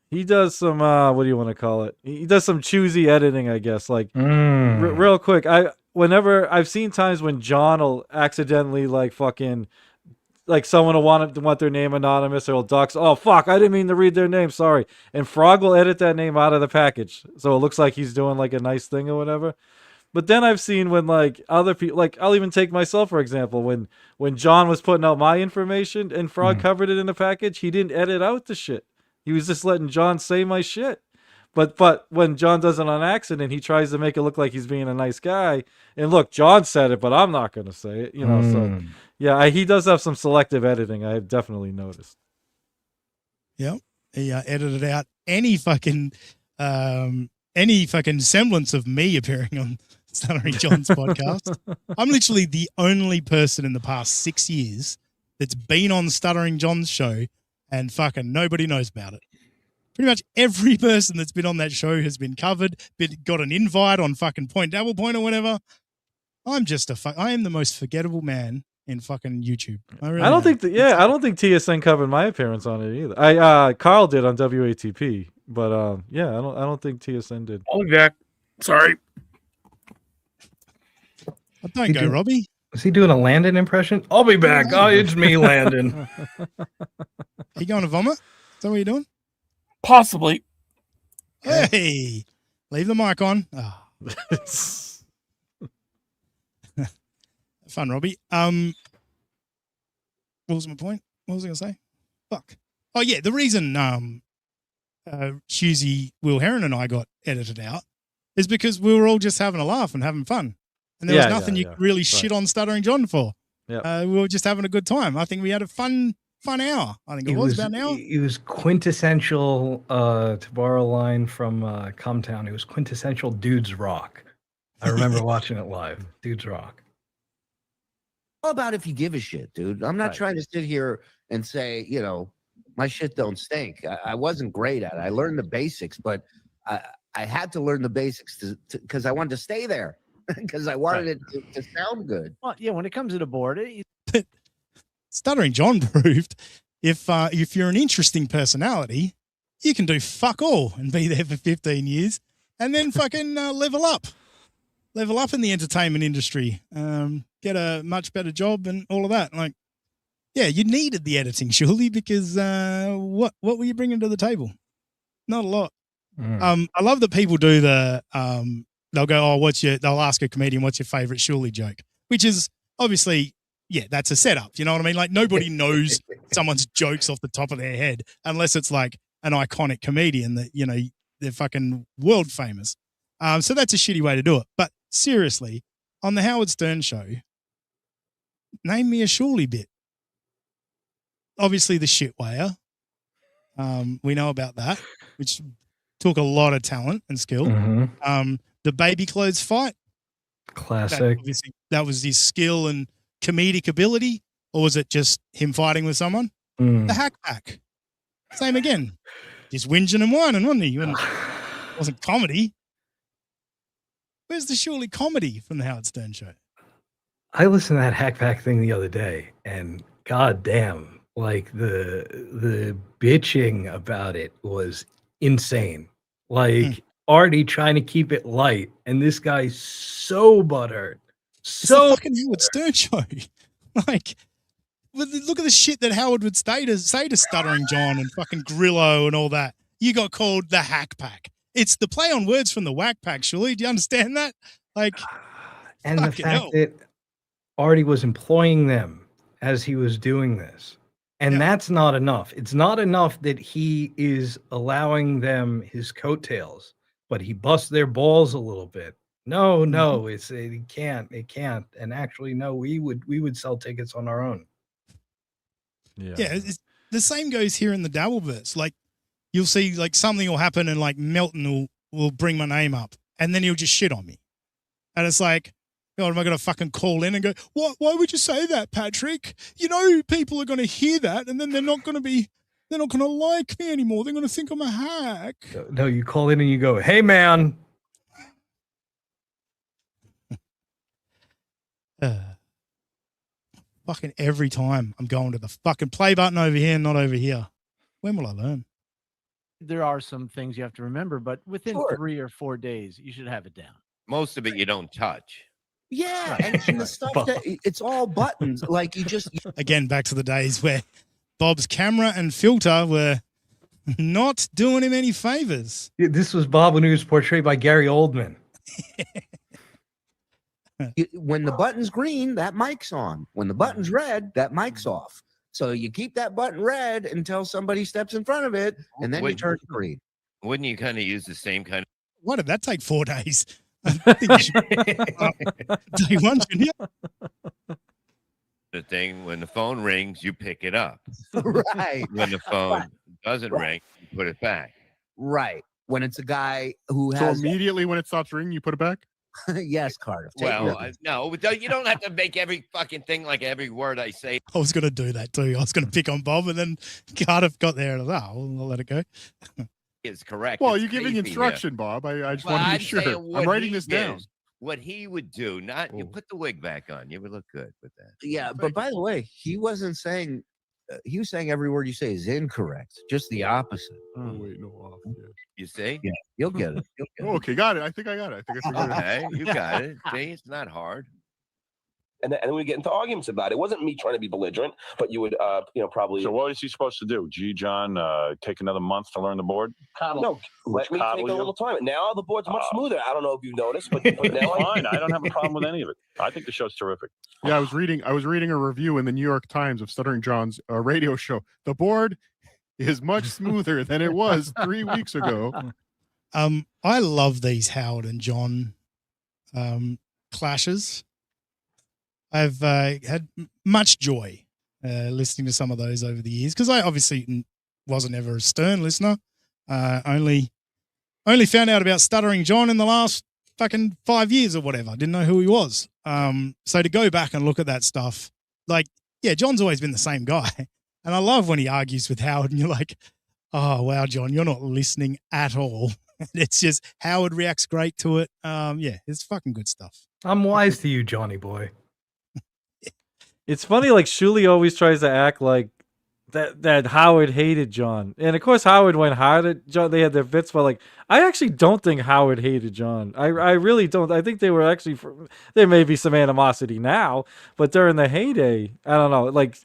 He does some. What do you want to call it? He does some choosy editing, I guess. Like real quick, whenever I've seen times when John will accidentally like someone will want their name anonymous or will dox. Oh fuck! I didn't mean to read their name. Sorry. And Frog will edit that name out of the package, so it looks like he's doing like a nice thing or whatever. But then I've seen when like other people, like I'll even take myself for example, when John was putting out my information and Frog covered it in the package, he didn't edit out the shit. He was just letting John say my shit. But when John does it on accident, he tries to make it look like he's being a nice guy. And look, John said it, but I'm not going to say it. So yeah, he does have some selective editing. I've definitely noticed. Yeah, he edited out any fucking semblance of me appearing on Stuttering John's podcast. I'm literally the only person in the past 6 years that's been on Stuttering John's show, and fucking nobody knows about it. Pretty much every person that's been on that show has been covered, got an invite on fucking Double Point or whatever. I'm just I am the most forgettable man in fucking YouTube. I don't think I don't think TSN covered my appearance on it either. Carl did on WATP, but I don't think TSN did. I'll be back. Sorry. Don't go, Robbie. Is he doing a Landon impression? I'll be back. Oh, it's me, Landon. You going to vomit? Is that what you're doing? Possibly. Hey, leave the mic on. Fun, Robbie. What was my point? What was I going to say? Fuck. Oh yeah, the reason Husey, Will Heron, and I got edited out is because we were all just having a laugh and having fun, and there was nothing you could really shit on Stuttering John for. We were just having a good time. I think we had a fun hour. I think it was about an hour. It was quintessential, to borrow a line from Comtown, it was quintessential Dudes Rock. I remember watching it live. Dudes Rock. All about if you give a shit, dude. I'm not trying to sit here and say, my shit don't stink. I wasn't great at it. I learned the basics, but I had to learn the basics because I wanted to stay there because I wanted it to sound good. Well, yeah, when it comes to the board, Stuttering John proved if you're an interesting personality, you can do fuck all and be there for 15 years and then fucking level up in the entertainment industry, get a much better job and all of that. Like, yeah, you needed the editing surely because what were you bringing to the table? Not a lot. I love that people do they'll go, they'll ask a comedian, what's your favorite surely joke? Which is obviously, yeah, that's a setup. You know what I mean? Like nobody knows someone's jokes off the top of their head unless it's like an iconic comedian that, they're fucking world famous. So that's a shitty way to do it. But seriously, on the Howard Stern show, name me a surely bit. Obviously the shitwayer. We know about that, which took a lot of talent and skill. The baby clothes fight. Classic. That was his skill and comedic ability, or was it just him fighting with someone? The hack pack. Same again. Just whinging and whining, wasn't he? It wasn't comedy. Where's the surely comedy from the Howard Stern show? I listened to that hack pack thing the other day, and goddamn, like the bitching about it was insane. Like Artie trying to keep it light, and this guy's so butthurt. It's the fucking Howard Stern show. Like, look at the shit that Howard would say to Stuttering John and fucking Grillo and all that. You got called the hack pack. It's the play on words from the whack pack, surely. Do you understand that? Like, and the fact that Artie was employing them as he was doing this. And that's not enough. It's not enough that he is allowing them his coattails, but he busts their balls a little bit. No, it can't. And actually, no, we would sell tickets on our own. Yeah, the same goes here in the Dabbleverse. Like, you'll see like something will happen and like Melton will will bring my name up, and then he'll just shit on me. And it's like, God, am I going to fucking call in and go, why would you say that, Patrick? You know, people are going to hear that, and then they're not going to like me anymore. They're going to think I'm a hack. No, you call in and you go, "Hey, man." Fucking every time I'm going to the fucking play button over here, not over here. When will I learn? There are some things you have to remember, but within Sure. 3 or 4 days, you should have it down. Most of it you don't touch. Yeah, and the stuff that it's all buttons. Like you just Again, back to the days where Bob's camera and filter were not doing him any favors. Yeah, this was Bob when he was portrayed by Gary Oldman. when the button's green, that mic's on. When the button's red, that mic's off. So you keep that button red until somebody steps in front of it, and then you turn it green. Wouldn't you kind of use the same kind of? Why did that take 4 days? I think you should- day one, shouldn't you? The thing when the phone rings, you pick it up. Right. When the phone doesn't ring, you put it back. Right. When it's a guy who So has immediately when it stops ringing, you put it back? yes, Cardiff. take Well, note. no, you don't have to make every fucking thing like every word I say. I was going to do that too. I was going to pick on Bob, and then Cardiff got there, and I was, I'll let it go. Is correct. Well, It's you're giving crazy, instruction, Bob. I just Well, want to I'm be sure. saying what I'm writing he this down. is, what he would do, not you put the wig back on. You would look good with that. Yeah, but by the way, he wasn't saying. He was saying every word you say is incorrect. Just the opposite. Oh, wait, no off. Yeah. You see? Yeah, you'll get it. You'll get it. Okay, got it. I think I got it. I think I figured Okay, it. you got it. See, it's not hard. And then we get into arguments about it. It wasn't me trying to be belligerent, but you would, probably. So what was he supposed to do? John, take another month to learn the board? No, let me take coddle a you? little time. Now the board's much smoother. I don't know if you've noticed, but now Fine. I don't have a problem with any of it. I think the show's terrific. Yeah, I was reading a review in the New York Times of Stuttering John's radio show. The board is much smoother than it was 3 weeks ago. I love these Howard and John clashes. I've had much joy listening to some of those over the years because I obviously wasn't ever a Stern listener. Only found out about Stuttering John in the last fucking 5 years or whatever. Didn't know who he was. So to go back and look at that stuff, like, yeah, John's always been the same guy. And I love when he argues with Howard and you're like, oh, wow, John, you're not listening at all. It's just Howard reacts great to it. Yeah, it's fucking good stuff. I'm wise to you, Johnny boy. It's funny, like Shuley always tries to act like that Howard hated John. And of course Howard went hard at John. They had their bits, but like I actually don't think Howard hated John. I really don't. I think they were actually there may be some animosity now, but during the heyday, I don't know. Like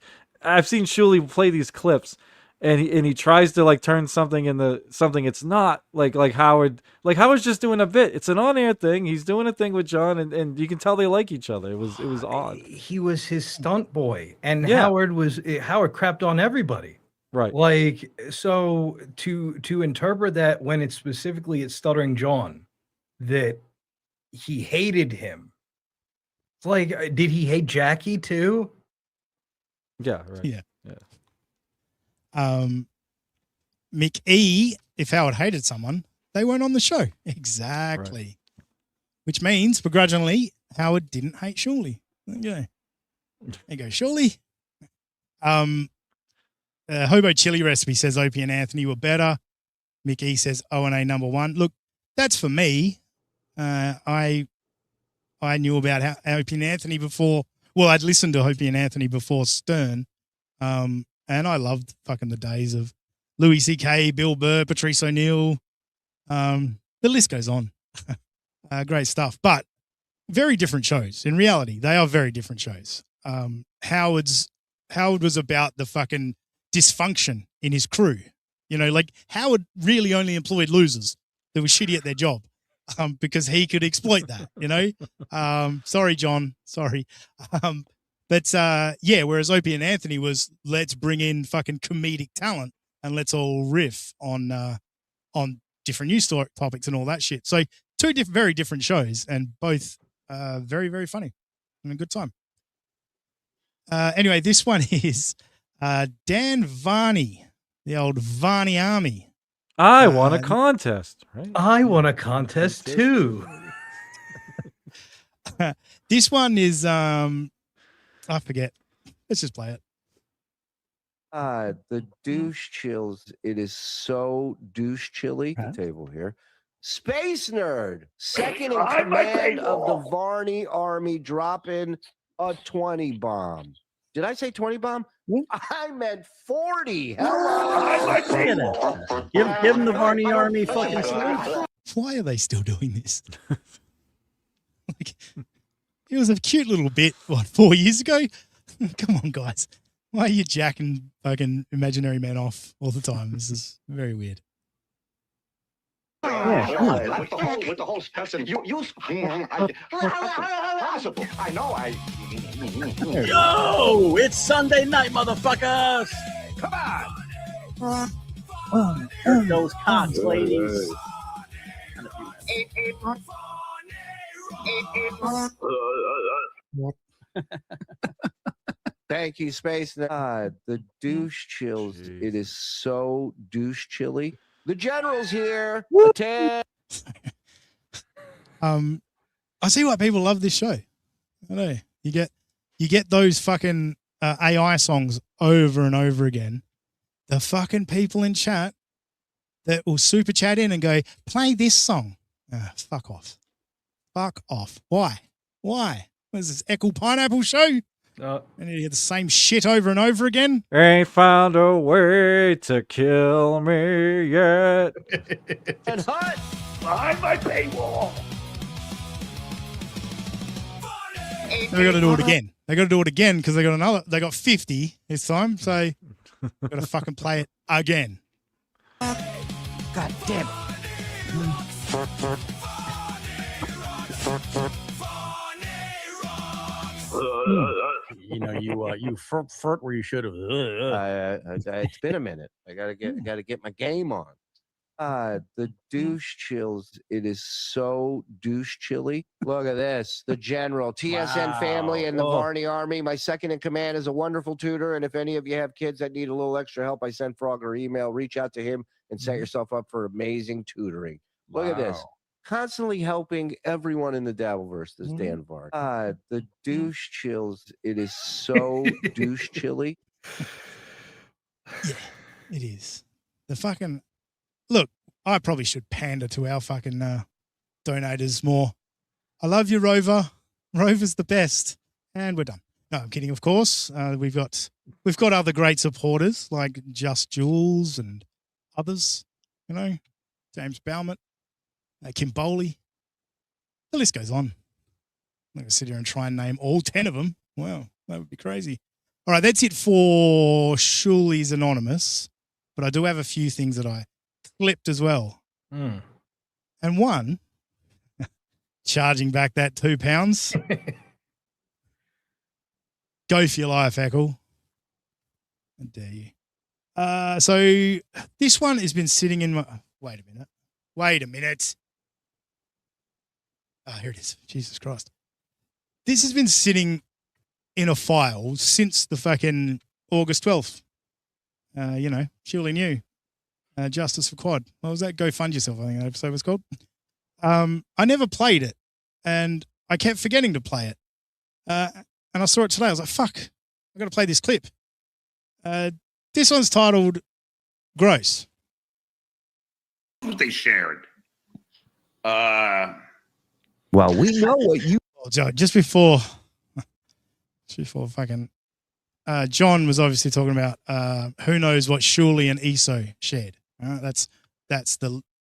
I've seen Shuley play these clips and he tries to like turn something into something it's not. Like Howard's just doing a bit. It's an on-air thing. He's doing a thing with John and you can tell they like each other. It was odd. He was his stunt boy, and Yeah. Howard crapped on everybody. Right. Like, so to interpret that when it's specifically at Stuttering John that he hated him. It's like, did he hate Jackie too? Yeah, right. Yeah. Mick E, if Howard hated someone, they weren't on the show. Exactly. Which means, begrudgingly, Howard didn't hate Shuley. There you go. There you go, Shuley. Hobo Chili Recipe says Opie and Anthony were better. Mick E says O&A #1. Look, that's for me. I knew about Opie and Anthony before. Well, I'd listened to Opie and Anthony before Stern. And I loved fucking the days of Louis C.K., Bill Burr, Patrice O'Neill. The list goes on. Great stuff. But very different shows. In reality, they are very different shows. Howard was about the fucking dysfunction in his crew. You know, like Howard really only employed losers that were shitty at their job because he could exploit that, you know? Sorry, John. Sorry. But yeah, whereas Opie and Anthony was let's bring in fucking comedic talent and let's all riff on different news topics and all that shit. So two very different shows and both very, very funny and a good time. Anyway, this one is Dan Varney, the old Varney Army. I won a contest, right? I won a contest too. This one is I forget. Let's just play it. The douche chills. It is so douche chilly. The table here. Space Nerd, second in command of the Varney Army, dropping a 20 bomb. Did I say 20 bomb? I meant 40. Hello. Give him the Varney Army fucking salute. Why are they still doing this? Like, it was a cute little bit, 4 years ago? Come on, guys. Why are you jacking fucking imaginary men off all the time? This is very weird. Yeah, with the whole Spencer, you I know Yo, it's Sunday night, motherfuckers. Come on. Hurt those cocks, ladies. Thank you, Space Nerd. The douche chills. It is so douche chilly. The general's here. Attend. I see why people love this show. I know you get those fucking AI songs over and over again. The fucking people in chat that will super chat in and go, play this song. Fuck off. Fuck off. Why? What is this, Echo Pineapple show? And you get the same shit over and over again. Ain't found a way to kill me yet. And hut behind my paywall. They got to do it again. They got to do it again because they got 50 this time. So got to fucking play it again. God damn it. You know, you flirt where you should have. It's been a minute. I gotta get my game on. The douche chills. It is so douche chilly. Look at this. The general, TSN family, and the Varney Army. My second in command is a wonderful tutor. And if any of you have kids that need a little extra help, I send Frogger email. Reach out to him and set yourself up for amazing tutoring. Look at this. Constantly helping everyone in the Dabbleverse. This Dan Varney. The douche chills. It is so douche chilly. Yeah, it is. The fucking look. I probably should pander to our fucking donators more. I love you, Rover. Rover's the best, and we're done. No, I'm kidding. Of course, we've got other great supporters like Just Jules and others. You know, James Bauman. Kim Bowley. The list goes on. I'm not going to sit here and try and name all 10 of them. Wow, that would be crazy. All right, that's it for Shuli's Anonymous. But I do have a few things that I clipped as well. And one, charging back that £2. Go for your life, Eccles. How dare you. So this one has been sitting in my... Wait a minute. Here it is. Jesus Christ. This has been sitting in a file since the fucking August 12th. You know, surely knew. Justice for Quad. What was that? Go Fund Yourself, I think that episode was called. I never played it, and I kept forgetting to play it. And I saw it today. I was like, fuck, I've got to play this clip. This one's titled Gross. What they shared. Well, we know what you. Just before fucking John was obviously talking about who knows what Shuli and Eso shared. That's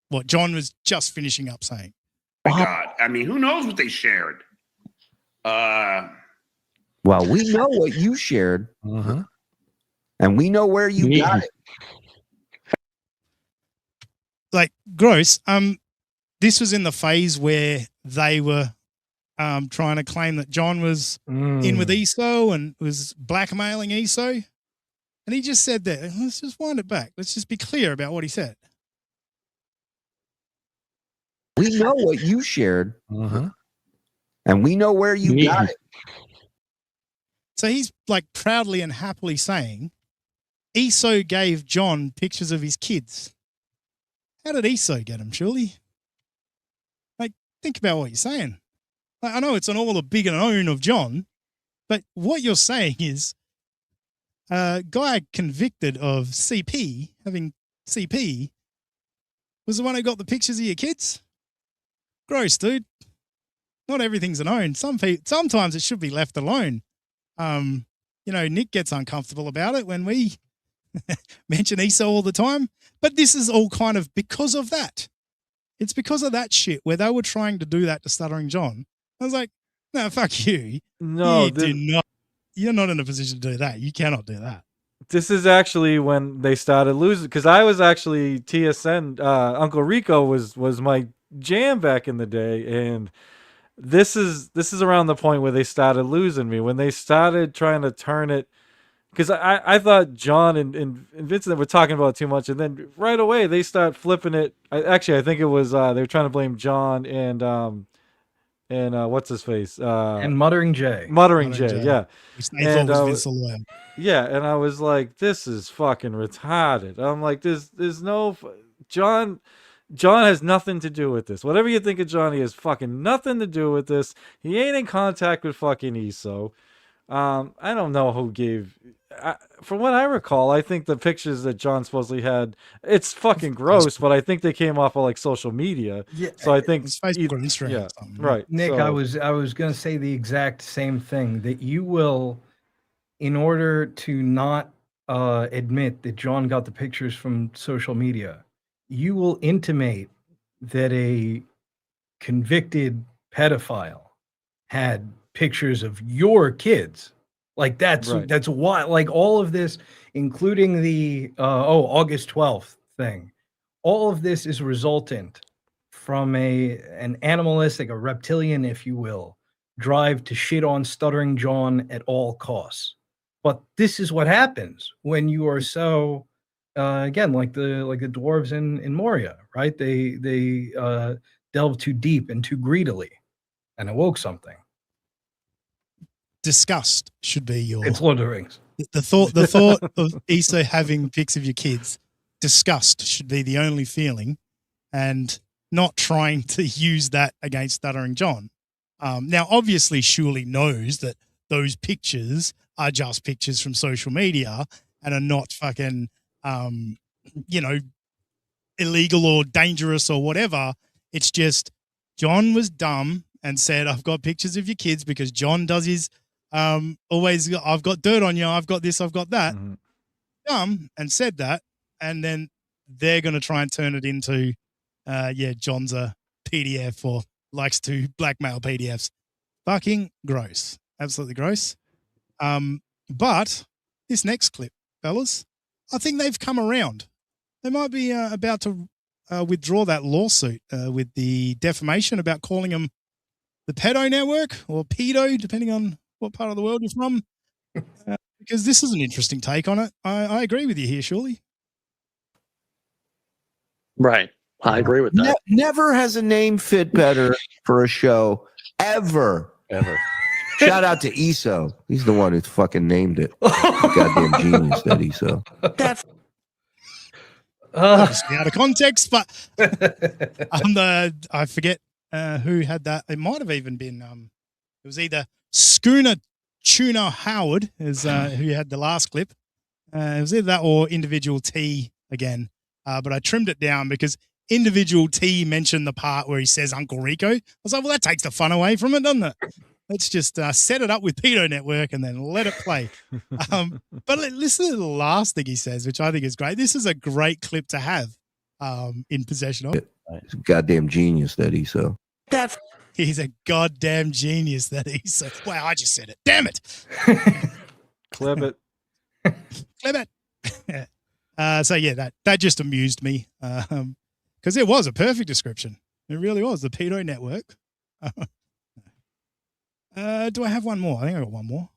what John was just finishing up saying. My God, I mean, who knows what they shared? Well, we know what you shared, and we know where you got it. Like gross. This was in the phase where they were trying to claim that John was in with Eso and was blackmailing Eso. And he just said that. Let's just wind it back. Let's just be clear about what he said. We know what you shared, and we know where you got it. So he's like proudly and happily saying Eso gave John pictures of his kids. How did ESO get him, surely? Like, think about what you're saying. Like, I know it's an all a big and own of John, but what you're saying is a guy convicted of CP, having CP, was the one who got the pictures of your kids? Gross, dude. Not everything's an own. Sometimes it should be left alone. Nick gets uncomfortable about it when we mention ESO all the time, but this is all kind of because of that. It's because of that shit where they were trying to do that to Stuttering John. I was like, no, fuck you. No, You're not in a position to do that. You cannot do that. This is actually when they started losing, because I was actually TSN. Uncle Rico was my jam back in the day, and this is around the point where they started losing me, when they started trying to turn it, because I thought John and Vincent were talking about it too much, and then right away they start flipping it. I think it was they were trying to blame John and what's his face and Muttering Jay. Muttering Jay, yeah. And Vince the lawyer. Yeah, and I was like, this is fucking retarded. I'm like, there's no John has nothing to do with this. Whatever you think of John, he has fucking nothing to do with this. He ain't in contact with fucking ESO. I don't know who gave. From what I recall, I think the pictures that John supposedly had, it's fucking gross, but I think they came off of like social media. Yeah, so I think it's Facebook or Instagram. Yeah, or something. right. Nick, so, I was going to say the exact same thing, that you will, in order to not admit that John got the pictures from social media, you will intimate that a convicted pedophile had pictures of your kids. Like that's why, like all of this, including the August 12th thing, all of this is resultant from an animalistic, a reptilian, if you will, drive to shit on Stuttering John at all costs. But this is what happens when you are so again, like the dwarves in Moria, right? They delved too deep and too greedily and awoke something. Disgust should be your. It's Lord of the Rings. The thought of ESO having pics of your kids, disgust should be the only feeling, and not trying to use that against Stuttering John. Now, obviously, Shuley knows that those pictures are just pictures from social media and are not fucking, illegal or dangerous or whatever. It's just John was dumb and said, I've got pictures of your kids because John does his always, I've got dirt on you, I've got this, I've got that. Mm-hmm. Dumb, and said that, and then they're going to try and turn it into, John's a PDF or likes to blackmail PDFs. Fucking gross. Absolutely gross. But this next clip, fellas, I think they've come around. They might be about to withdraw that lawsuit with the defamation about calling them the pedo network or pedo, depending on what part of the world you're from. Because this is an interesting take on it. I agree with you here, surely. Right. I agree with that. Never has a name fit better for a show ever. Shout out to ESO. He's the one who fucking named it. Goddamn genius, that ESO. That's obviously out of context, but I forget who had that. It might have even been it was either Schooner Tuna Howard, is who had the last clip. It was either that or Individual T again. But I trimmed it down because Individual T mentioned the part where he says Uncle Rico. I was like, well, that takes the fun away from it, doesn't it? Let's just set it up with Pedo Network and then let it play. But listen to the last thing he says, which I think is great. This is a great clip to have in possession of. He's a goddamn genius, that ESO. He's a goddamn genius, that ESO. Wow, I just said it. Damn it. Clip it. Clip it. So yeah, that just amused me because it was a perfect description. It really was the Pedo Network. Do I have one more? I think I got one more.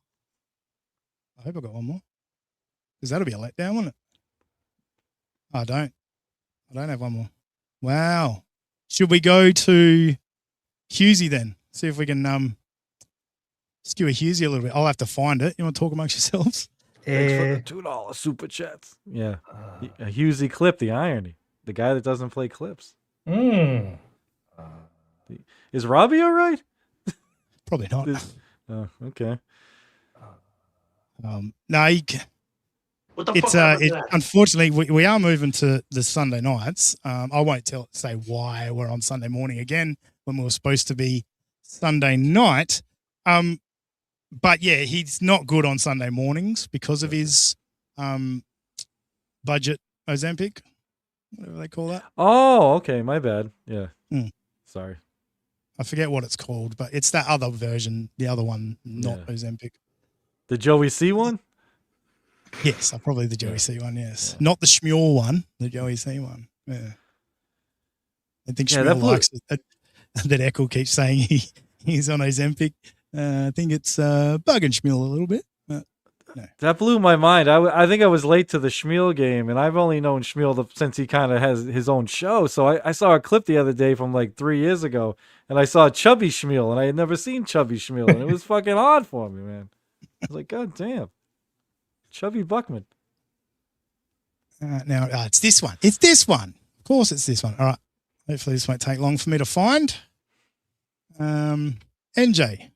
I hope I got one more because that'll be a letdown, won't it? I don't have one more. Wow. Should we go to Husey then? See if we can skew a Husey a little bit. I'll have to find it. You want to talk amongst yourselves? Thanks for the $2 super chats. Yeah. A Husey clip, the irony. The guy that doesn't play clips. Mm. Is Robbie all right? Probably not. Oh, okay. No, What the it's fuck happened to it, that? unfortunately we are moving to the Sunday nights. I won't say why we're on Sunday morning again when we were supposed to be Sunday night. But yeah, he's not good on Sunday mornings because of his budget Ozempic, whatever they call that. Oh, okay. My bad. Yeah. Sorry. I forget what it's called, but it's that other version, the other one, not Ozempic. The Joey C one? Yes, probably the Joey C one, yes. Not the Schmuel one, the Joey C one. Yeah. I think Schmuel likes it. That Eckel keeps saying he's on Ozempic. I think it's bugging Schmuel a little bit. But no. That blew my mind. I think I was late to the Schmiel game, and I've only known Schmiel since he kind of has his own show. So I saw a clip the other day from like 3 years ago, and I saw Chubby Schmiel, and I had never seen Chubby Schmiel, and it was fucking hard for me, man. I was like, God damn. Chubby Buckman. Now, it's this one. It's this one. Of course it's this one. All right. Hopefully this won't take long for me to find. NJ,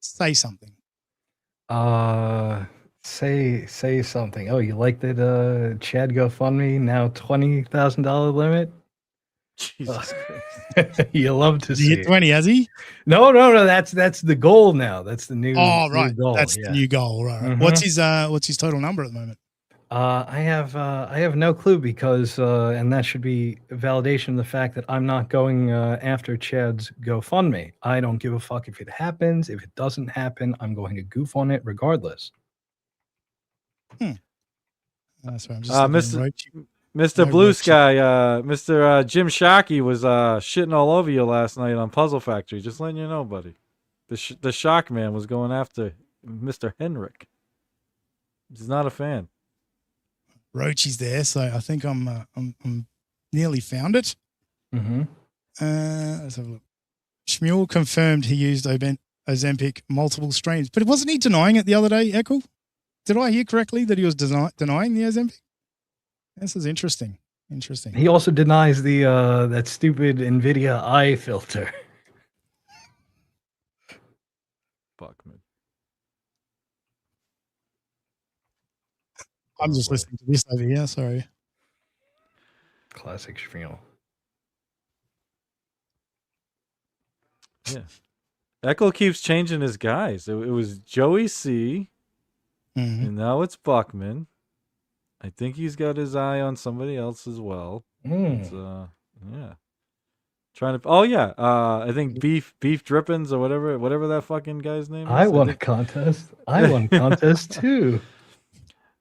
say something. Say something. Oh, you like that Chad GoFundMe now $20,000 limit? Jesus Christ. You love to Did he see hit 20, has he? No, that's the goal now. That's the new right. new goal. That's the new goal. Right. Mhm. What's his total number at the moment? I have no clue because and that should be validation of the fact that I'm not going after Chad's GoFundMe. I don't give a fuck if it happens. If it doesn't happen, I'm going to goof on it regardless. That's right. I'm just Mr. Blue Sky, Mr. Jim Shockey was shitting all over you last night on Puzzle Factory. Just letting you know, buddy. The Shock Man was going after Mr. Henrik. He's not a fan. Roachy's there, so I think I'm nearly found it. Mm-hmm. Let's have a look. Schmuel confirmed he used Ozempic multiple streams, but wasn't he denying it the other day, Eckel? Did I hear correctly that he was denying the Ozempic? This is interesting. Interesting. He also denies the that stupid NVIDIA eye filter. Buckman. I'm just listening to this over here. Sorry. Classic Schmiel. Yeah. Eckel keeps changing his guys. It was Joey C. And now it's Buckman. I think he's got his eye on somebody else as well. It's, yeah. Trying to. Oh yeah. I think beef drippings or whatever that fucking guy's name is. I won a contest. I won a contest too.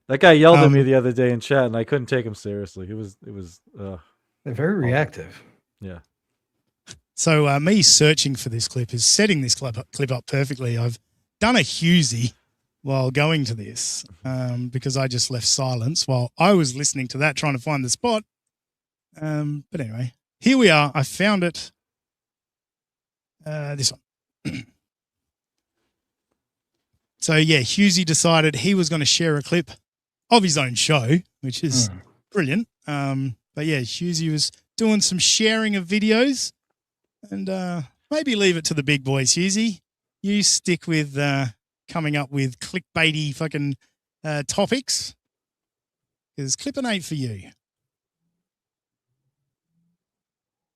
That guy yelled at me the other day in chat, and I couldn't take him seriously. It was. They're very reactive. Yeah. So me searching for this clip is setting this clip up perfectly. I've done a Husey while going to this because I just left silence while I was listening to that, trying to find the spot. But anyway, here we are. I found it. This one. So yeah, Husey decided he was going to share a clip of his own show, which is brilliant. But yeah, Husey was doing some sharing of videos, and maybe leave it to the big boys, Husey. You stick with coming up with clickbaity fucking topics, because clipping ain't for you.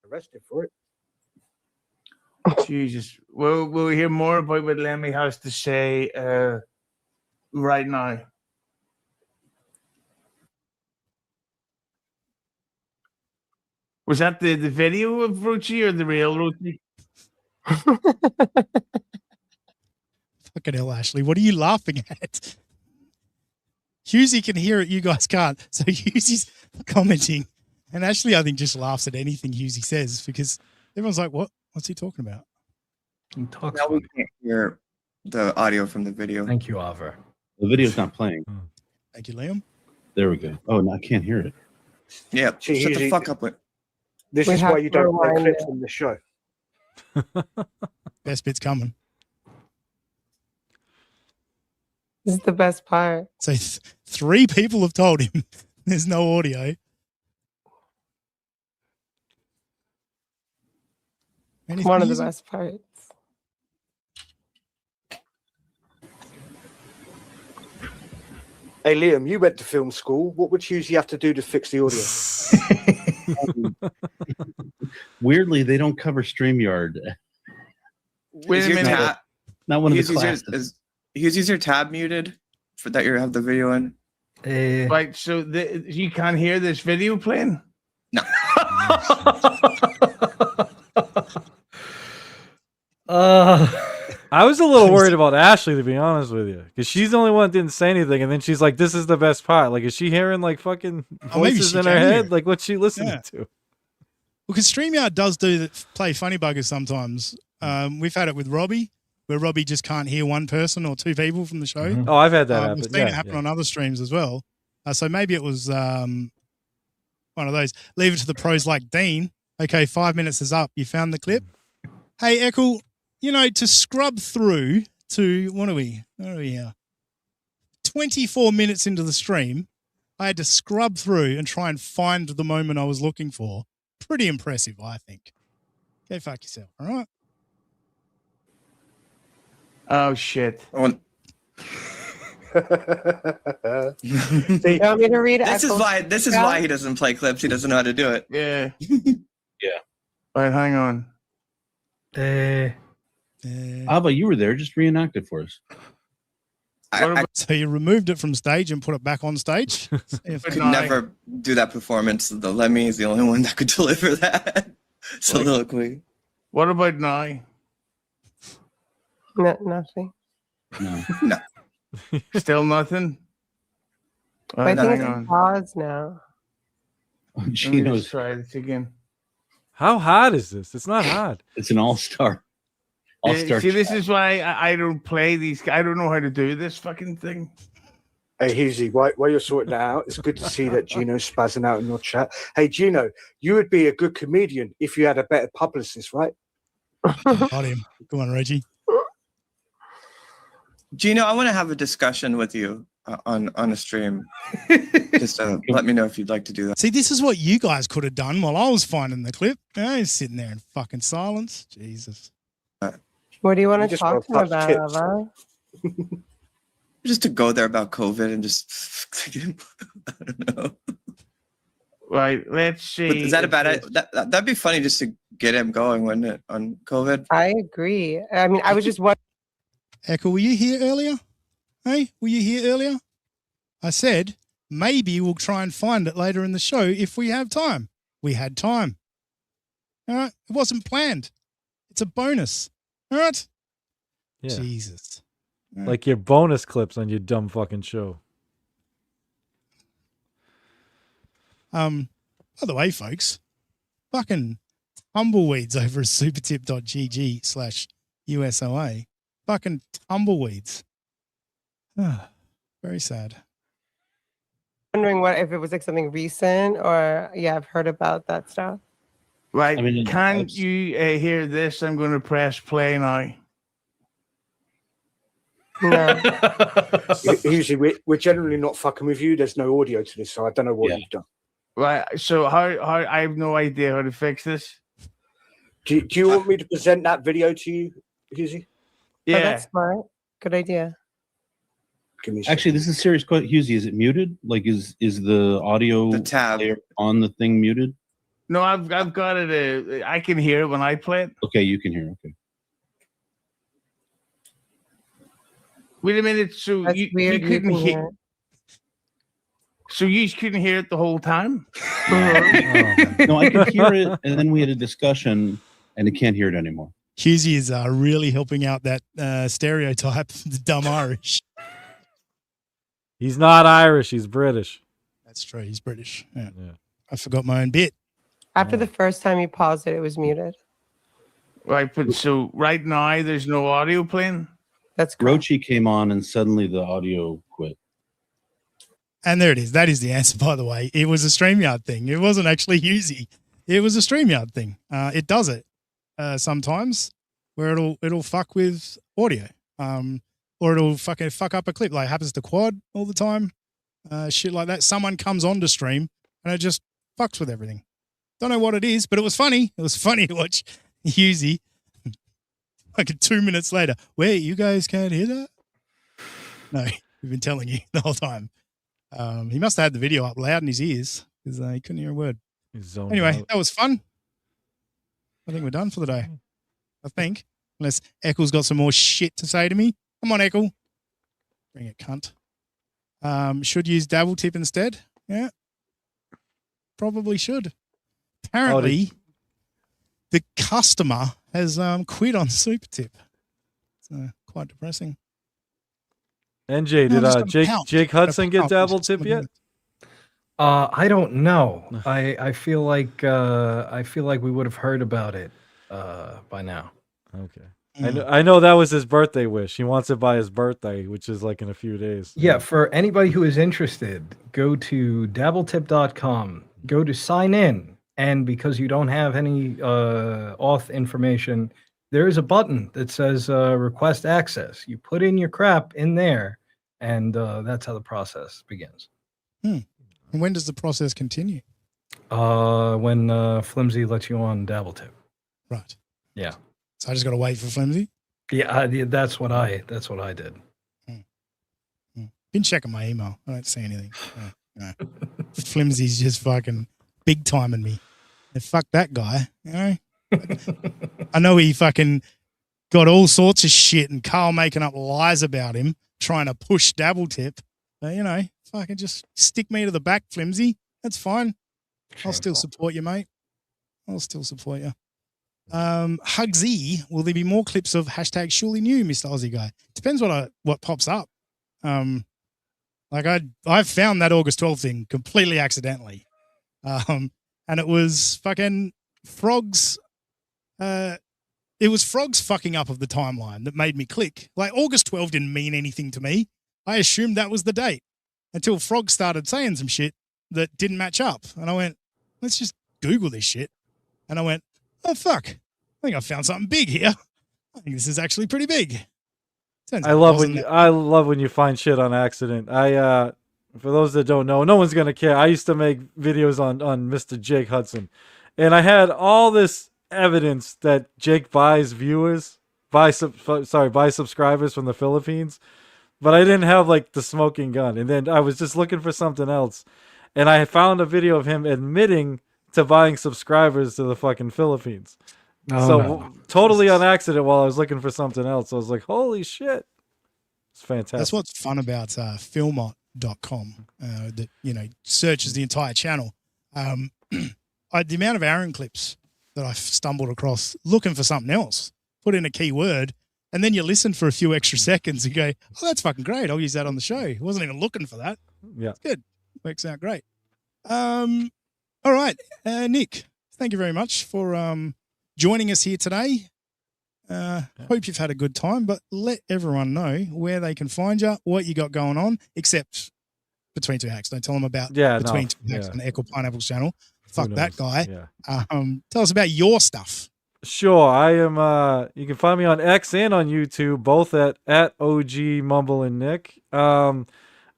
Arrested for it. Jesus. We'll hear more about what Lemmy has to say right now. Was that the video of Rochi or the real Rochi? Fucking hell, Ashley. What are you laughing at? Husey can hear it. You guys can't. So Husey's commenting. And Ashley, I think, just laughs at anything Husey says because everyone's like, what? What's he talking about? Now we can't hear the audio from the video. Thank you, Ava. The video's not playing. Thank you, Liam. There we go. Oh, no, I can't hear it. Yeah, See, shut the Husey, fuck up with. This We is have why you for a don't play while, clips yeah. from the show. Best bit's coming. This is the best part. So 3 people have told him there's no audio. Anything One of the easy? best parts. Hey, Liam, you went to film school. What would you usually have to do to fix the audio? Weirdly, they don't cover StreamYard. Wait Is a your minute. tab, Not one of the Hughes, classes. is your tab muted for that you have the video in? Right, so you can't hear this video playing? No. I was a little worried about Ashley, to be honest with you, because she's the only one that didn't say anything, and then she's like, "This is the best part." Like, is she hearing like fucking maybe voices she in her can head? hear. Like, what's she listening Yeah. to? Because StreamYard does play funny buggers sometimes. We've had it with Robbie, where Robbie just can't hear one person or two people from the show. Oh, I've had that happen. We've seen Yeah, it happen yeah. on other streams as well. So maybe it was one of those. Leave it to the pros like Dean. Okay, 5 minutes is up. You found the clip. Hey, Eccles, to scrub through to, what are we here? 24 minutes into the stream, I had to scrub through and try and find the moment I was looking for. Pretty impressive, I think. Go fuck yourself, all right? Oh, shit. You want me to read This is Eccles' why he doesn't play clips. He doesn't know how to do it. Yeah. Yeah. All right, hang on. Ava, you were there. Just reenact it for us. So you removed it from stage and put it back on stage? I could never do that performance. The Lemmy is the only one that could deliver that soliloquy. What about now? No, nothing. No. Still nothing? But I think hang it's on. pause now. Let me Gino's. just try this again. How hard is this? It's not hard. It's an all-star. All-star. See, this is why I don't play these. I don't know how to do this fucking thing. Hey, Husey, while you're sorting that out, it's good to see that Gino's spazzing out in your chat. Hey, Gino, you would be a good comedian if you had a better publicist, right? Got him. Come on, Reggie. Gino, I want to have a discussion with you on a stream. Just let me know if you'd like to do that. See, this is what you guys could have done while I was finding the clip. I was sitting there in fucking silence. Jesus. What do you want You to just talk wanna to him touch about, tips. Ava? Just to go there about COVID and just, I don't know. Right, let's see. But is that a bad idea? That'd be funny just to get him going, wouldn't it, on COVID? I agree. I mean, I was just wondering. Echo, were you here earlier? Hey, were you here earlier? I said maybe we'll try and find it later in the show if we have time. We had time. All right. It wasn't planned. It's a bonus. All right. Yeah. Jesus. Like your bonus clips on your dumb fucking show. By the way, folks, fucking tumbleweeds over at supertip.gg/USOA. Fucking tumbleweeds. Very sad. Wondering what if it was like something recent or I've heard about that stuff. Right, I mean, can you hear this? I'm going to press play now. No. Usually, we're generally not fucking with you. There's no audio to this, so I don't know what you've done. Right, so how I have no idea how to fix this. Do you want me to present that video to you, Husey? Yeah. Oh, that's smart. Good idea. Give me Actually, this is a serious question. Husey, is it muted? Like, is the audio player on the thing muted? No, I've got it. I can hear it when I play it. Okay, you can hear. Okay. Wait a minute. So That's you weird. You couldn't can hear. hear it. So you couldn't hear it the whole time? No, I could hear it, and then we had a discussion, and I can't hear it anymore. Husey is really helping out that stereotype of the dumb Irish. He's not Irish. He's British. That's true. He's British. Yeah. I forgot my own bit. After the first time you paused it, it was muted. Right, but so right now there's no audio playing? That's Rochi came on, and suddenly the audio quit. And there it is. That is the answer, by the way. It was a StreamYard thing. It wasn't actually Husey. It was a StreamYard thing. It does it sometimes where it'll fuck with audio. Or it'll fucking fuck up a clip. Like it happens to Quad all the time. Shit like that. Someone comes on to stream and it just fucks with everything. Don't know what it is, but it was funny. It was funny to watch Husey, like 2 minutes later, wait, you guys can't hear that? No, we've been telling you the whole time. He must have had the video up loud in his ears because he couldn't hear a word. Anyway, that was fun. I think we're done for the day. I think. Unless Eccles got some more shit to say to me. Come on, Eccles. Bring it, cunt. Should use Dabble Tip instead. Yeah. Probably should. Apparently, the customer has quit on Super Tip. It's quite depressing. NJ, did Jake Hudson get Dabble Tip yet? I don't know. I feel like we would have heard about it by now. Okay. I know that was his birthday wish. He wants it by his birthday, which is like in a few days. Yeah, for anybody who is interested, go to dabbletip.com, go to sign in, and because you don't have any auth information, there is a button that says request access. You put in your crap in there, and that's how the process begins. And when does the process continue? When Flimsy lets you on Dabbletip. Right. Yeah. So I just got to wait for Flimsy? Yeah, that's what I did. Been checking my email. I don't see anything. No. Flimsy's just fucking big timing me. And fuck that guy. You know? I know he fucking got all sorts of shit and Carl making up lies about him, trying to push Dabbletip. But, you know, fucking just stick me to the back, Flimsy. That's fine. I'll still support you, mate. I'll still support you. Hugsy, will there be more clips of hashtag surely new, Mr. Aussie guy? Depends what pops up. Like I found that August 12th thing completely accidentally. And it was fucking frogs. It was frogs fucking up of the timeline that made me click. Like August 12 didn't mean anything to me. I assumed that was the date until frogs started saying some shit that didn't match up. And I went, let's just Google this shit. And I went, oh, fuck. I think I found something big here. I think this is actually pretty big. I love when you find shit on accident. For those that don't know, no one's going to care. I used to make videos on Mr. Jake Hudson. And I had all this evidence that Jake buys subscribers from the Philippines. But I didn't have like the smoking gun. And then I was just looking for something else. And I found a video of him admitting to buying subscribers to the fucking Philippines. Totally on accident while I was looking for something else. I was like, holy shit. It's fantastic. That's what's fun about filmot.com that, you know, searches the entire channel. The amount of Aaron clips that I've stumbled across looking for something else, put in a keyword, and then you listen for a few extra seconds and go, oh, that's fucking great. I'll use that on the show. I wasn't even looking for that. Yeah. It's good. Works out great. All right, Nick, thank you very much for joining us here today. Hope you've had a good time, but let everyone know where they can find you, what you got going on, except Between Two Hacks. Don't tell them about Between Two Hacks on the Echo Pineapple's channel. Fuck that guy. Yeah. Tell us about your stuff. Sure, I am. You can find me on X and on YouTube, both at OG Mumble and Nick.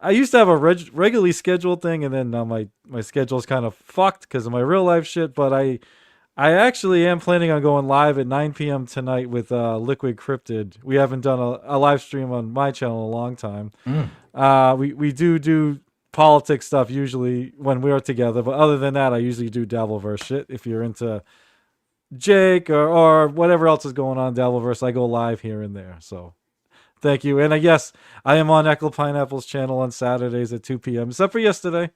I used to have a regularly scheduled thing, and then my schedule's kind of fucked because of my real life shit. But I actually am planning on going live at 9 p.m. tonight with Liquid Cryptid. We haven't done a live stream on my channel in a long time. We do politics stuff usually when we're together, but other than that, I usually do Dabbleverse shit. If you're into Jake or whatever else is going on Dabbleverse, I go live here and there. So thank you. And yes, I am on Echo Pineapple's channel on Saturdays at 2 p.m. except for yesterday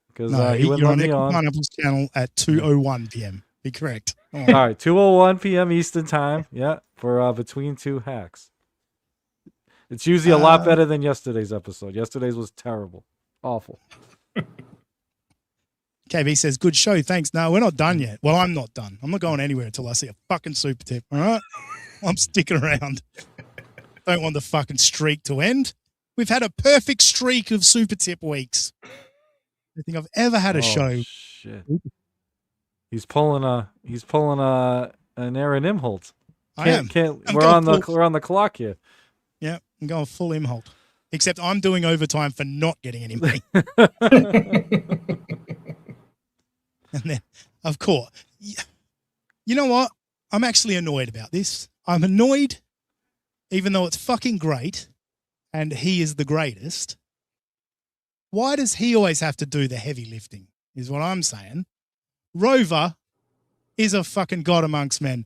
because he wouldn't let me on. Pineapple's channel at 2:01 p.m. Be correct. All right, 2:01 p.m. Eastern time. Yeah, for Between Two Hacks. It's usually a lot better than yesterday's episode. Yesterday's was terrible, awful. KB says, good show. Thanks. No, we're not done yet. Well, I'm not done. I'm not going anywhere until I see a fucking super tip. All right. I'm sticking around. Don't want the fucking streak to end. We've had a perfect streak of super tip weeks. I think I've ever had a show. Shit. He's pulling an Aaron Imholt. We're on the clock here. Yeah, I'm going full Imholt. Except I'm doing overtime for not getting any money. And then, of course, you know what? I'm actually annoyed about this. I'm annoyed, even though it's fucking great, and he is the greatest. Why does he always have to do the heavy lifting, is what I'm saying. Rover is a fucking god amongst men.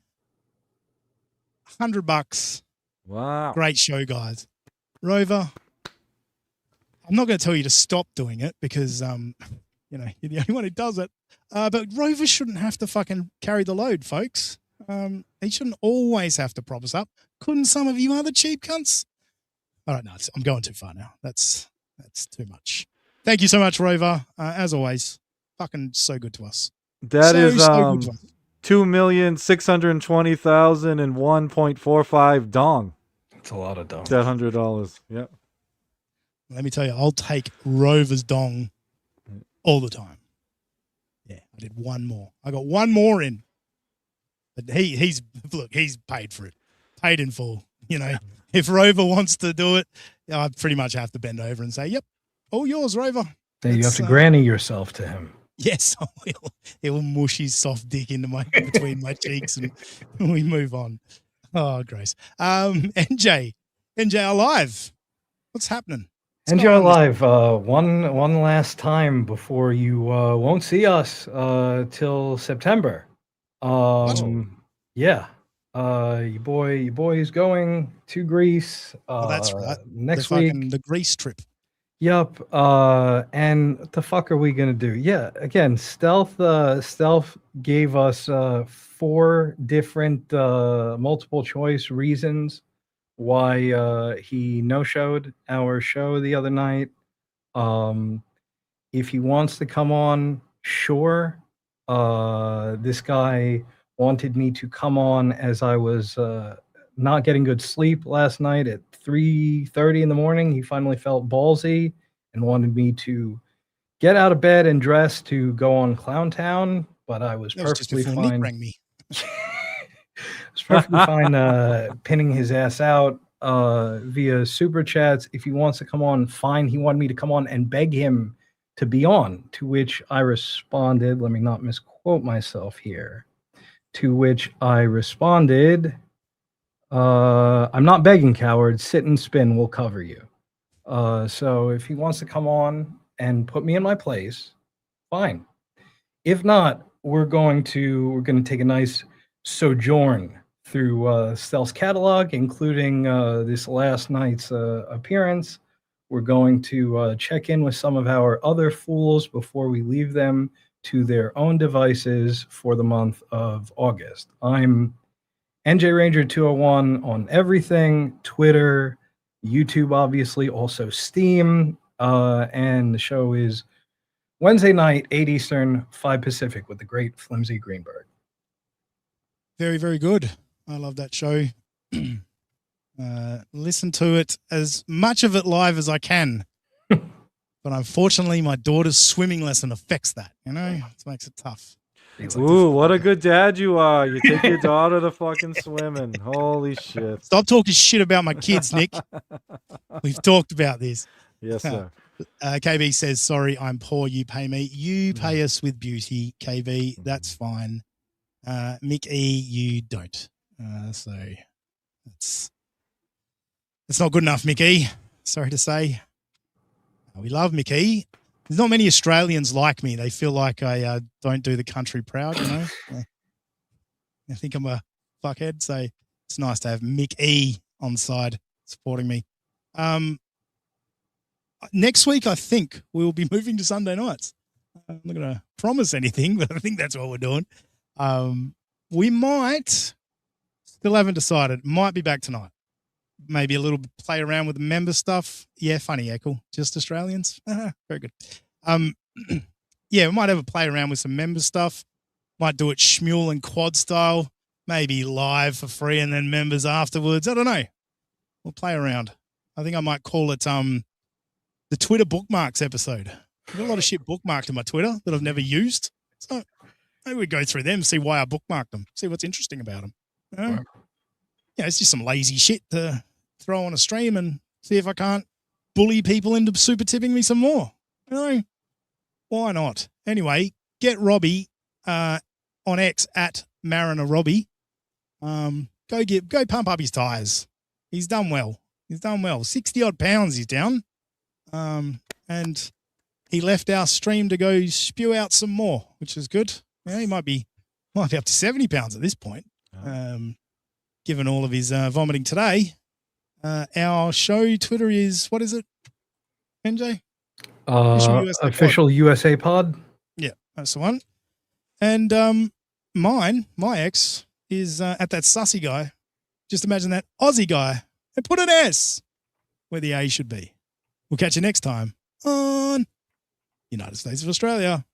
$100. Wow. Great show, guys. Rover, I'm not going to tell you to stop doing it because, you're the only one who does it. But Rover shouldn't have to fucking carry the load, folks. He shouldn't always have to prop us up. Couldn't some of you other cheap cunts? All right, no, I'm going too far now. That's too much. Thank you so much, Rover. As always, fucking so good to us. That is so good to us. 2,620,000 and 1.45 dong. That's a lot of dong. That $100. Yep. Let me tell you, I'll take Rover's dong all the time. Yeah, I did one more. I got one more in. But he's paid for it. Paid in full. If Rover wants to do it, I pretty much have to bend over and say, yep, all yours, Rover. Then you have to granny yourself to him. Yes, I will. He'll mush his soft dick into between my cheeks and we move on. Oh, Grace. NJ Alive. What's happening? NJ Alive, one last time before you won't see us till September. Yeah. Your boy is going to Greece. That's right. Next week. The Greece trip. Yup. And what the fuck are we gonna do? Yeah, again, Stealth gave us 4 different multiple choice reasons why he no-showed our show the other night. If he wants to come on, sure. This guy wanted me to come on as I was not getting good sleep last night at 3:30 in the morning. He finally felt ballsy and wanted me to get out of bed and dress to go on Clown Town, but I was perfectly fine. Nick rang me. I was perfectly fine pinning his ass out via super chats. If he wants to come on, fine. He wanted me to come on and beg him to be on, to which I responded, let me not misquote myself here, to which I responded, I'm not begging, coward. Sit and spin will cover you. So if he wants to come on and put me in my place, fine. If not, we're going to take a nice sojourn through Stealth's catalog, including this last night's appearance. We're going to check in with some of our other fools before we leave them to their own devices for the month of August. I'm NJ Ranger 201 on everything, Twitter, YouTube, obviously, also Steam, and the show is Wednesday night, 8 Eastern, 5 Pacific, with the great Flimsy Greenberg. Very, very good. I love that show. Listen to it, as much of it live as I can. But unfortunately, my daughter's swimming lesson affects that. It makes it tough. Ooh, what a good dad you are. You take your daughter to fucking swimming. Holy shit. Stop talking shit about my kids, Nick. We've talked about this. Yes, sir. KB says, sorry, I'm poor. You pay me. You pay us with beauty, KB. That's fine. Mick E, you don't. So it's not good enough, Mick E. Sorry to say. We love Mick E. There's not many Australians like me. They feel like I don't do the country proud, I think I'm a fuckhead, so it's nice to have Mick E on side supporting me. Next week, I think we'll be moving to Sunday nights. I'm not going to promise anything, but I think that's what we're doing. We might, still haven't decided, might be back tonight. Maybe a little play around with the member stuff. Yeah, funny, Echo. Just Australians. Very good. Yeah, we might have a play around with some member stuff. Might do it Shmuel and Quad style. Maybe live for free and then members afterwards. I don't know. We'll play around. I think I might call it the Twitter bookmarks episode. I've got a lot of shit bookmarked in my Twitter that I've never used. So maybe we go through them, see why I bookmarked them, see what's interesting about them. Yeah, it's just some lazy shit to throw on a stream and see if I can't bully people into super tipping me some more. Why not? Anyway, get Robbie on X at Mariner Robbie. Go pump up his tires. He's done well. 60 odd pounds he's down. And he left our stream to go spew out some more, which is good. Yeah, he might be up to 70 pounds at this point. Given all of his vomiting today. Our show Twitter is, what is it, NJ? Official USA Pod. Yeah, that's the one. And my ex is at that sussy guy. Just imagine that Aussie guy and put an S where the A should be. We'll catch you next time on United States of Australia.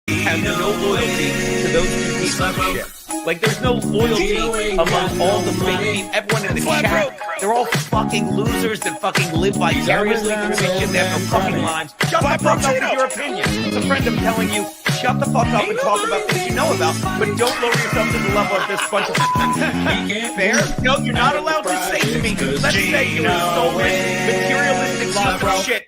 Have no loyalty to those two pieces of shit. Like, there's no loyalty among all the fake people. Everyone in the chat, they're all fucking losers that fucking live vicariously through this shit. They have no fucking lives. Shut the fuck up with your opinion. It's a friend of telling you, shut the fuck up and talk about things you know about, but don't lower yourself to the level of this bunch of fair? No, you're not allowed to say to me, let's say you're a stolen, materialistic piece of shit.